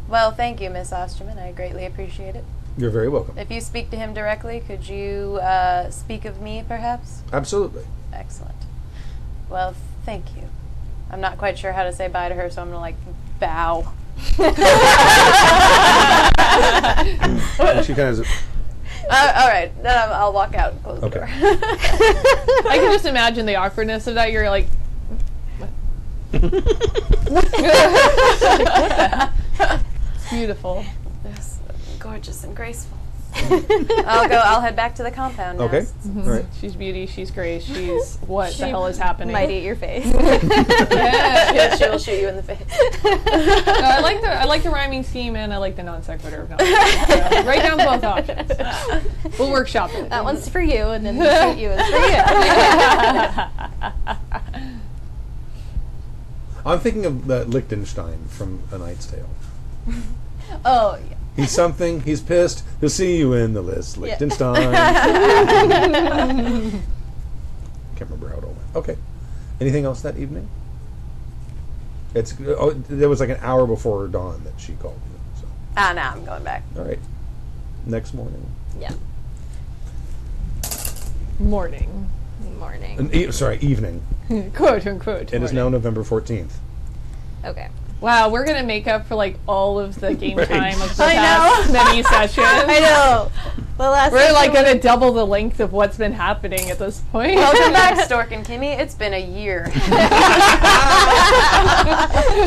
Well, thank you, Miss Osterman. I greatly appreciate it. You're very welcome. If you speak to him directly, could you speak of me, perhaps? Absolutely. Excellent. Well, thank you. I'm not quite sure how to say bye to her, so I'm gonna bow. And she kind of. All right, then I'll walk out and close the door. I can just imagine the awkwardness of that. You're like, what? What the? It's beautiful. Yes, gorgeous and graceful. I'll head back to the compound now. Okay. All right. She's beauty. She's grace. She's what the hell is happening? Might eat your face. Yeah, she will shoot you in the face. I like the rhyming scheme, and I like the non sequitur. Write down both options. We'll workshop it. That one's for you, and then the shoot you is for you. I'm thinking of Liechtenstein from A Knight's Tale. Oh, yeah. He's something. He's pissed. He'll see you in the list. Liechtenstein. Can't remember how it all went. Okay. Anything else that evening? There was like an hour before dawn that she called you. So. No, I'm going back. All right. Next morning. Yeah. Morning. Evening. Quote unquote. It is now November 14th. Okay. Wow, we're gonna make up for like all of the game Right. time of the past many sessions. I know. The last We're like session gonna double the length of what's been happening at this point. Welcome back, Stork and Kimmy. It's been a year.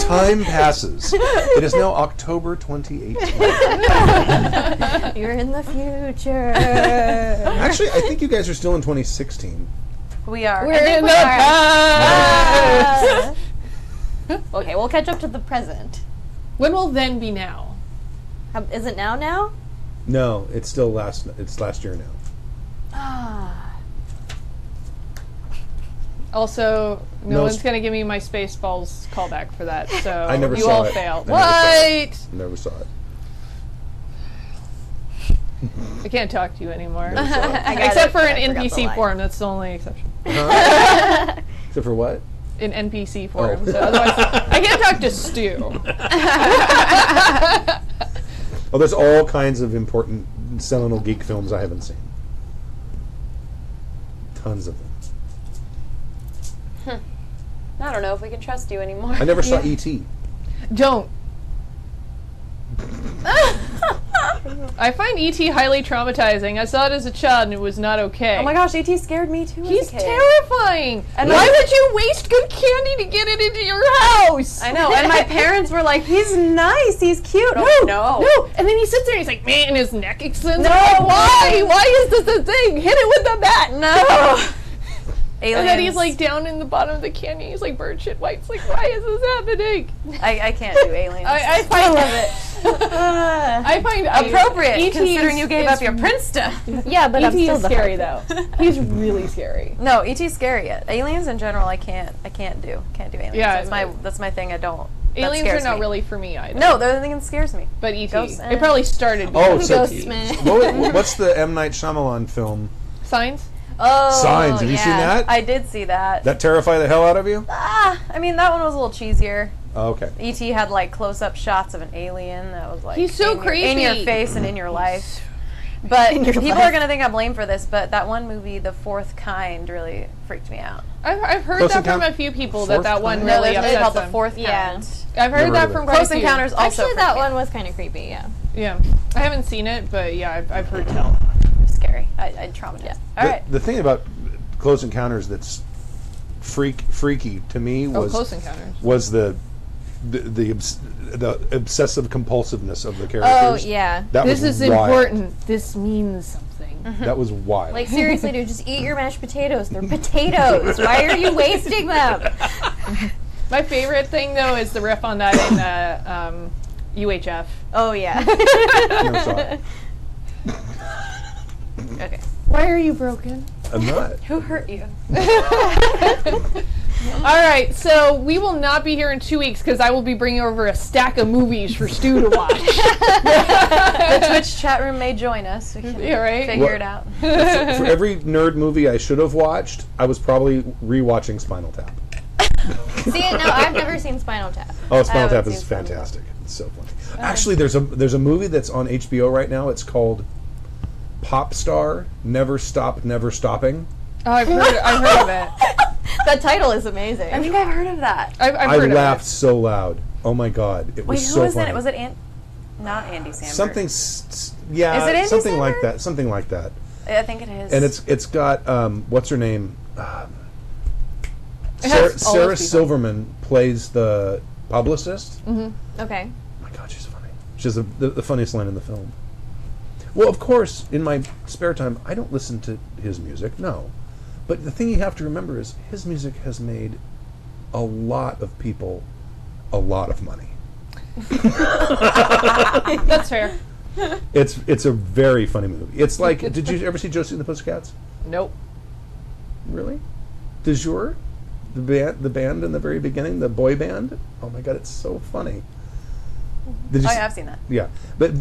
Time passes. It is now October 2018. You're in the future. Actually, I think you guys are still in 2016. We are. We're in the past. Okay, we'll catch up to the present. When will then be now? Is it now? No, it's still last year now. Also, no No, one's gonna give me my Spaceballs callback for that, so I never you saw all it. fail. I What? Never saw it. I can't talk to you anymore. Never saw it. I got Except it, for but an I forgot the NPC line. forum, that's the only exception. Except for what? In NPC forum. Oh. So otherwise, I can't talk to Stu. Oh, there's all kinds of important seminal geek films I haven't seen. Tons of them. I don't know if we can trust you anymore. I never saw E.T. Don't. I find E.T. highly traumatizing. I saw it as a child and it was not okay. Oh my gosh, E.T. scared me too. He's as a kid. terrifying. And why my- would you waste good candy to get it into your house? I know, and my parents were like, "He's nice, he's cute." No, No. And then he sits there and he's like, man, and his neck extends. No. Why? Why is this a thing? Hit it with the bat. No. Aliens. And then he's like down in the bottom of the canyon. He's like bird shit white. It's like, why is this happening? I can't do aliens. I find it. I find appropriate, E.T. considering you gave is- up your Prince stuff. Yeah, but I'm E.T. still is the scary hard though. He's really scary. No, E.T.'s scary. Aliens in general, I can't do aliens. Yeah, that's my thing. I don't. that Aliens are scares not me. really for me either. No, the thing that scares me. But E.T. Ghosts, It probably started. Oh, because so of E.T. what's the M. Night Shyamalan film? Signs. Oh, Signs. Have you seen that? I did see that. That terrify the hell out of you? I mean, that one was a little cheesier. Oh, okay. E.T. had like close-up shots of an alien that was like He's so in your creepy. face and in your life. But people are gonna think I'm lame for this, but that one movie, The Fourth Kind, really freaked me out. I've heard Close that from Encounter- a few people Fourth that one Kind? No, really there's a movie called upsets The them. Fourth Yeah. Kind. I've heard Never that heard from of quite Close a few. Encounters also. Actually, freaked that me out. one was kind of creepy, yeah. Yeah, I haven't seen it, but yeah, I've heard tell. Scary. I traumatized. Yeah. All right. The thing about Close Encounters that's freaky to me Oh, was Close Encounters. was the obsessive compulsiveness of the Oh, characters. yeah. That This was is wild. important. This means something. That was wild. Like, seriously, dude, just eat your mashed potatoes. They're potatoes. Why are you wasting them? My favorite thing though is the riff on that in UHF. Oh, yeah. Never saw it. Okay. Why are you broken? I'm not. Who hurt you? All right, so we will not be here in 2 weeks because I will be bringing over a stack of movies for Stu to watch. The Twitch chat room may join us. We can Yeah, right? figure What- it out. For every nerd movie I should have watched, I was probably rewatching Spinal Tap. See, no, I've never seen Spinal Tap. Oh, Spinal haven't Tap seen is Spinal Tap. fantastic. It's so funny. Actually, there's a movie that's on HBO right now. It's called Pop Star, Never Stop, Never Stopping. Oh, I've heard of it. That title is amazing. I think I've heard of that. I've I heard laughed of so loud. Oh my god, it Wait, was who so was funny. in it? Was it not Andy Samberg? Something, yeah, Is it Andy something like Samberg? that. Something like that. I think it is. And it's got what's her name? It has all Sarah those people. Silverman plays the publicist. Okay. Oh my god, she's funny. She's the funniest line in the film. Well, of course, in my spare time, I don't listen to his music. No, but the thing you have to remember is his music has made a lot of people a lot of money. That's fair. It's a very funny movie. It's like, did you ever see Josie and the Pussycats? Nope. Really? De Jour? The band in the very beginning, the boy band? Oh my god, it's so funny. Did you Oh yeah, I've seen that. Yeah, but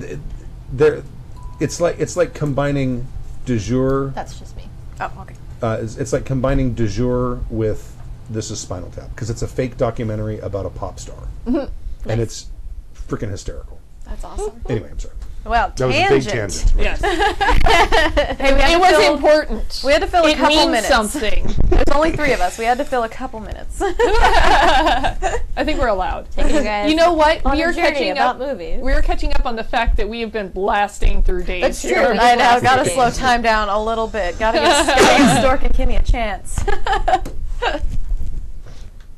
it's like combining De Jour. That's just me. Oh, okay. It's like combining De Jour with This Is Spinal Tap, because it's a fake documentary about a pop star, and it's freaking hysterical. That's awesome. Anyway, I'm sorry. Well, That was a big tangent. Yes. Hey, we had It to was fill, important. We had to fill a It couple means minutes. something. There's only 3 of us. We had to fill a couple minutes. I think we're allowed. Taking you guys You know what? on We a are journey catching about up. movies. We're catching up on the fact that we have been blasting through days. That's here. true. I know. Gotta Okay. slow time down a little bit. Gotta give Stork and Kimmy a chance.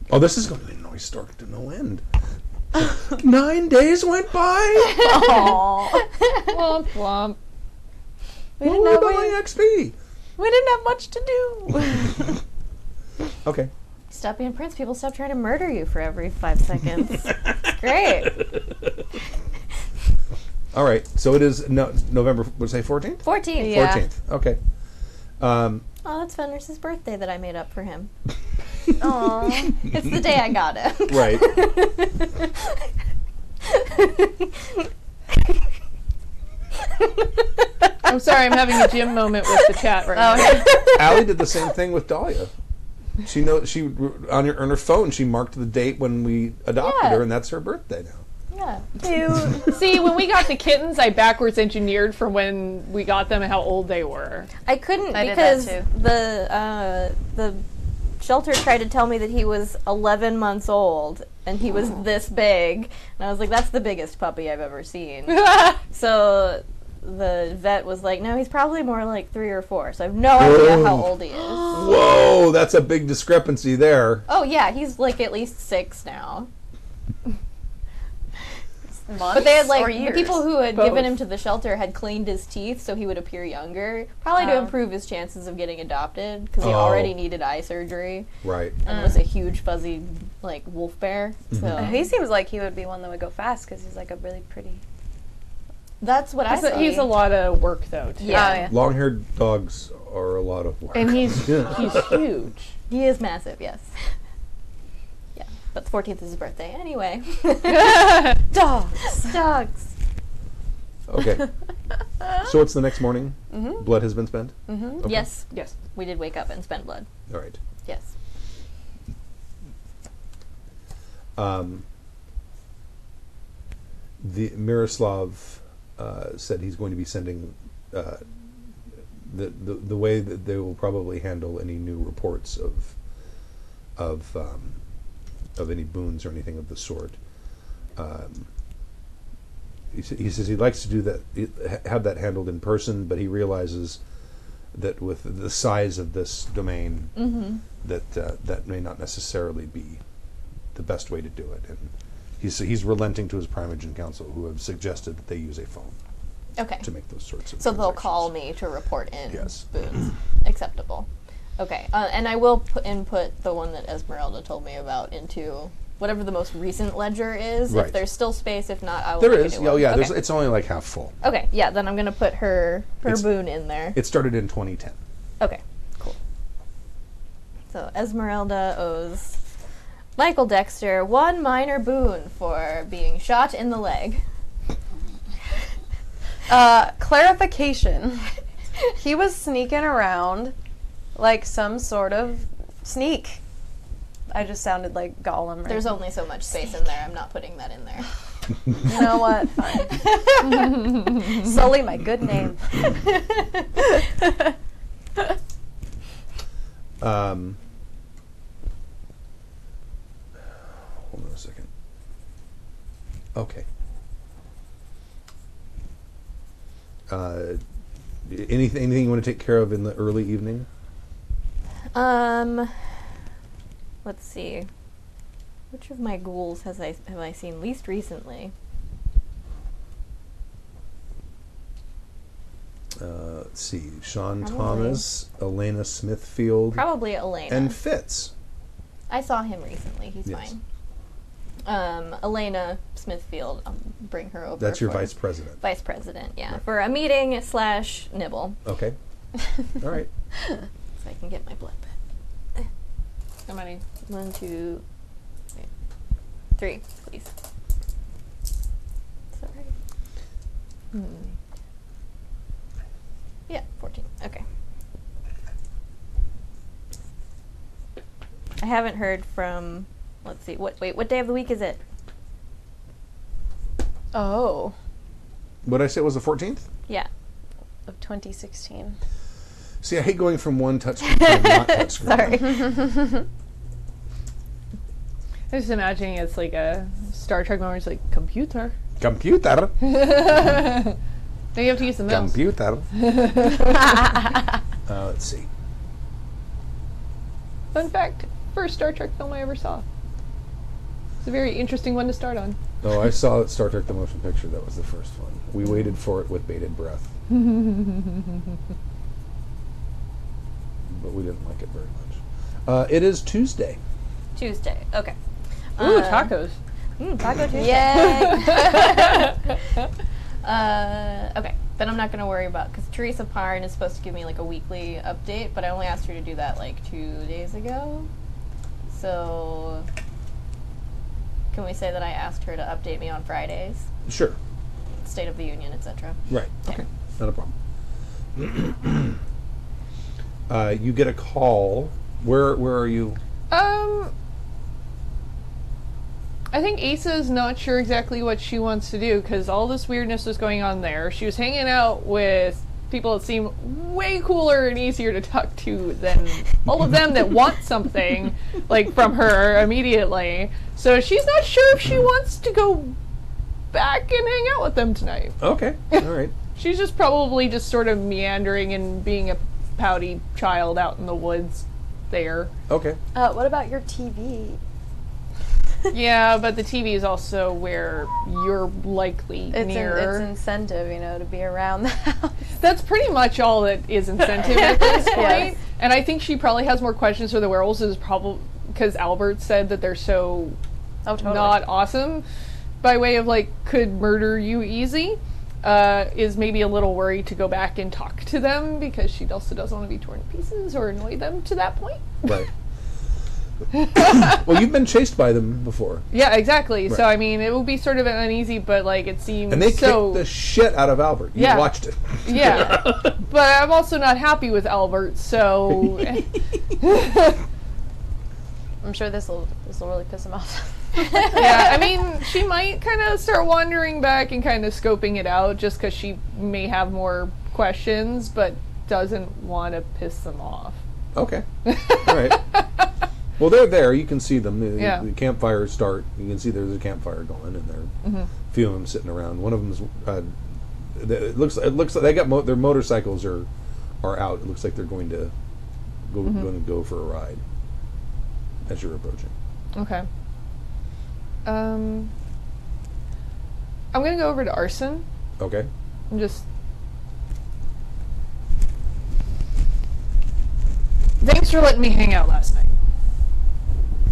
Oh, this is going to be a noise stork to no end. 9 days went by. Aww. Womp womp. We What didn't were have we buying XP? we didn't have much to do. Okay. Stop being Prince. People stop trying to murder you for every 5 seconds. Great. All right. So it is November. Would say 14th. 14th. Yeah. 14th. Okay. Oh, that's Fenris's birthday that I made up for him. Aww. It's the day I got him. Right. I'm sorry, I'm having a gym moment with the chat right now. Okay. Allie did the same thing with Dahlia. She on her phone she marked the date when we adopted Yeah. her, and that's her birthday now. Yeah. Cute. See, when we got the kittens, I backwards engineered from when we got them how old they were. I couldn't I did that because too. the shelter tried to tell me that he was 11 months old and he was this big, and I was like, that's the biggest puppy I've ever seen. So the vet was like, no, he's probably more like 3 or 4. So I have no idea how old he is. Whoa, that's a big discrepancy there. Oh yeah, he's like at least 6 now. Months But they had or like the years? people who had Both. given him to the shelter had cleaned his teeth so he would appear younger, probably to Oh. improve his chances of getting adopted because he Oh. already needed eye surgery Right. and was a huge fuzzy like wolf bear. So He seems like he would be one that would go fast because he's like a really pretty. that's what I He's a, see. he's a lot of work, though, too. Yeah. Oh, yeah. Long-haired dogs are a lot of work. And he's huge. He is massive, yes. Yeah, but the 14th is his birthday anyway. Dogs. Dogs. Okay. So it's the next morning. Blood has been spent. Okay. Yes, Yes. we did wake up and spend blood. All right. Yes. The Miroslav said he's going to be sending the way that they will probably handle any new reports of any boons or anything of the sort. He says he likes to do that, have that handled in person, but he realizes that with the size of this domain, that may not necessarily be the best way to do it. And he's relenting to his Primogen Council, who have suggested that they use a phone Okay. to make those sorts of So they'll transactions. call me to report in Yes. boons. Acceptable. Okay. And I will input the one that Esmeralda told me about into whatever the most recent ledger is. Right. If there's still space, if not, I will There make is. a new Oh, one. yeah. Okay. It's only like half full. Okay, yeah, then I'm going to put her It's- boon in there. It started in 2010. Okay, cool. So Esmeralda owes Michael Dexter 1 minor boon for being shot in the leg. Clarification. He was sneaking around like some sort of sneak. I just sounded like Gollum. Right? There's only so much space in there. I'm not putting that in there. You know what? Fine. Sully my good name. Hold on a second. Okay. Anything you want to take care of in the early evening? Let's see. Which of my ghouls have I seen least recently? Let's see. Sean Probably. Thomas, Elena Smithfield, Probably Elena. and Fitz. I saw him recently. He's Yes. fine. Elena Smithfield. I'll bring her over. That's your for vice president. Vice president, yeah. Right. For a meeting / nibble. Okay. All right. So I can get my blood back. How many? 1, 2, 3, please. Is that right? Yeah, 14. Okay. I haven't heard from. Let's see. What day of the week is it? Oh, What did I say was the 14th? Yeah. of 2016. See, I hate going from one touchscreen to not touchscreen. Sorry. I'm just imagining it's like a Star Trek moment. It's like computer. Computer. Now you have to use the mouse. Computer. Let's see. Fun fact: first Star Trek film I ever saw. It's a very interesting one to start on. Oh, I saw Star Trek the Motion Picture. That was the first one. We waited for it with bated breath. But we didn't like it very much. It is Tuesday. Tuesday. Okay. Ooh, tacos. Taco Tuesday. Yay! Okay. Then I'm not going to worry about, because Teresa Parn is supposed to give me like a weekly update, but I only asked her to do that like 2 days ago. So can we say that I asked her to update me on Fridays? Sure. State of the Union, etc. Right. Okay. Not a problem. You get a call. Where are you? I think Asa's not sure exactly what she wants to do because all this weirdness is going on there. She was hanging out with people that seem way cooler and easier to talk to than all of them that want something like from her immediately. So she's not sure if she wants to go back and hang out with them tonight. Okay. All right. She's just probably just sort of meandering and being a pouty child out in the woods there. Okay. What about your TV? Yeah, but the TV is also where you're likely It's near. it's incentive, to be around the house. That's pretty much all that is incentive at this point. Yes. And I think she probably has more questions for the werewolves is probably because Albert said that they're so not awesome by way of like could murder you easy. Is maybe a little worried to go back and talk to them because she also doesn't want to be torn to pieces or annoy them to that point. Right. Well, you've been chased by them before. Yeah, exactly. Right. So I mean, it would be sort of an uneasy, but like it seems And they so. kicked the shit out of Albert. You Yeah. watched it. Yeah, but I'm also not happy with Albert. So I'm sure this will really piss him off. yeah, I mean, she might kind of start wandering back and kind of scoping it out just because she may have more questions, but doesn't want to piss them off. Okay. All right. Well, they're there. You can see them. Yeah. The campfires start. You can see there's a campfire going, and there are a few of them sitting around. One of them's. It looks like they got their motorcycles are out. It looks like they're going to go for a ride as you're approaching. Okay. I'm gonna go over to Arson Okay. and just. Thanks for letting me hang out last night.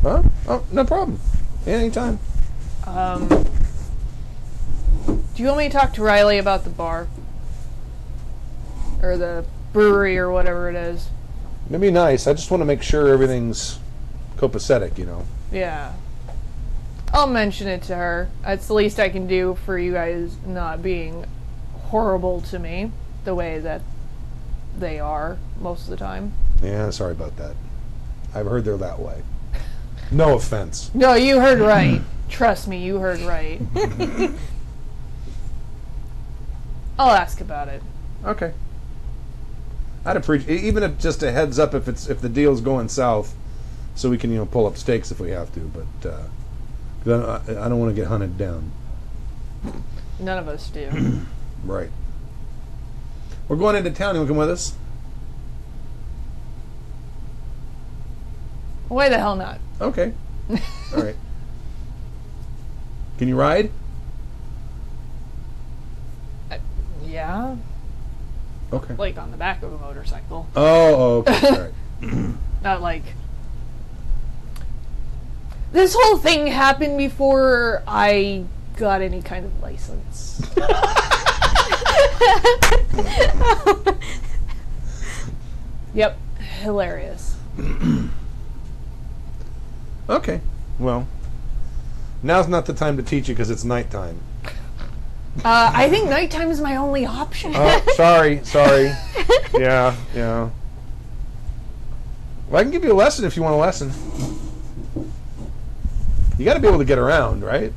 Huh? Oh, no problem. Anytime. Do you want me to talk to Riley about the bar? Or the brewery or whatever it is? It'd be nice. I just want to make sure everything's copacetic, Yeah. I'll mention it to her. That's the least I can do for you guys not being horrible to me the way that they are most of the time. Yeah, sorry about that. I've heard they're that way. No offense. No, you heard right. Trust me, you heard right. I'll ask about it. Okay. I'd appreciate, even if just a heads up if the deal's going south, so we can pull up stakes if we have to. But 'cause I don't want to get hunted down. None of us do. Right. We're going into town. You want to come with us? Why the hell not? Okay. All right. Can you ride? Yeah. Okay. Like on the back of a motorcycle. Oh, okay. All right. Not like... This whole thing happened before I got any kind of license. Yep. Hilarious. Okay. Well, now's not the time to teach you because it's nighttime. I think nighttime is my only option. Sorry. Yeah. Well, I can give you a lesson if you want a lesson. You got to be able to get around, right?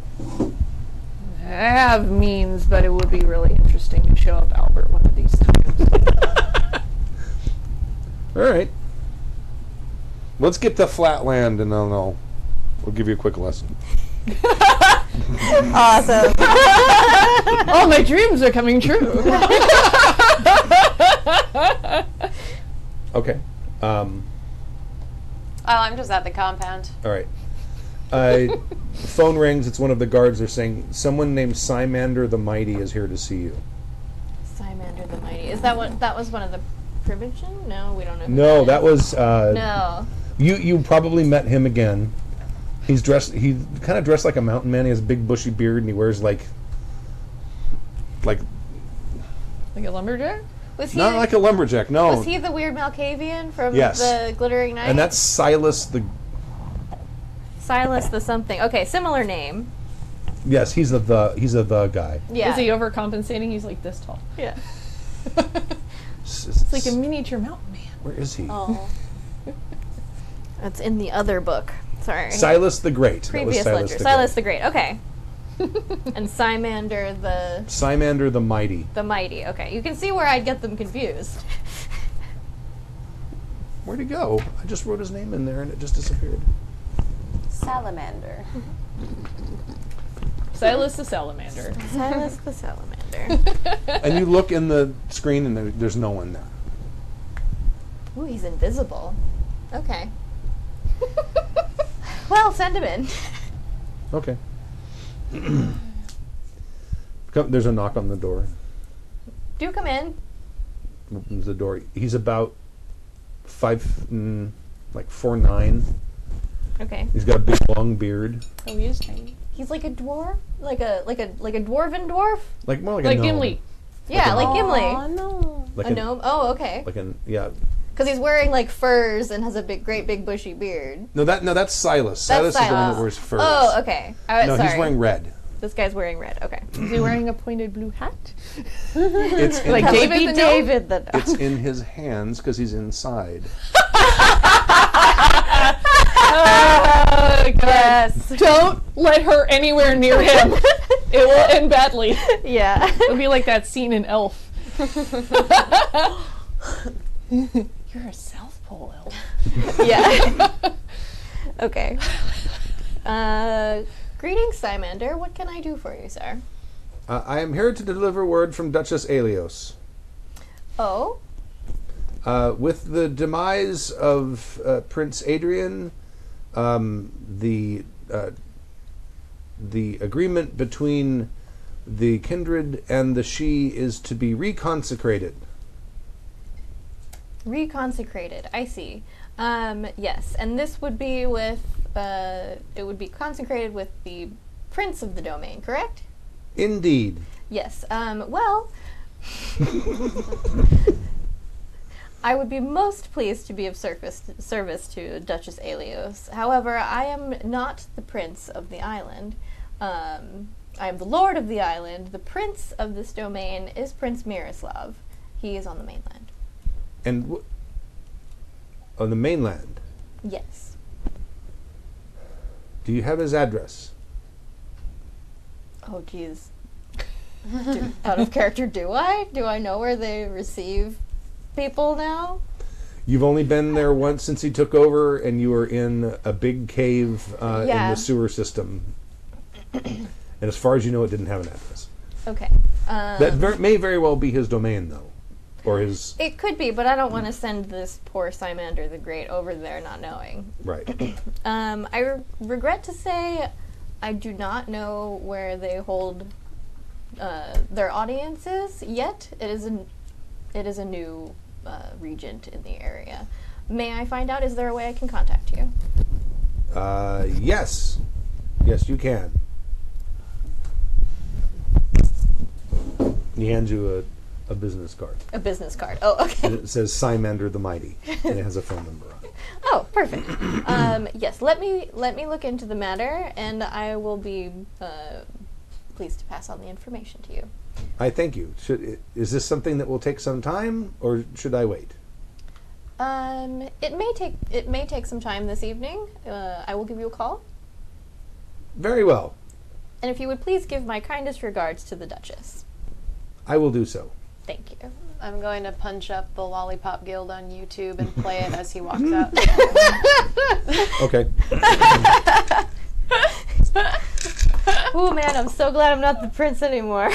I have means, but it would be really interesting to show up Albert one of these times. All right. Let's get to flat land, and then we'll give you a quick lesson. Awesome. All my dreams are coming true. Okay. Oh, I'm just at the compound. All right. Phone rings. It's one of the guards. They're saying someone named Simander the Mighty is here to see you. Simander the Mighty. Is that what? That was one of the Privigen? No, we don't know. No, that was. No. You probably met him again. He's dressed. He kind of dressed like a mountain man. He has a big bushy beard, and he wears like Like a lumberjack? Was he? not like a lumberjack. No. Was he the weird Malkavian from Yes. the Glittering Knight? And that's Silas the. Silas the something. Okay, similar name. Yes, he's a the guy. Yeah. Is he overcompensating? He's like this tall. Yeah. It's like a miniature mountain man. Where is he? Oh. That's in the other book. Sorry. Silas the Great. That was Previous ledger. the Silas the Great. Okay. And Simander the Simander the Mighty. Mighty. Okay. You can see where I'd get them confused. Where'd he go? I just wrote his name in there and it just disappeared. Salamander. Silas the Salamander. Silas the Salamander. And you look in the screen and there's no one there. Ooh, he's invisible. Okay. Well, send him in. Okay. There's a knock on the door. Do come in. Opens the door. He's about 4'9". Okay. He's got a big long beard. Oh, he is tiny. He's like a dwarf, like a dwarven dwarf. Like more like Like a gnome. Gimli. Yeah, like Gimli. Oh no. Like A gnome. Oh, okay. Like an yeah. Because he's wearing like furs and has a great big bushy beard. No, that's Silas. That's Silas is the one that wears furs. Oh, okay. No, Sorry. he's wearing red. This guy's wearing red. Okay. Is he wearing a pointed blue hat? It's in Like That David would be the gnome? David the gnome. It's in his hands because he's inside. Oh, God. Yes. Don't let her anywhere near him. It will end badly. Yeah. It'll be like that scene in Elf. You're a South Pole elf. Yeah. Okay. Greetings, Simander. What can I do for you, sir? I am here to deliver word from Duchess Aelios. Oh? With the demise of Prince Adrian, the agreement between the kindred and the she is to be reconsecrated. Reconsecrated. I see. Yes. And this would be with, it would be consecrated with the prince of the domain, correct? Indeed. Yes. Well, I would be most pleased to be of service to Duchess Aelios. However, I am not the prince of the island. I am the lord of the island. The prince of this domain is Prince Miroslav. He is on the mainland. And on the mainland, Yes. do you have his address? Oh, geez. Out of character, do I? Do I know where they receive people now? You've only been there once since he took over, and you were in a big cave in the sewer system. And as far as you know, it didn't have an address. Okay. That may very well be his domain, though. Or his... It could be, but I don't want to send this poor Simander the Great over there not knowing. Right. I regret to say I do not know where they hold their audiences yet. It is a new regent in the area. May I find out, is there a way I can contact you? Yes. Yes, you can. He hands you a business card. A business card. Oh, okay. And it says Simander the Mighty, and it has a phone number on it. Oh, perfect. Yes, let me look into the matter, and I will be pleased to pass on the information to you. I thank you. Is this something that will take some time, or should I wait? It may take some time this evening. I will give you a call. Very well. And if you would please give my kindest regards to the Duchess. I will do so. Thank you. I'm going to punch up the Lollipop Guild on YouTube and play it as he walks out. Okay. Oh man, I'm so glad I'm not the prince anymore.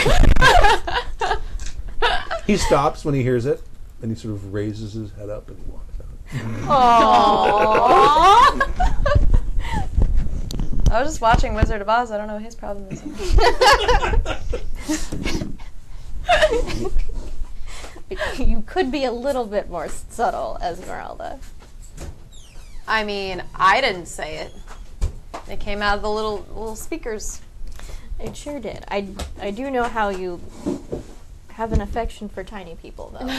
He stops when he hears it, and he sort of raises his head up and he walks out. Aww. I was just watching Wizard of Oz. I don't know what his problem is. You could be a little bit more subtle, Esmeralda. I mean, I didn't say it. It came out of the little speakers. It sure did. I do know how you have an affection for tiny people, though.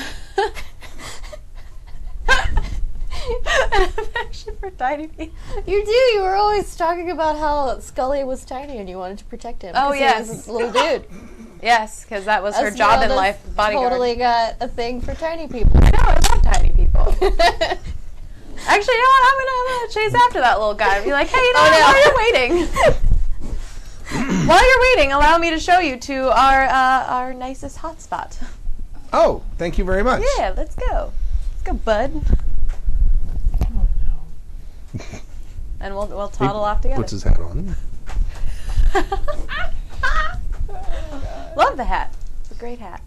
An affection for tiny people. You do. You were always talking about how Scully was tiny and you wanted to protect him. Oh, yes. He was a little dude. Yes, because that was her job in life, bodyguard. Totally got a thing for tiny people. I know, I love tiny people. Actually, you know what? I'm gonna chase after that little guy and be like, hey, you know what? While you're waiting, allow me to show you to our nicest hotspot. Oh, thank you very much. Yeah, let's go. Let's go, bud. Oh no. And we'll toddle off together. Puts his hat on. Love the hat. It's a great hat.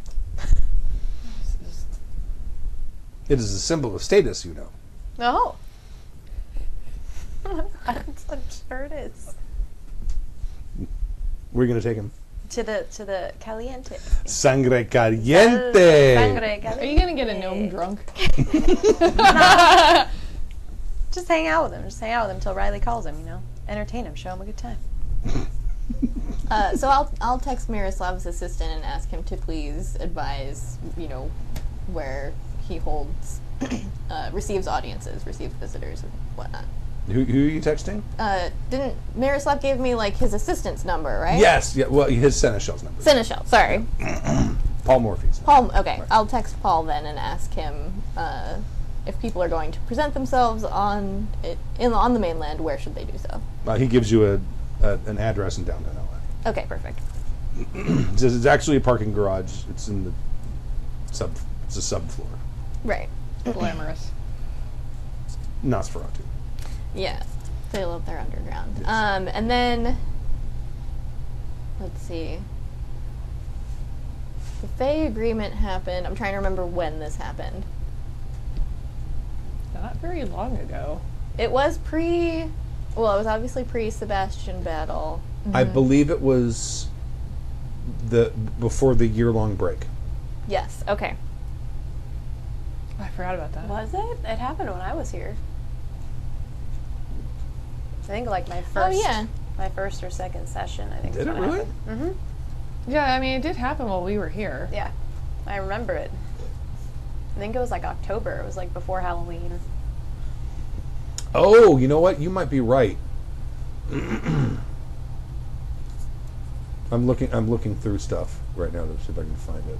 It is a symbol of status, you know. Oh. I'm sure it is. We're going to take him. To the caliente. Sangre caliente. Sangre caliente. Are you gonna get a gnome drunk? No. Just hang out with him. Just hang out with him until Riley calls him, you know. Entertain him. Show him a good time. So I'll text Miroslav's assistant and ask him to please advise, you know, where he holds, receives audiences, receives visitors and whatnot. Who are you texting? Didn't Miroslav gave me like his assistant's number, right? Yes. Yeah. Well, his Seneschal's number. Seneschal, sorry. Paul Morphy's. Paul. Okay, Right. I'll text Paul then and ask him if people are going to present themselves on the mainland. Where should they do so? He gives you an address in downtown LA. Okay, perfect. It says it's actually a parking garage. It's in the it's a subfloor. Right. Glamorous. Nosferatu. Yeah, they live there underground. Yes. And then, let's see. The Fey agreement happened. I'm trying to remember when this happened. Not very long ago. It was it was obviously pre-Sebastian battle. I believe it was before the year-long break. Yes, okay. I forgot about that. Was it? It happened when I was here. I think like my first or second session. I think. Did it really? Mm-hmm. Yeah, I mean, it did happen while we were here. Yeah, I remember it. I think it was like October. It was like before Halloween. Oh, you know what? You might be right. I'm looking through stuff right now to see if I can find it.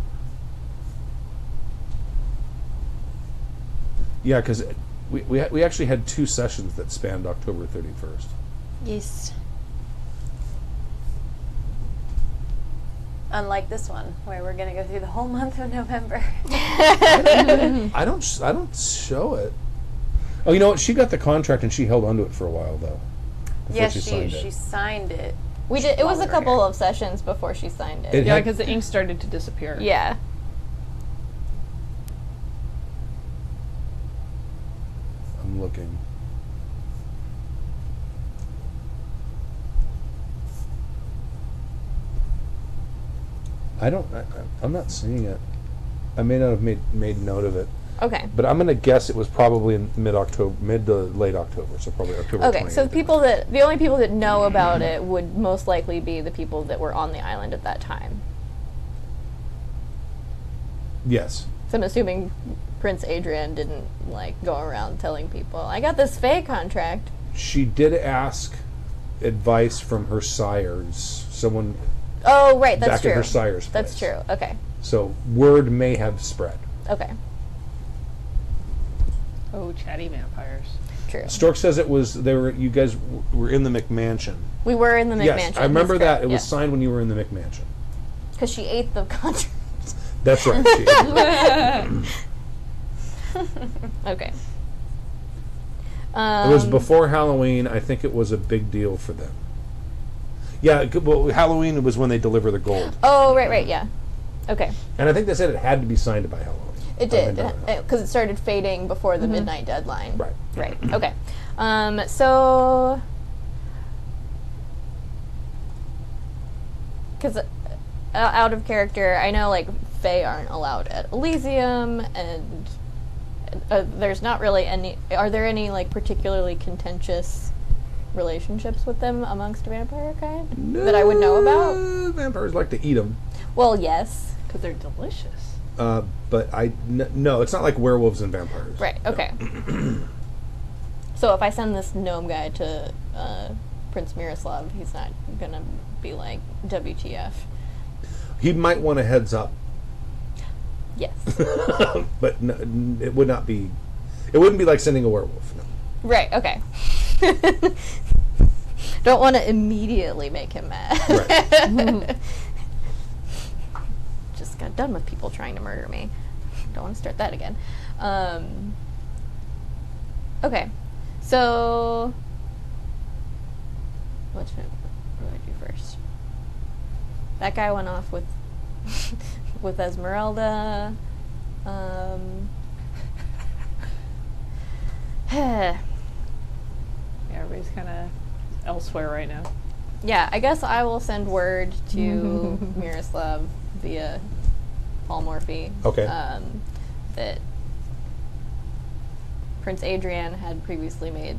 Yeah, because we actually had 2 sessions that spanned October 31st. Yes. Unlike this one, where we're going to go through the whole month of November. I don't show it. Oh, you know what? She got the contract and she held onto it for a while, though. Yes, she signed it. We did. It was a couple of sessions before she signed it. Yeah, because the ink started to disappear. Yeah. I'm looking. I'm not seeing it. I may not have made note of it. Okay. But I'm going to guess it was probably in mid to late October, so probably October 28th. Okay, so the only people that know about it would most likely be the people that were on the island at that time. Yes. So I'm assuming Prince Adrian didn't go around telling people, I got this Fae contract. She did ask advice from her sires. Someone. Oh, right, that's back true. at her sire's That's place. true. Okay. So word may have spread. Okay. Oh, chatty vampires. True. Stork says it was you guys were in the McMansion. We were in the McMansion. Yes, I remember that's that. correct, It was signed when you were in the McMansion. because she ate the contract. That's right. Okay. It was before Halloween. I think it was a big deal for them. Yeah, well, Halloween was when they deliver the gold. Oh, right, yeah. Okay. And I think they said it had to be signed by Halloween. It did, because it started fading before the midnight deadline. Right. Right, okay. So... Because out of character, I know, Fae aren't allowed at Elysium, and there's not really any... Are there any, particularly contentious relationships with them amongst vampire kind that I would know about? Vampires like to eat them. Well, yes. Because they're delicious. But no, it's not like werewolves and vampires. Right, okay. So if I send this gnome guy to Prince Miroslav, he's not going to be like, WTF. He might want a heads up. Yes. But no, it would not be... It wouldn't be like sending a werewolf. No. Right, okay. Don't want to immediately make him mad. Right. Just got done with people trying to murder me. Don't want to start that again. Okay, so what do I do first? That guy went off with with Esmeralda. Yeah, everybody's kind of elsewhere right now. Yeah, I guess I will send word to Miroslav via Paul Morphy. Okay. That Prince Adrian had previously made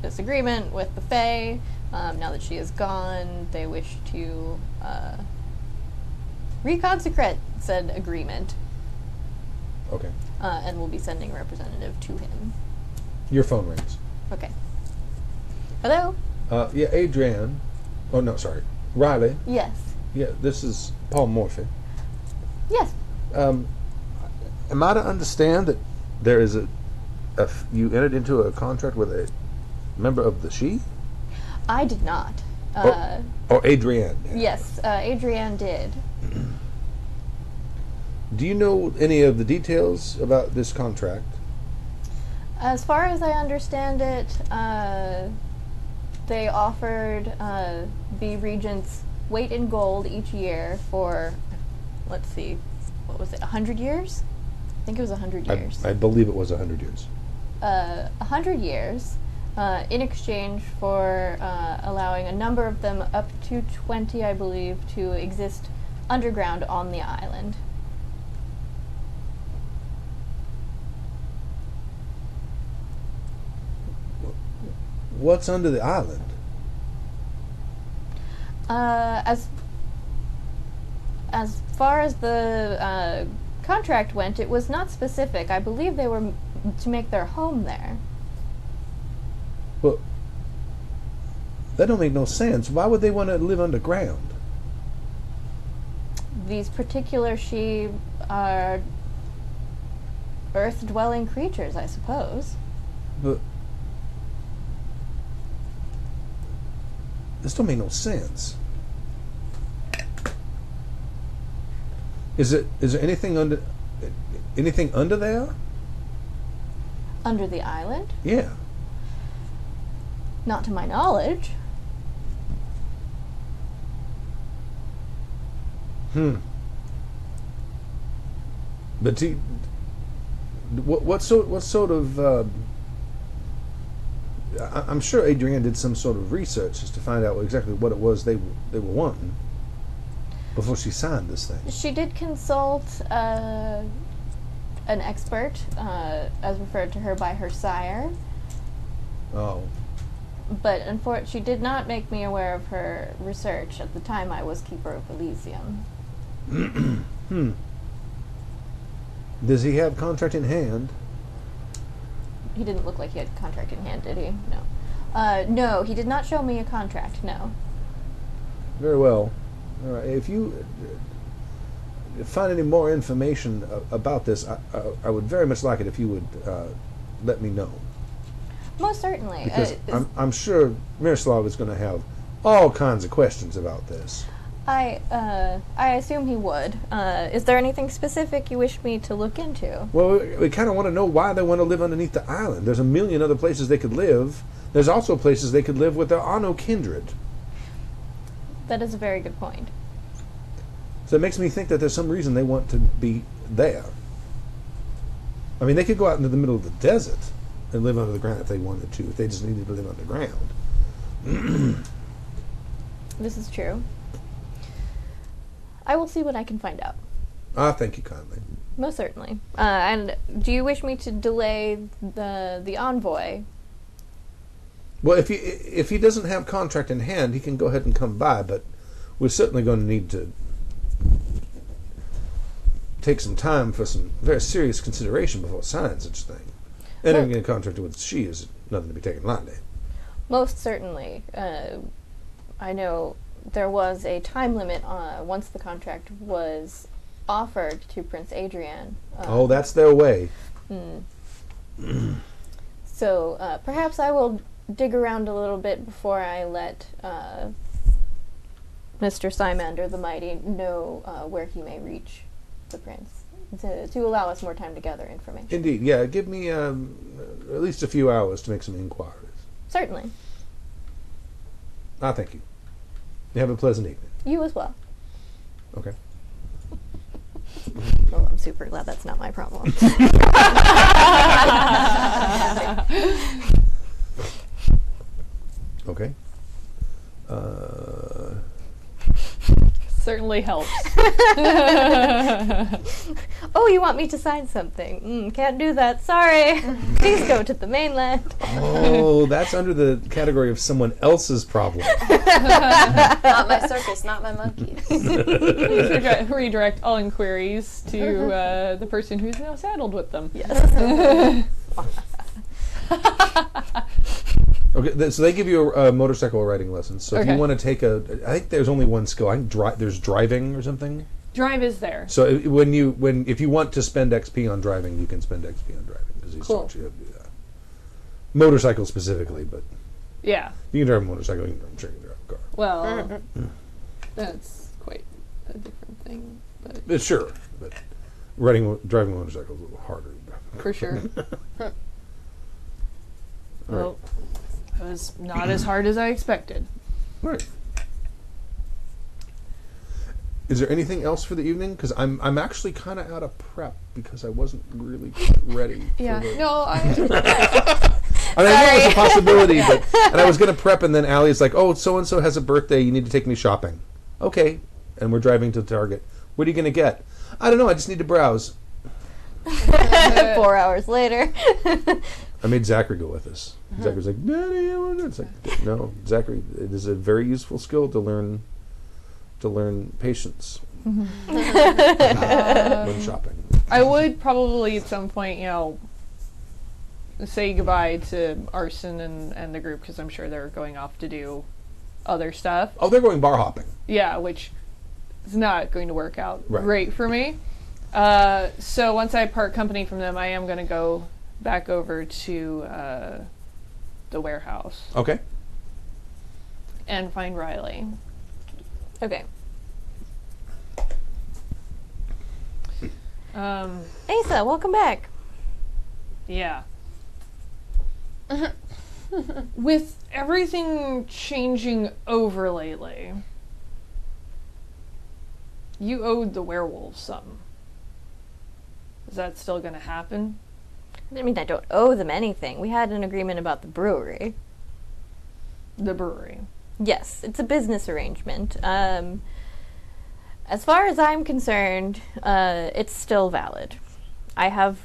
this agreement with the Fae. Now that she is gone, they wish to reconsecrate said agreement. Okay. And we'll be sending a representative to him. Your phone rings. Okay. Hello? Yeah, Adrian. Oh, no, sorry. Riley. Yes. Yeah, this is Paul Morphy. Yes. Am I to understand that there is you entered into a contract with a member of the She? I did not. Or Adrienne? Yes, Adrienne did. Do you know any of the details about this contract? As far as I understand it, they offered the regents weight in gold each year for, let's see, what was it, 100 years? I think it was 100 years. I believe it was 100 years. 100 years in exchange for allowing a number of them, up to 20, I believe, to exist underground on the island. What's under the island? As far as the contract went, it was not specific. I believe they were to make their home there. Well, that don't make no sense. Why would they want to live underground? These particular She are earth-dwelling creatures, I suppose. But this don't make no sense. Is there anything under there? Under the island? Yeah. Not to my knowledge. But what sort of? I'm sure Adrienne did some sort of research just to find out exactly what it was they were wanting before she signed this thing. She did consult an expert, as referred to her by her sire. Oh. But unfortunately, she did not make me aware of her research at the time I was Keeper of Elysium. Does he have contract in hand? He didn't look like he had a contract in hand, did he? No. No, he did not show me a contract, no. Very well. All right. If you find any more information about this, I would very much like it if you would let me know. Most certainly. Because I'm sure Miroslav is going to have all kinds of questions about this. I assume he would. Is there anything specific you wish me to look into? Well, we kind of want to know why they want to live underneath the island. There's a million other places they could live. There's also places they could live where there are no kindred. That is a very good point. So it makes me think that there's some reason they want to be there. I mean, they could go out into the middle of the desert and live under the ground if they wanted to, if they just needed to live underground. This is true. I will see what I can find out. Thank you kindly. Most certainly. And do you wish me to delay the envoy? Well, if he doesn't have contract in hand, he can go ahead and come by, but we're certainly going to need to take some time for some very serious consideration before signing such a thing. Entering a contract with she is nothing to be taken lightly. Most certainly. I know there was a time limit once the contract was offered to Prince Adrian. Oh, that's their way. So perhaps I will dig around a little bit before I let Mr. Symander the Mighty know where he may reach the prince, to allow us more time to gather information. Indeed, yeah. Give me at least a few hours to make some inquiries. Certainly. Thank you. You have a pleasant evening. You as well. Okay. Well, I'm super glad that's not my problem. Okay. Certainly helps. Oh, you want me to sign something? Can't do that. Sorry. Please go to the mainland. Oh, that's under the category of someone else's problem. Not my circus, not my monkeys. Please redirect all inquiries to the person who's now saddled with them. Yes. Okay, so they give you a motorcycle riding lesson. So if you Okay. want to take I think there's only one skill. I think there's driving or something. Drive is there. So if you want to spend XP on driving, you can spend XP on driving because he's taught you how to do that. Motorcycle specifically, but Yeah. you can drive a motorcycle. You can drive a car. Well, that's quite a different thing, but Sure, but driving a motorcycle is a little harder. for sure. Well, it was not as hard as I expected. Right. Is there anything else for the evening? Because I'm actually kind of out of prep because I wasn't really ready. Yeah. For the, No, I mean, I know it's a possibility, and I was going to prep, and then Allie's like, "Oh, so and so has a birthday. You need to take me shopping." Okay, and we're driving to Target. What are you going to get? I don't know. I just need to browse. 4 hours later. I made Zachary go with us. Zachary's like, "Daddy, I want to." It's like, no, Zachary. It is a very useful skill to learn patience when shopping. I would probably at some point, say goodbye to Arson and the group because I'm sure they're going off to do other stuff. Oh, they're going bar hopping. Yeah, which is not going to work out Right. great for me. So once I part company from them, I am going to go back over to the warehouse Okay. and find Riley. Okay. Asa, welcome back. Yeah. With everything changing over lately, you owed the werewolves something. Is that still gonna happen? I mean, I don't owe them anything. We had an agreement about the brewery. The brewery. Yes, it's a business arrangement. As far as I'm concerned, it's still valid. I have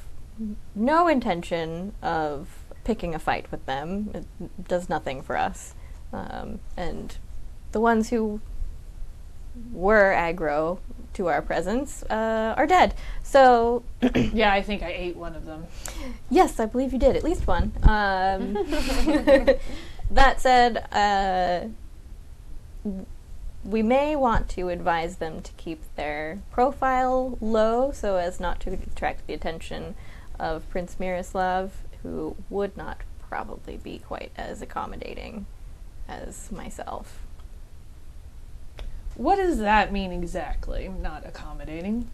no intention of picking a fight with them. It does nothing for us. And the ones who were aggro to our presence are dead. So, Yeah, I think I ate one of them. yes, I believe you did. At least one. That said, we may want to advise them to keep their profile low so as not to attract the attention of Prince Miroslav, who would not probably be quite as accommodating as myself. What does that mean exactly? Not accommodating?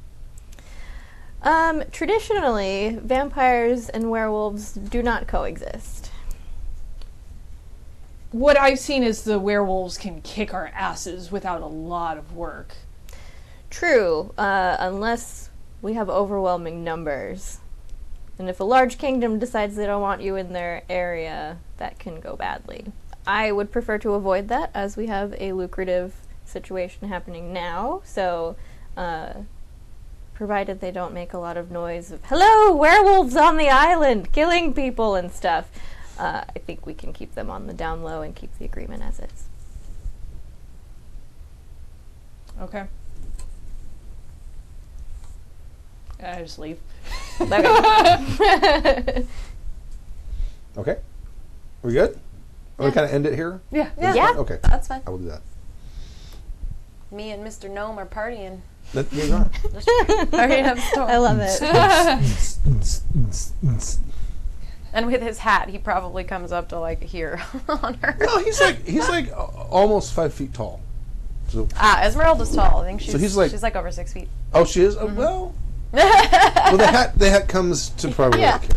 Traditionally, vampires and werewolves do not coexist. What I've seen is the werewolves can kick our asses without a lot of work. True, unless we have overwhelming numbers. And if a large kingdom decides they don't want you in their area, that can go badly. I would prefer to avoid that, as we have a lucrative situation happening now, so provided they don't make a lot of noise of, hello, werewolves on the island, killing people and stuff, I think we can keep them on the down low and keep the agreement as is. Okay. I just leave. Okay. Okay. We good? Are we kind of end it here? Yeah. Yeah. Okay. That's fine. I will do that. Me and Mr. Gnome are partying. You're not. Just partying up a storm. I love it. And with his hat, he probably comes up to like here on her. No, he's like almost 5 feet tall. So, Esmeralda's tall. I think she's he's like- she's like over 6 feet. oh, she is. Oh, well, the hat comes to probably. Yeah. Like,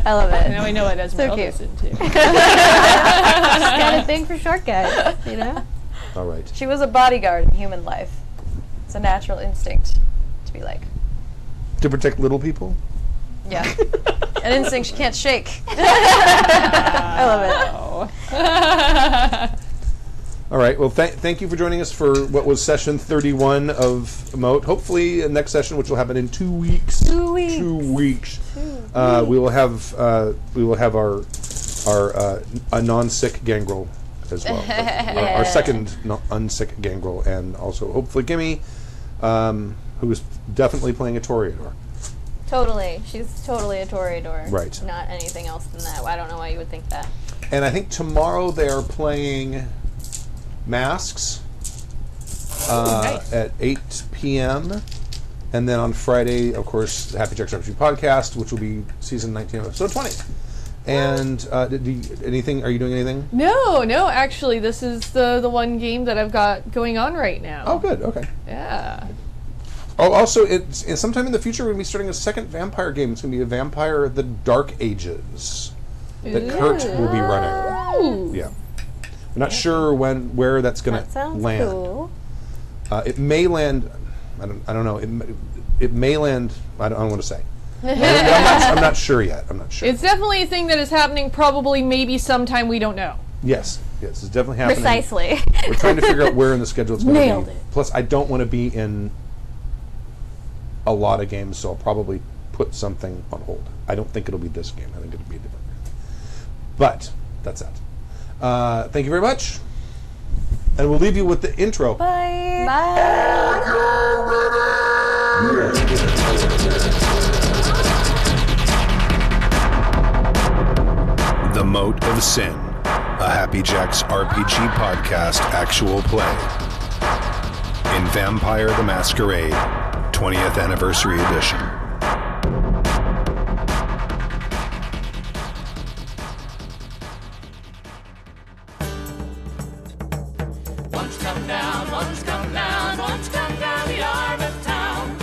I love it. Now we know what Esmeralda's cute. into. She's got a thing for short guys, you know? all right. She was a bodyguard in human life. It's a natural instinct to be like, To protect little people. yeah, an instinct she can't shake. I love it. All right. Well, thank you for joining us for what was session 31 of Mote. Hopefully, the next session, which will happen in 2 weeks. 2 weeks. 2 weeks. We will have our a non-sick gangrel as well. Our second unsick gangrel, and also hopefully Gimme, who is definitely playing a Toreador. Totally. She's totally a Toreador. Right. Not anything else than that. I don't know why you would think that. And I think tomorrow they are playing Masks Nice. at 8 p.m. And then on Friday, of course, the Happy Jacks RPG podcast, which will be season 19 of episode 20. And are you doing anything? No, actually, this is the one game that I've got going on right now. Oh, good. Okay. Yeah. Oh, also, it's sometime in the future we're going to be starting a second vampire game. It's going to be a Vampire the Dark Ages that Kurt will be running. Ooh. Yeah. I'm not sure where that's going That to sounds land. cool. It may land. I don't know. It may land. I don't want to say. I'm not sure yet. I'm not sure. It's definitely a thing that is happening probably maybe sometime we don't know. Yes, it's definitely happening. Precisely. We're trying to figure out where in the schedule it's going to be. Nailed it. Plus, I don't want to be in a lot of games, so I'll probably put something on hold. I don't think it'll be this game. I think it'll be a different game. But that's that. Thank you very much. And we'll leave you with the intro. Bye. The Mote of Sin, a Happy Jacks RPG podcast actual play. In Vampire the Masquerade, 20th Anniversary Edition. Once come down the arm of town.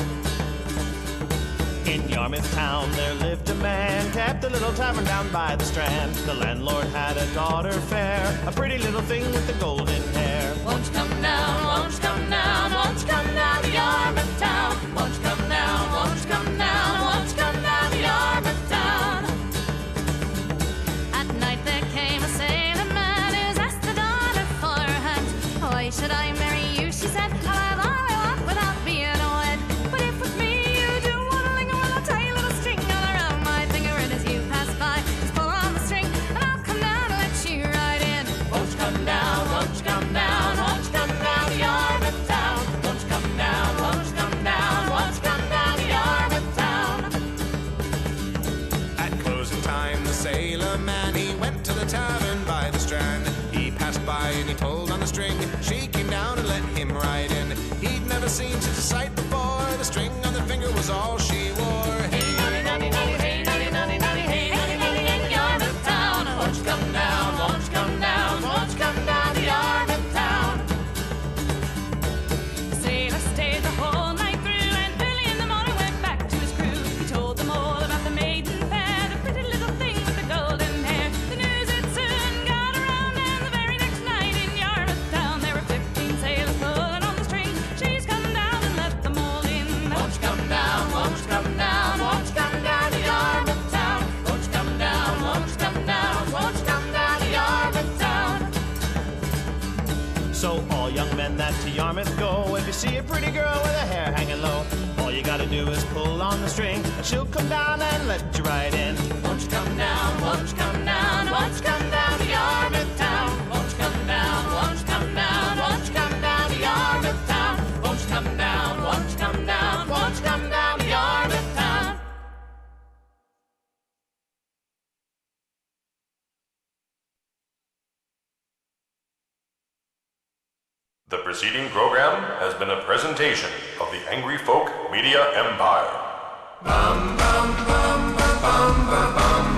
Yarmouth town there lived a man, kept a little tavern down by the strand. The landlord had a daughter fair, a pretty little thing with the golden hair. Won't you come down, won't you come down, won't you come down to Yarmouth town? Won't you come down, won't you come down, won't you come down to Yarmouth town? At night there came a sailor man who's asked the daughter for her hand. Why should I marry you, she said, I'll have all I want without being wed. But if with me you do want to linger, well I'll tie a little string all around my finger, and as you pass by, just pull on the string, and I'll come down and let you ride in. Won't you come down, won't you come down, won't you come down to Yarmouth town? Won't you come down, won't you come down, won't you come down to Yarmouth town? At closing time, the sailor man, he went to the tavern by the strand. He passed by and he pulled on the string. She came down and let him ride in. He'd never seen such a sight before. The string on the finger was all she wore. Hey, Nutty, nutty, nutty, hey, nutty, nutty, nutty, hey, nutty, nutty, in Yarmouth town. Won't you come down, won't you come down, won't you come down to Yarmouth town? The sailor stayed the whole night through, and early in the morning went back to his crew. He told them all about the maiden fair, the pretty little thing with the golden hair. The news it soon got around, and the very next night in Yarmouth town there were 15 sailors pulling on the string. She's come down and let them all in. Won't you come down, won't you come down, won't you come down to Yarmouth town? Won't you come down, won't you come down, won't you come down to Yarmouth town? So all young men that to Yarmouth go, if you see a pretty girl with her hair hanging low, all you gotta do is pull on the string, and she'll come down and let you ride in. Won't you come down, won't you come down, won't you come down to Yarmouth town? Won't you come down, won't you come down, won't you come down to Yarmouth town? Won't you come down, won't you come down, won't you come down to Yarmouth town? The preceding program has been a presentation of the Angry Folk Media Empire. bum bum bum bum bum bum.